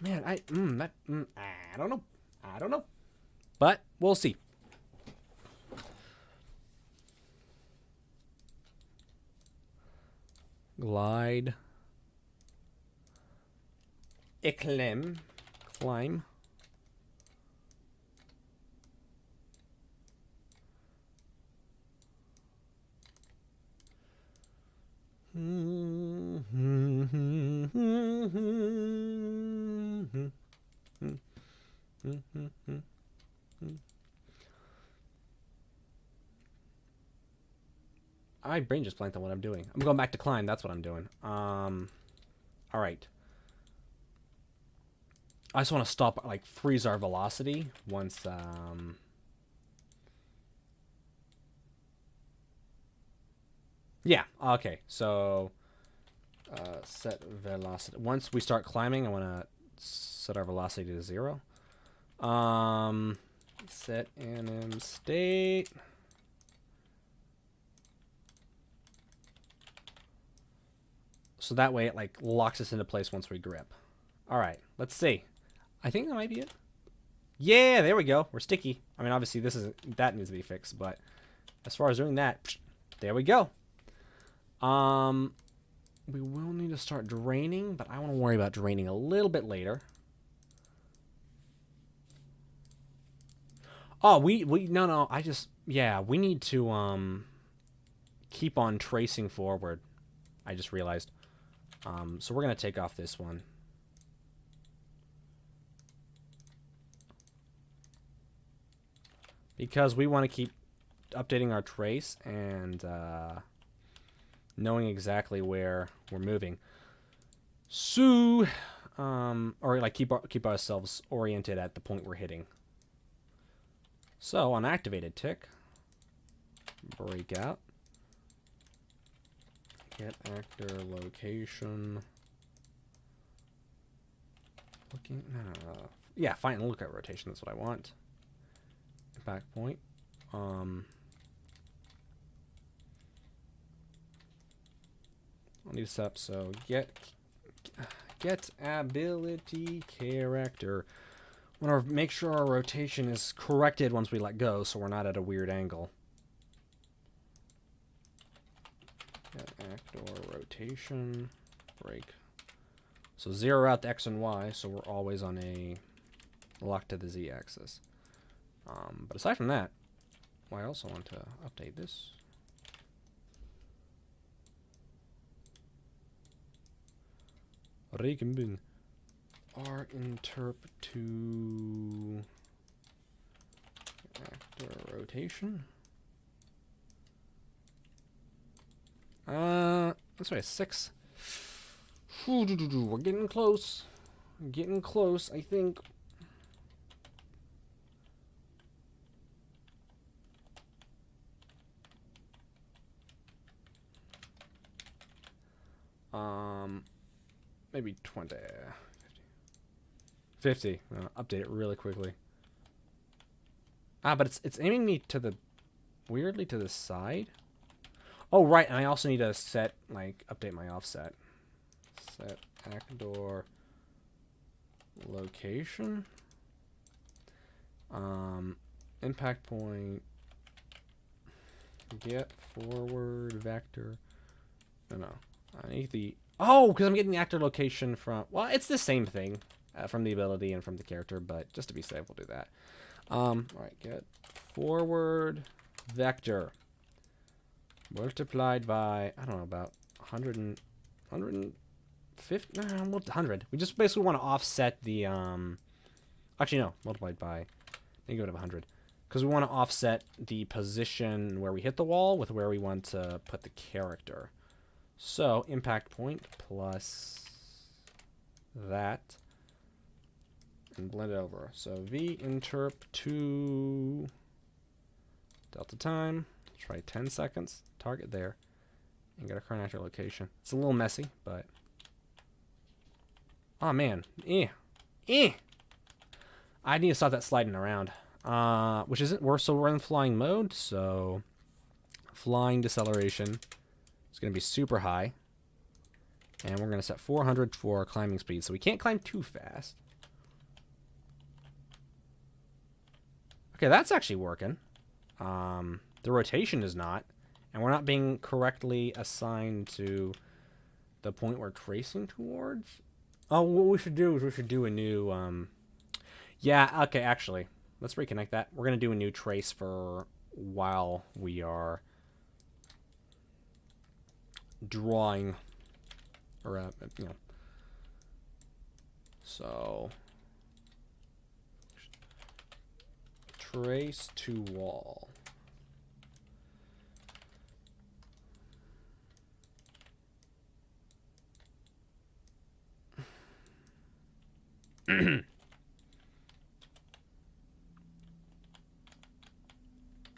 Man, I don't know. I don't know. But we'll see. Glide. Climb. Climb. My brain just blanked on what I'm doing. I'm going back to climb. That's what I'm doing. All right. I just want to stop, like, freeze our velocity once, yeah, okay. So, set velocity. Once we start climbing, I want to set our velocity to 0. Set anim state. So that way it, like, locks us into place once we grip. All right, let's see. I think that might be it. Yeah, there we go. We're sticky. I mean, obviously that needs to be fixed, but as far as doing that, there we go. We will need to start draining, but I want to worry about draining a little bit later. Oh, no, we need to keep on tracing forward. I just realized. So we're gonna take off this one. Because we want to keep updating our trace and knowing exactly where we're moving. So, or like keep ourselves oriented at the point we're hitting. So on activated tick, break out, get actor location. Looking, yeah, fine. Look at rotation. That's what I want. Back point. I'll need to set up so get Get ability character. Want to make sure our rotation is corrected once we let go, so we're not at a weird angle. Get actor rotation break. So zero out the X and Y, so we're always on a lock to the Z axis. But aside from that, I also want to update this. Regeneration. R interp to actor rotation. That's right, 6. We're getting close. Getting close, I think. Maybe 20. 50. Update it really quickly. But it's aiming me to the weirdly to the side. Oh right, and I also need to set update my offset. Set actor location. Impact point. Get forward vector. No. I need the because I'm getting the actor location from. Well, it's the same thing. From the ability and from the character, but just to be safe, we'll do that. Alright, get forward vector multiplied by, I don't know, about 150? No, 100. We just basically want to offset the, actually, no, multiplied by negative 100. Because we want to offset the position where we hit the wall with where we want to put the character. So, impact point plus that. And blend it over. So V interp to delta time. Try 10 seconds. Target there. And get a current actor location. It's a little messy, but. Oh man. I need to stop that sliding around. Which isn't worse, so we're in flying mode, so flying deceleration is gonna be super high. And we're gonna set 400 for climbing speed, so we can't climb too fast. Okay, that's actually working. The rotation is not. And we're not being correctly assigned to the point we're tracing towards. Oh, what we should do is we should do a new... Yeah, okay, actually. Let's reconnect that. We're going to do a new trace for while we are drawing. Or, you know. So... trace to wall.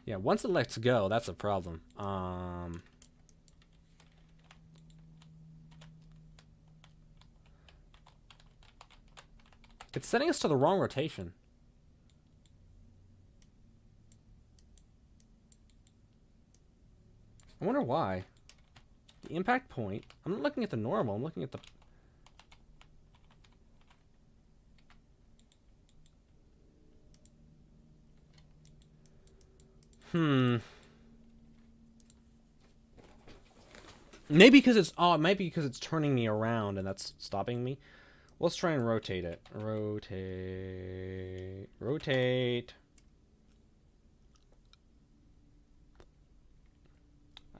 Yeah, once it lets go, that's a problem. It's setting us to the wrong rotation. I wonder why. The impact point. I'm not looking at the normal. I'm looking at the... Maybe because it's... Oh, it might be because it's turning me around and that's stopping me. Let's try and rotate it. Rotate. Rotate.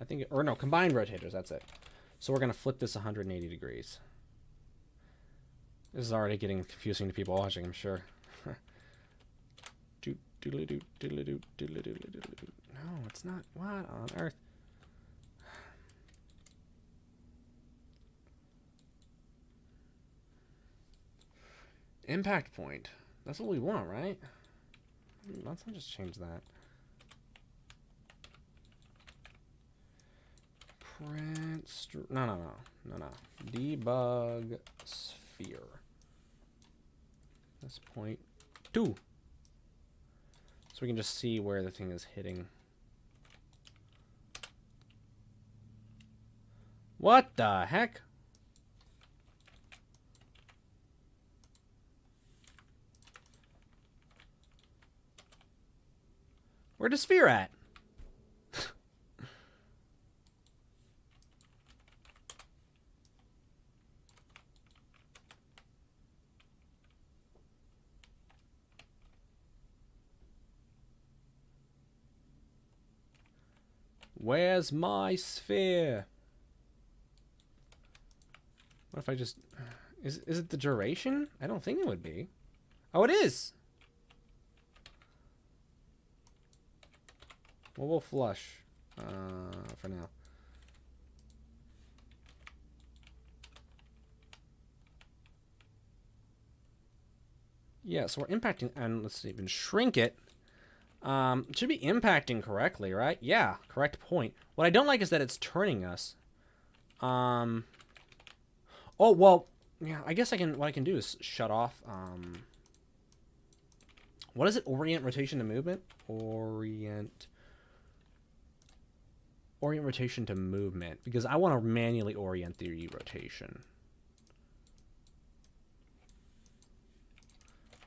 I think... Or no, combined rotators. That's it. So we're going to flip this 180 degrees. This is already getting confusing to people watching, I'm sure. No, it's not. What on earth? Impact point. That's what we want, right? Let's not just change that. Print. No. Debug sphere. That's point 2. So we can just see where the thing is hitting. What the heck? Where'd the sphere at? Where's my sphere? What if I just... Is it the duration? I don't think it would be. Oh, it is! Well, we'll flush. For now. Yeah, so we're impacting... And let's even shrink it. It should be impacting correctly, right? Yeah, correct point. What I don't like is that it's turning us. Oh, well, yeah, I guess what I can do is shut off, what is it? Orient rotation to movement? Orient rotation to movement, because I want to manually orient the rotation.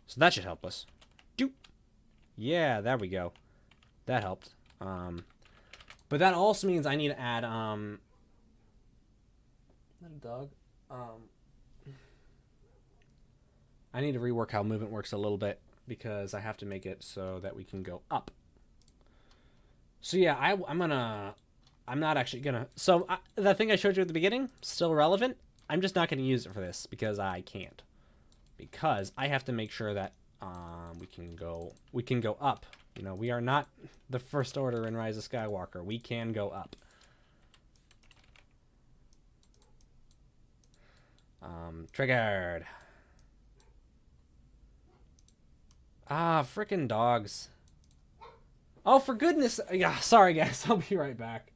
So that should help us. Doop. Yeah, there we go. That helped. But that also means I need to add, little dog. I need to rework how movement works a little bit, because I have to make it so that we can go up. So yeah, I'm not actually gonna, so the thing I showed you at the beginning, still relevant. I'm just not gonna use it for this, because I can't. Because I have to make sure that we can go up. You know, we are not the First Order in Rise of Skywalker. We can go up. Triggered. Ah, frickin' dogs. Oh, for goodness. Yeah, sorry guys. I'll be right back.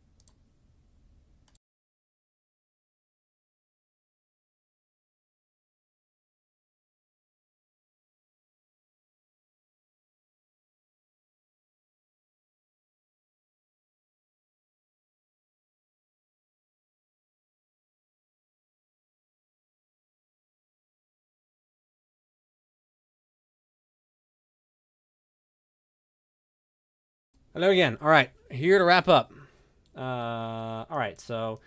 Hello again. All right, here to wrap up. All right, so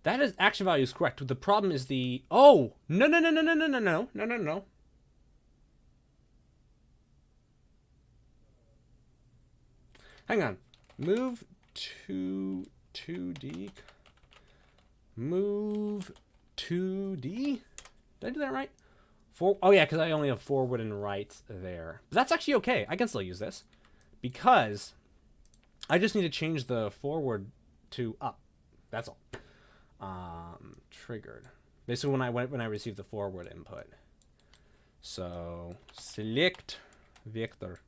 that is action value is correct. The problem is the no. Hang on. Move to 2D. Move 2D. Did I do that right? Oh yeah, because I only have forward and right there. But that's actually okay. I can still use this because I just need to change the forward to up. That's all. Triggered. Basically, when I receive the forward input. So select vector.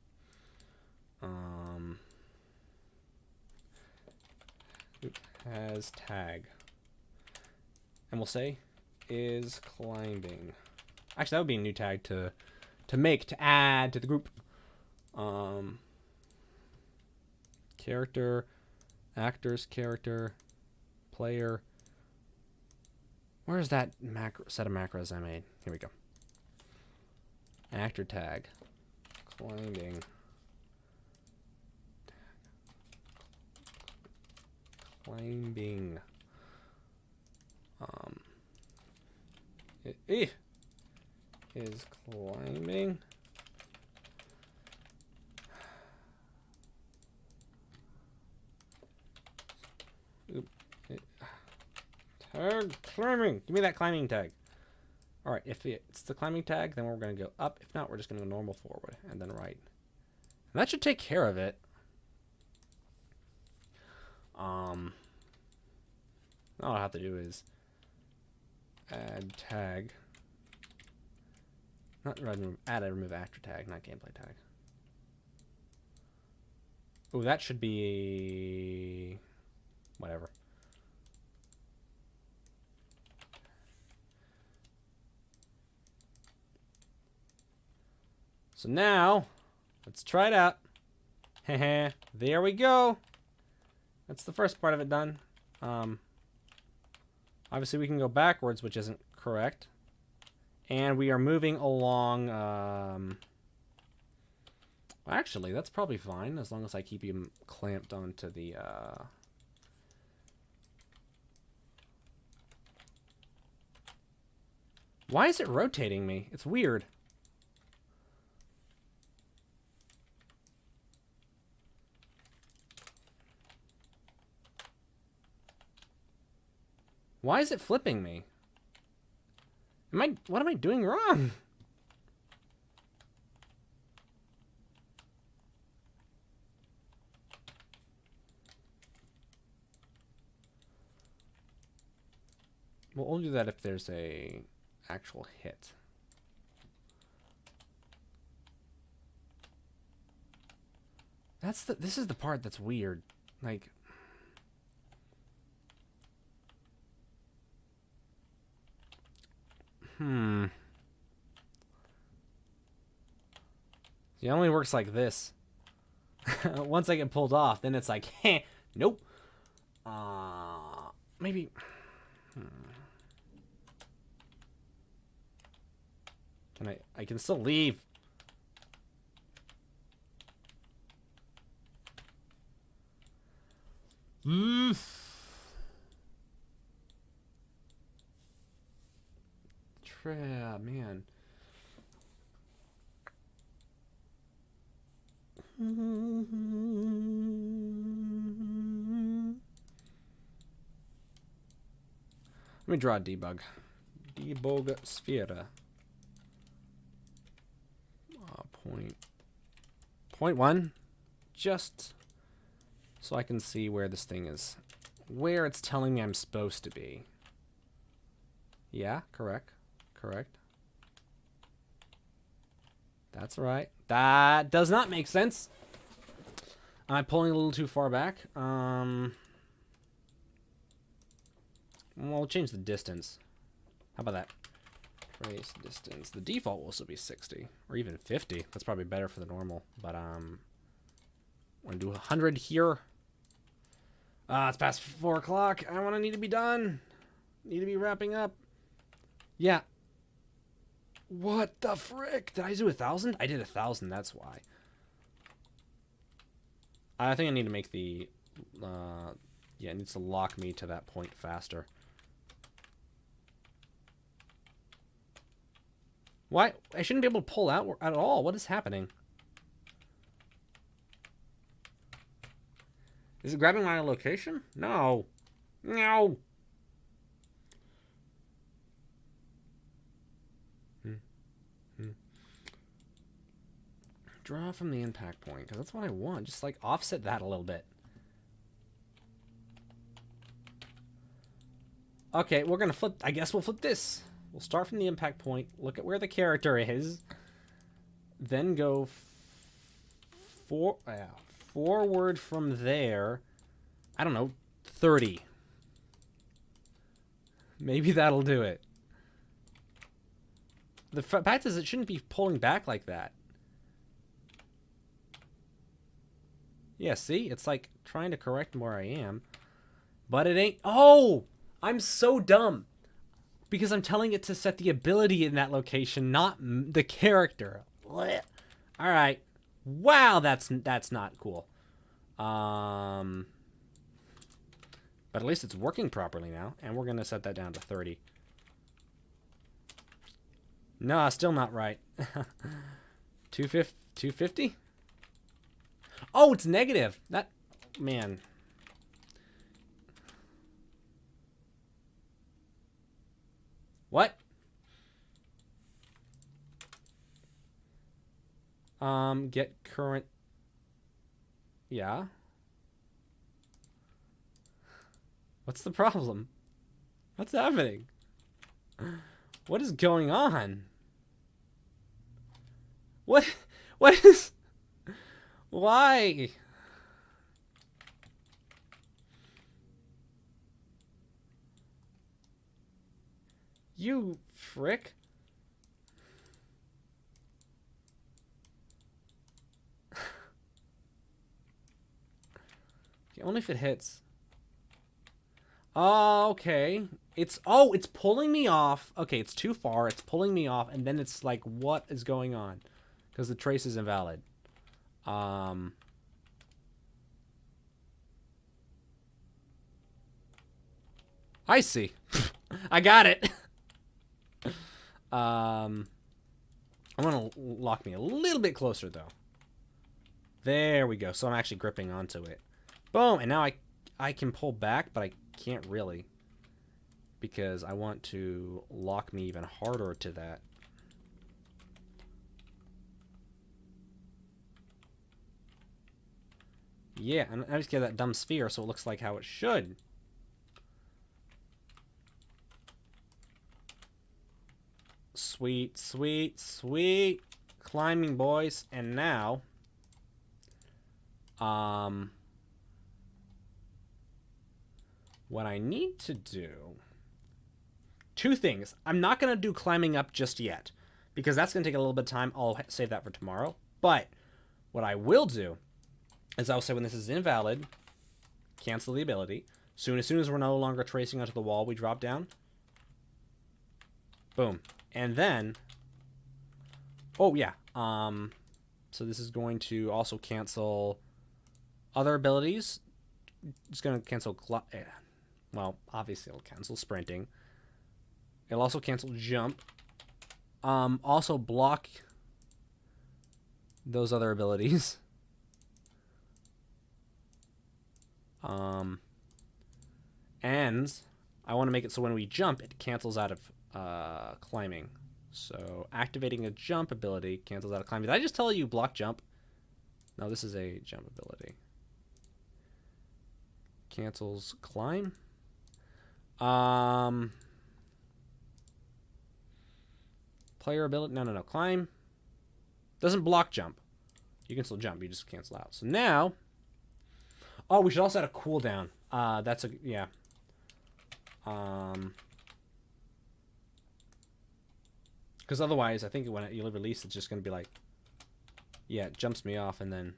Has tag, and we'll say is climbing. Actually, that would be a new tag to add to the group. Character, actors, character, player. Where's that set of macros I made? Here we go. Actor tag, climbing. Climbing. It is climbing. Tag climbing. Give me that climbing tag. All right, if it's the climbing tag, then we're going to go up. If not, we're just going to go normal forward and then right. And that should take care of it. All I have to do is add tag. Add a remove actor tag, not gameplay tag. Oh, that should be whatever. So now, let's try it out. There we go. That's the first part of it done. Obviously, we can go backwards, which isn't correct. And we are moving along Well, actually, that's probably fine as long as I keep him clamped onto the, Why is it rotating me? It's weird. Why is it flipping me? What am I doing wrong? We'll only do that if there's a actual hit. This is the part that's weird. Like, it only works like this. Once I get pulled off, then it's like, heh, nope. Maybe. I can still leave. Man. Let me draw a debug. Debug sphere. Point one, just so I can see where this thing is, where it's telling me I'm supposed to be. Yeah, correct. That's right. That does not make sense. Am I pulling a little too far back? Well, we'll change the distance. How about that? Trace distance. The default will also be 60 or even 50. That's probably better for the normal. But I'm gonna do 100 here. It's past 4 o'clock. I need to be done. Need to be wrapping up. Yeah. What the frick? Did I do 1,000? I did 1,000. That's why. I think I need to make the. Yeah, it needs to lock me to that point faster. Why? I shouldn't be able to pull out at all. What is happening? Is it grabbing my location? No. No. Draw from the impact point, because that's what I want. Just, like, offset that a little bit. Okay, we're gonna flip. I guess we'll flip this. We'll start from the impact point, look at where the character is, then go forward from there. I don't know, 30. Maybe that'll do it. The fact is, it shouldn't be pulling back like that. Yeah, see? It's like trying to correct where I am. But it ain't. Oh! I'm so dumb. Because I'm telling it to set the ability in that location, not the character. Alright. Wow, that's not cool. But at least it's working properly now. And we're going to set that down to 30. No, still not right. 250? Oh, it's negative. That, man. What? Get current. Yeah. What's the problem? What's happening? What is going on? What is... Why? You frick. Okay, only if it hits. Oh, okay. It's pulling me off. Okay, it's too far. It's pulling me off, and then it's like, what is going on? Because the trace is invalid. I see. I got it. I'm gonna lock me a little bit closer though. There we go. So I'm actually gripping onto it. Boom, and now I can pull back, but I can't really because I want to lock me even harder to that. Yeah, and I just get that dumb sphere so it looks like how it should. Sweet, sweet, sweet. Climbing, boys. And now, what I need to do, two things. I'm not going to do climbing up just yet because that's going to take a little bit of time. I'll save that for tomorrow. But what I will do is I'll say when this is invalid, cancel the ability. As soon as we're no longer tracing onto the wall, we drop down. Boom. And then, oh yeah, so this is going to also cancel other abilities. It's going to cancel, well, obviously it'll cancel sprinting. It'll also cancel jump. Also block those other abilities. And I want to make it so when we jump, it cancels out of climbing. So activating a jump ability cancels out of climbing. Did I just tell you block jump? No, this is a jump ability. Cancels climb. Player ability. No. Climb. Doesn't block jump. You can still jump. You just cancel out. So now. Oh, we should also add a cooldown. That's a yeah. Because otherwise, I think when you release, it's just going to be like, yeah, it jumps me off, and then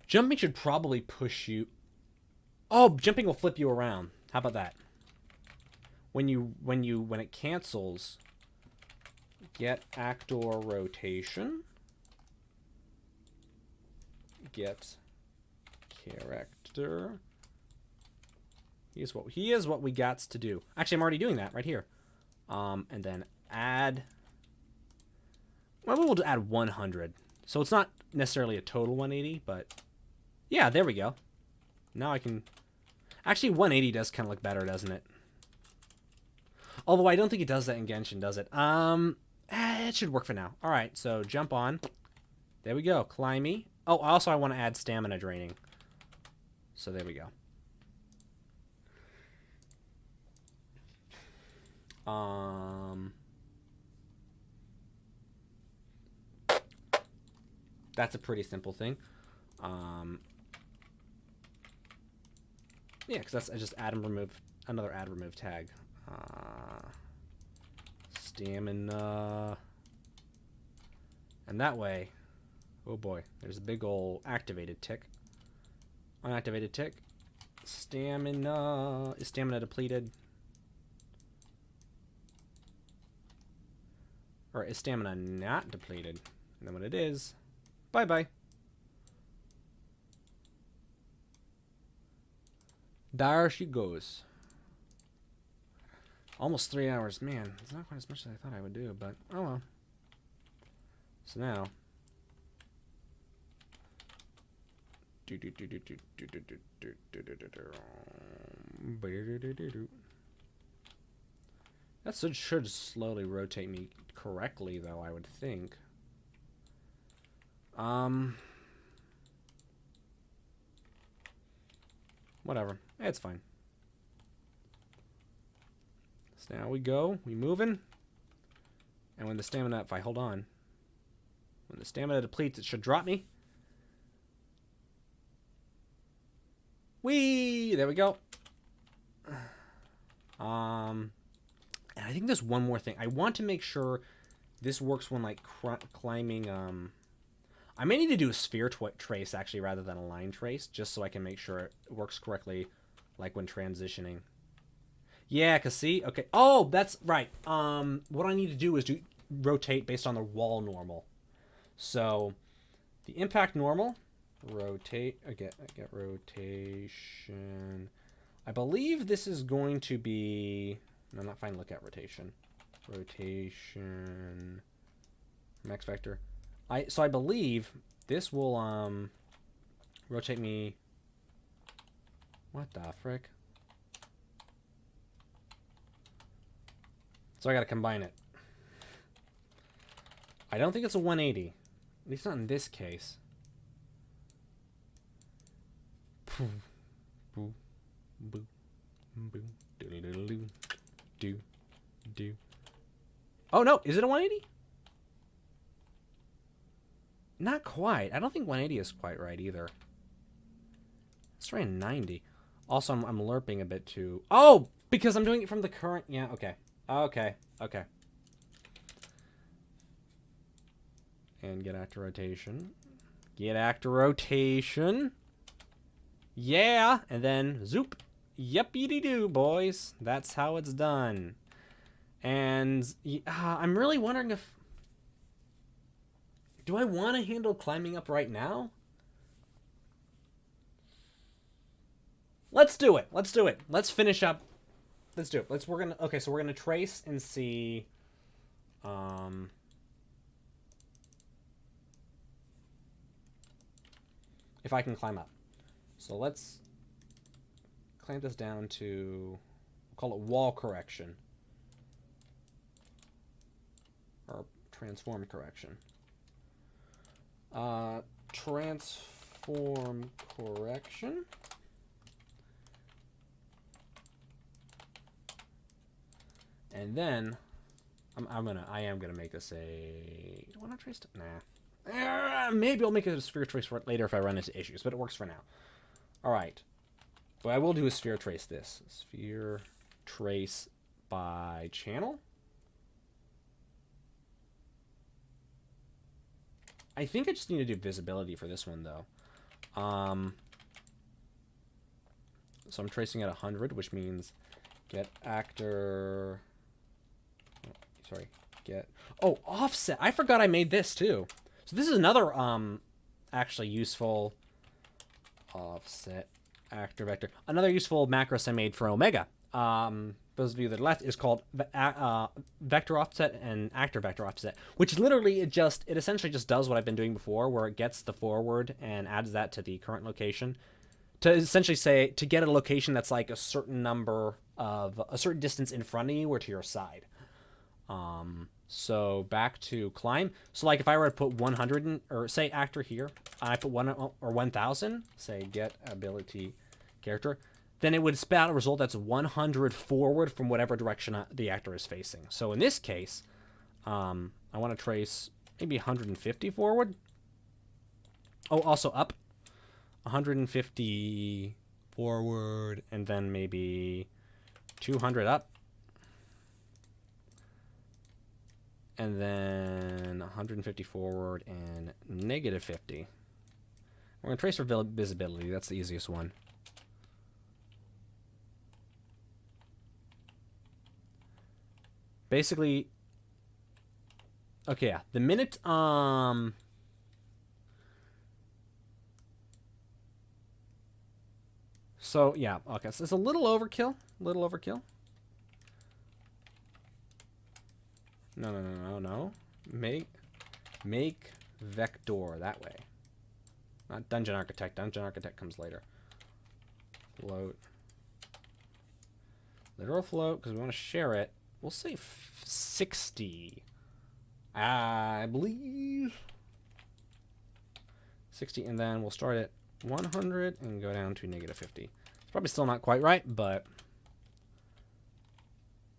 jumping should probably push you. Oh, jumping will flip you around. How about that? When it cancels, get actor rotation. Get character. He is what we got to do. Actually, I'm already doing that right here. And then add. Well, we'll add 100. So it's not necessarily a total 180, but yeah, there we go. Now I can. Actually, 180 does kind of look better, doesn't it? Although I don't think it does that in Genshin, does it? It should work for now. All right, so jump on. There we go. Climby. Oh, also I want to add stamina draining. So there we go. That's a pretty simple thing. Yeah, because I just add and remove another add remove tag. Stamina. And that way, oh boy, there's a big ol' activated tick. Unactivated tick. Stamina. Is stamina depleted? Or is stamina not depleted? And then when it is, bye-bye. There she goes. Almost 3 hours. Man, it's not quite as much as I thought I would do, but oh well. So now. That should slowly rotate me correctly, though, I would think. Whatever. It's fine. So now we go. We moving. And when the stamina, if I hold on. When the stamina depletes, it should drop me. Whee! There we go. And I think there's one more thing. I want to make sure this works when, like, climbing, I may need to do a sphere trace, actually, rather than a line trace, just so I can make sure it works correctly, like, when transitioning. Yeah, because, see? Okay. Oh, that's right. What I need to do is rotate based on the wall normal. So the impact normal, rotate, get rotation. I believe this is going to be, no, not fine, look at rotation. Rotation, max vector. So I believe this will rotate me, what the frick? So I gotta combine it. I don't think it's a 180. At least not in this case. Oh no, is it a 180? Not quite. I don't think 180 is quite right either. Let's try a 90. Also, I'm lerping a bit too. Oh, because I'm doing it from the current. Yeah, okay. Okay. And get actor rotation. Get actor rotation. Yeah, and then zoop. Yuppity-doo, boys. That's how it's done. And I'm really wondering if... Do I want to handle climbing up right now? Let's do it. Let's finish up. Let's do it. So we're gonna trace and see... if I can climb up. So let's clamp this down to, we'll call it wall correction. Or transform correction. Transform correction. And then I am gonna make this a, do I want to trace it? Nah. Maybe I'll make it a sphere trace for it later if I run into issues, but it works for now. All right. What I will do is sphere trace this. Sphere trace by channel. I think I just need to do visibility for this one, though. So I'm tracing at 100, which means get actor... Oh, offset. I forgot I made this, too. So this is another actually useful offset actor vector. Another useful macros I made for Omega. Those of you that are left is called vector offset and actor vector offset, which literally it essentially just does what I've been doing before, where it gets the forward and adds that to the current location to essentially say to get a location that's like a certain distance in front of you or to your side. So back to climb. So like if I were to put 100 in, or say actor here, I put 1,000, say get ability character, then it would spit out a result that's 100 forward from whatever direction the actor is facing. So in this case, I want to trace maybe 150 forward. Oh, also up 150 forward, and then maybe 200 up. And then 150 forward and negative 50. We're going to trace for visibility. That's the easiest one. Basically, okay, yeah. The minute, so, yeah, okay. So it's a little overkill. No. Make vector that way. Not dungeon architect. Dungeon architect comes later. Float. Literal float, because we want to share it. We'll say 60. I believe. 60, and then we'll start at 100 and go down to negative 50. It's probably still not quite right, but...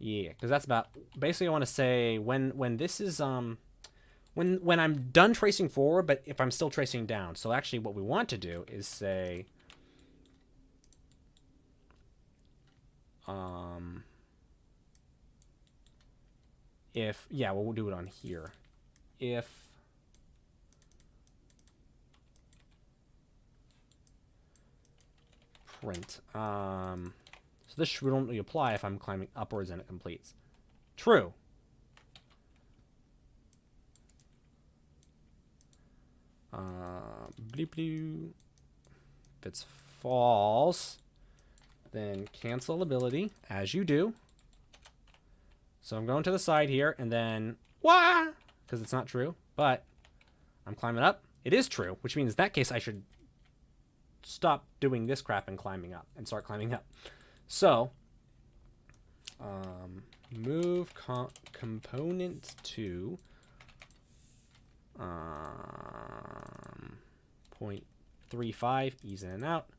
Yeah, because that's about... Basically, I want to say when this is... When I'm done tracing forward, but if I'm still tracing down. So actually what we want to do is say... If... Yeah, well, we'll do it on here. If... Print. So this should only apply if I'm climbing upwards and it completes. True. Bleep blue. If it's false, then cancel ability, as you do. So I'm going to the side here, and then, wah! Because it's not true, but I'm climbing up. It is true, which means in that case I should stop doing this crap and climbing up, and start climbing up. So, move component to 0.35, ease in and out.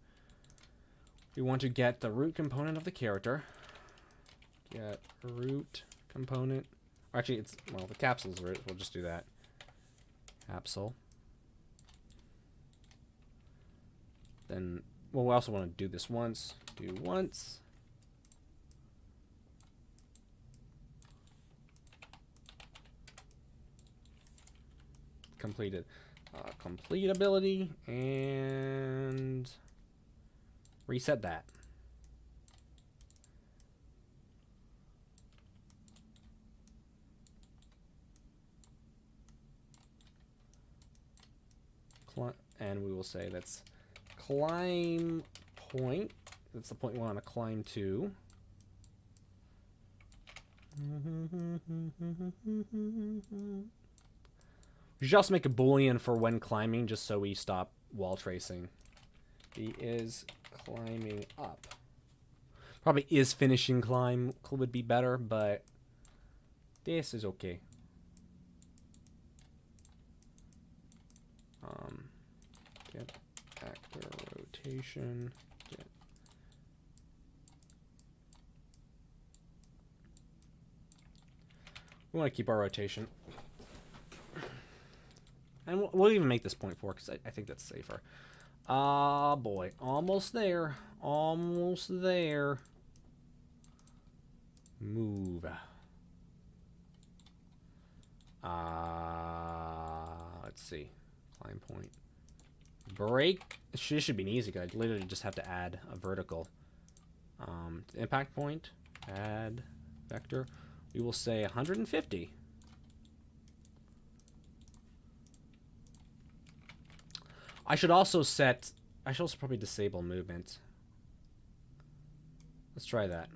We want to get the root component of the character. Get root component. Or actually, it's, well, the capsule's root. We'll just do that. Capsule. Then, well, we also want to do this once. Do once. Completed. Complete ability, and reset that. And we will say that's climb point. That's the point we want to climb to. We should also make a boolean for when climbing, just so we stop wall tracing. He is climbing up. Probably is finishing climb would be better, but this is okay. Get actor rotation. We want to keep our rotation. And we'll even make this 0.4 because I think that's safer. Ah, boy. Almost there. Almost there. Move. Let's see. Climb point. Break. This should be an easy guide. Literally just have to add a vertical. Impact point. Add vector. We will say 150. I should also probably disable movement. Let's try that.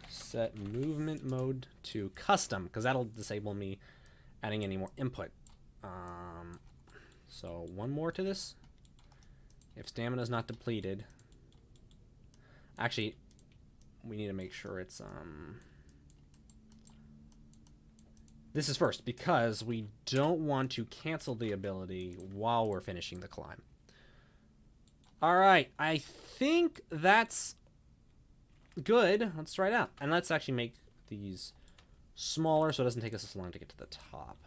Set movement mode to custom, because that'll disable me adding any more input. So one more to this. If stamina is not depleted. Actually, we need to make sure it's this is first, because we don't want to cancel the ability while we're finishing the climb. Alright, I think that's good. Let's try it out. And let's actually make these smaller so it doesn't take us as long to get to the top.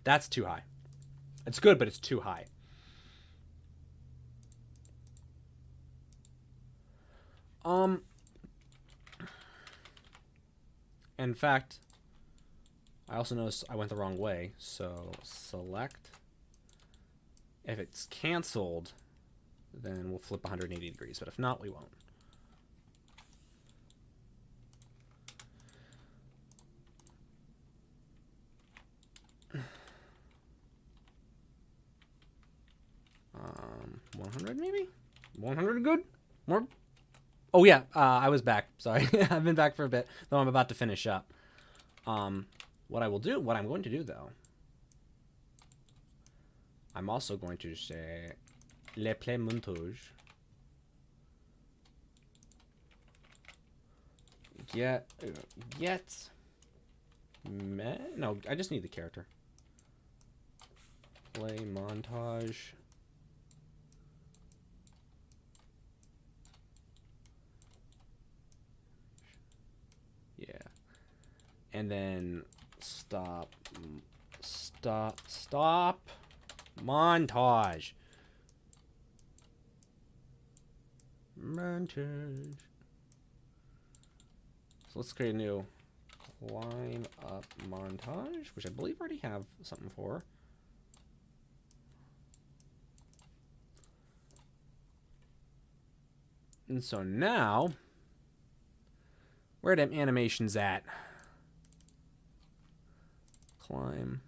That's too high. It's good, but it's too high. In fact, I also noticed I went the wrong way, so select. If it's canceled, then we'll flip 180 degrees, but if not, we won't. Um, 100 maybe? 100 good? More? Oh yeah, I was back. Sorry, I've been back for a bit, though I'm about to finish up. What I'm going to do though, I'm also going to say le play montage. No, I just need the character. Play montage. Yeah. And then stop montage. Montage. So let's create a new climb up montage, which I believe I already have something for. And so now, where them animations at? Climb.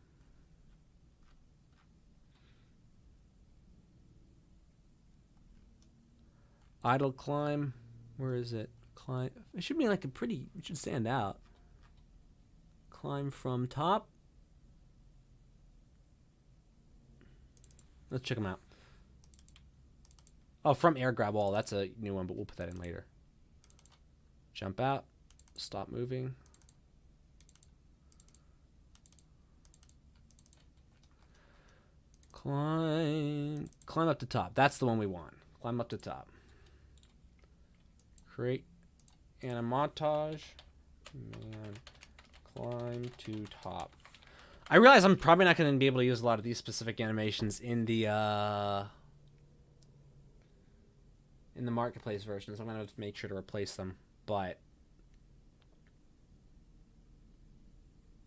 Idle climb. Where is it? Climb. It should be like a pretty. It should stand out. Climb from top. Let's check them out. Oh, from air grab wall. That's a new one, but we'll put that in later. Jump out. Stop moving. Climb up to top. That's the one we want. Climb up to top. Create animatage. Man, climb to top. I realize I'm probably not going to be able to use a lot of these specific animations in the marketplace version, so I'm going to make sure to replace them. But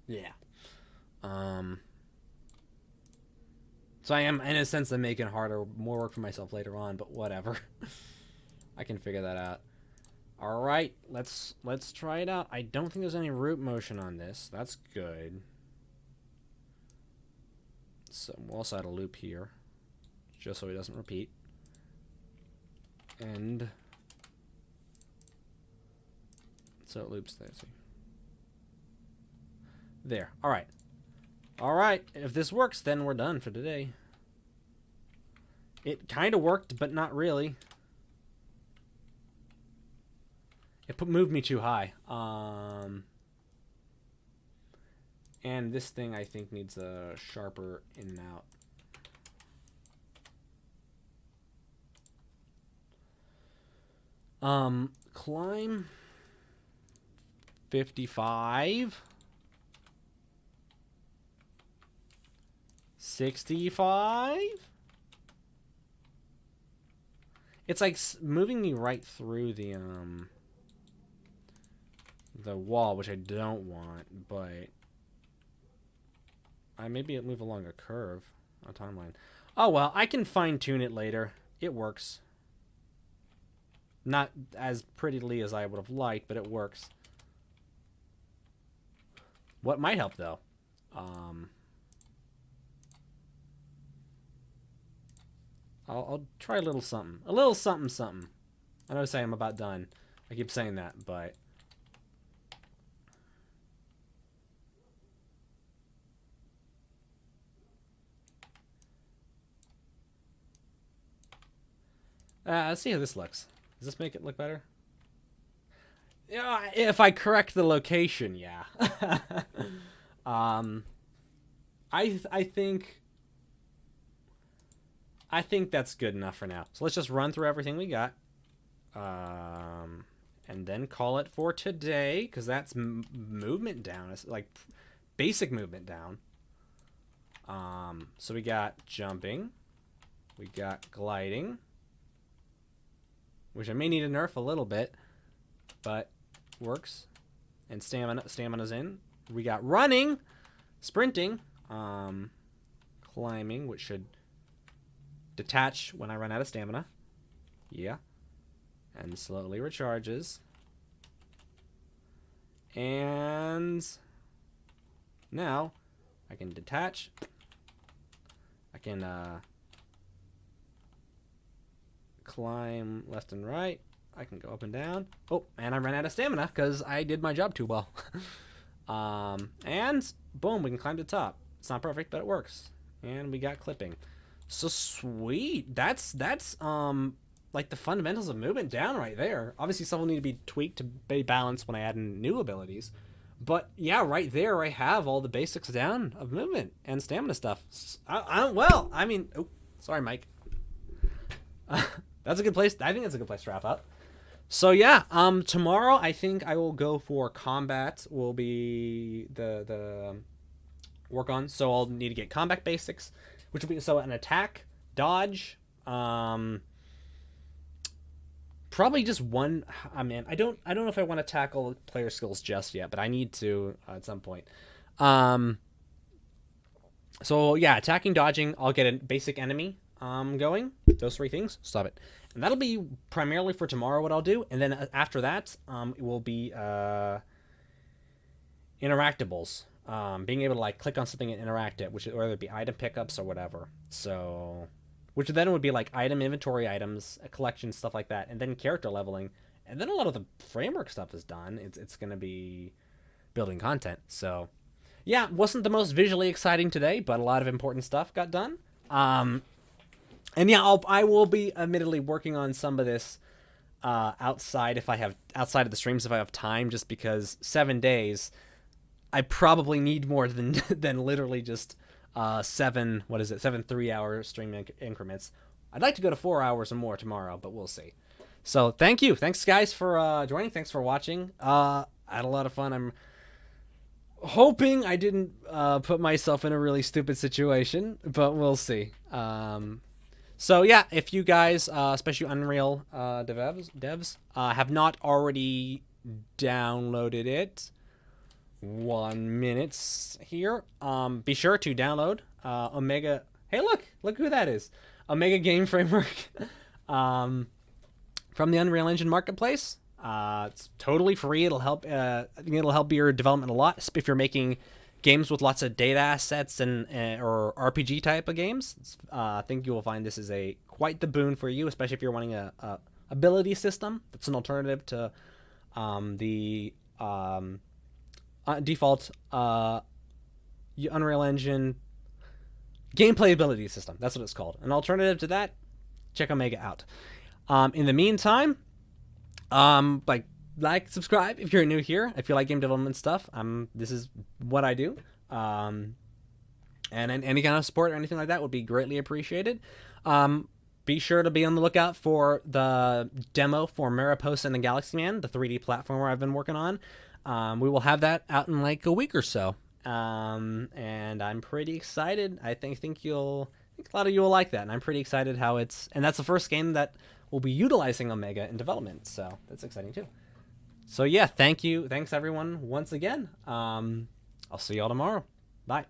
yeah, so I am, in a sense, I'm making harder, more work for myself later on. But whatever, I can figure that out. All right, let's try it out. I don't think there's any root motion on this. That's good. So we'll also add a loop here, just so it doesn't repeat. And so it loops there. See? There. All right. All right. If this works, then we're done for today. It kind of worked, but not really. It moved me too high. And this thing, I think, needs a sharper in and out. Climb 55. 65. It's like moving me right through the wall, which I don't want, but maybe it move along a curve, a timeline. Oh well, I can fine tune it later. It works. Not as prettily as I would have liked, but it works. What might help though, I'll try a little something. A little something something. I know I say I'm about done. I keep saying that, but let's see how this looks. Does this make it look better? Yeah, if I correct the location, yeah. I think that's good enough for now. So let's just run through everything we got, and then call it for today, because that's movement down. It's like basic movement down. So we got jumping, we got gliding, which I may need to nerf a little bit, but works. And stamina's in. We got running, sprinting, climbing, which should detach when I run out of stamina. Yeah. And slowly recharges. And now I can detach. I can climb left and right. I can go up and down. Oh, and I ran out of stamina because I did my job too well. And boom, we can climb to the top. It's not perfect, but it works. And we got clipping. So sweet. That's like the fundamentals of movement down right there. Obviously, some will need to be tweaked to be balanced when I add in new abilities. But yeah, right there I have all the basics down of movement and stamina stuff. Well, I mean, oh, sorry, Mike. That's a good place. I think that's a good place to wrap up. So yeah, tomorrow I think I will go for combat. Will be the work on. So I'll need to get combat basics, which will be so an attack, dodge, probably just one. I mean, I don't know if I want to tackle player skills just yet, but I need to at some point. So yeah, attacking, dodging. I'll get a basic enemy going. Those three things. Stop it. And that'll be primarily for tomorrow what I'll do. And then after that, it will be interactables. Being able to like click on something and interact it, which whether it be item pickups or whatever. So, which then would be like item inventory items, a collection, stuff like that, and then character leveling, and then a lot of the framework stuff is done. It's gonna be building content. So, yeah, wasn't the most visually exciting today, but a lot of important stuff got done. And yeah, I will be admittedly working on some of this outside of the streams if I have time, just because 7 days. I probably need more than literally just 7 3-hour stream increments. I'd like to go to 4 hours or more tomorrow, but we'll see. So thanks guys for joining, thanks for watching. I had a lot of fun. I'm hoping I didn't put myself in a really stupid situation, but we'll see. So yeah, if you guys, especially Unreal devs, have not already downloaded it, 1 minute here. Be sure to download Omega. Hey, look who that is. Omega Game Framework from the Unreal Engine Marketplace. It's totally free. It'll help. I think it'll help your development a lot if you're making games with lots of data assets and or RPG type of games. I think you will find this is quite the boon for you, especially if you're wanting a ability system that's an alternative to the default Unreal Engine gameplay ability system. That's what it's called. An alternative to that, check Omega out. In the meantime, subscribe if you're new here. If you like game development stuff, this is what I do. And any kind of support or anything like that would be greatly appreciated. Be sure to be on the lookout for the demo for Mariposa and the Galaxy Man, the 3D platformer I've been working on. We will have that out in like a week or so. And I'm pretty excited. I think a lot of you will like that. And I'm pretty excited and that's the first game that will be utilizing Omega in development. So that's exciting too. So yeah, thank you. Thanks everyone once again. I'll see y'all tomorrow. Bye.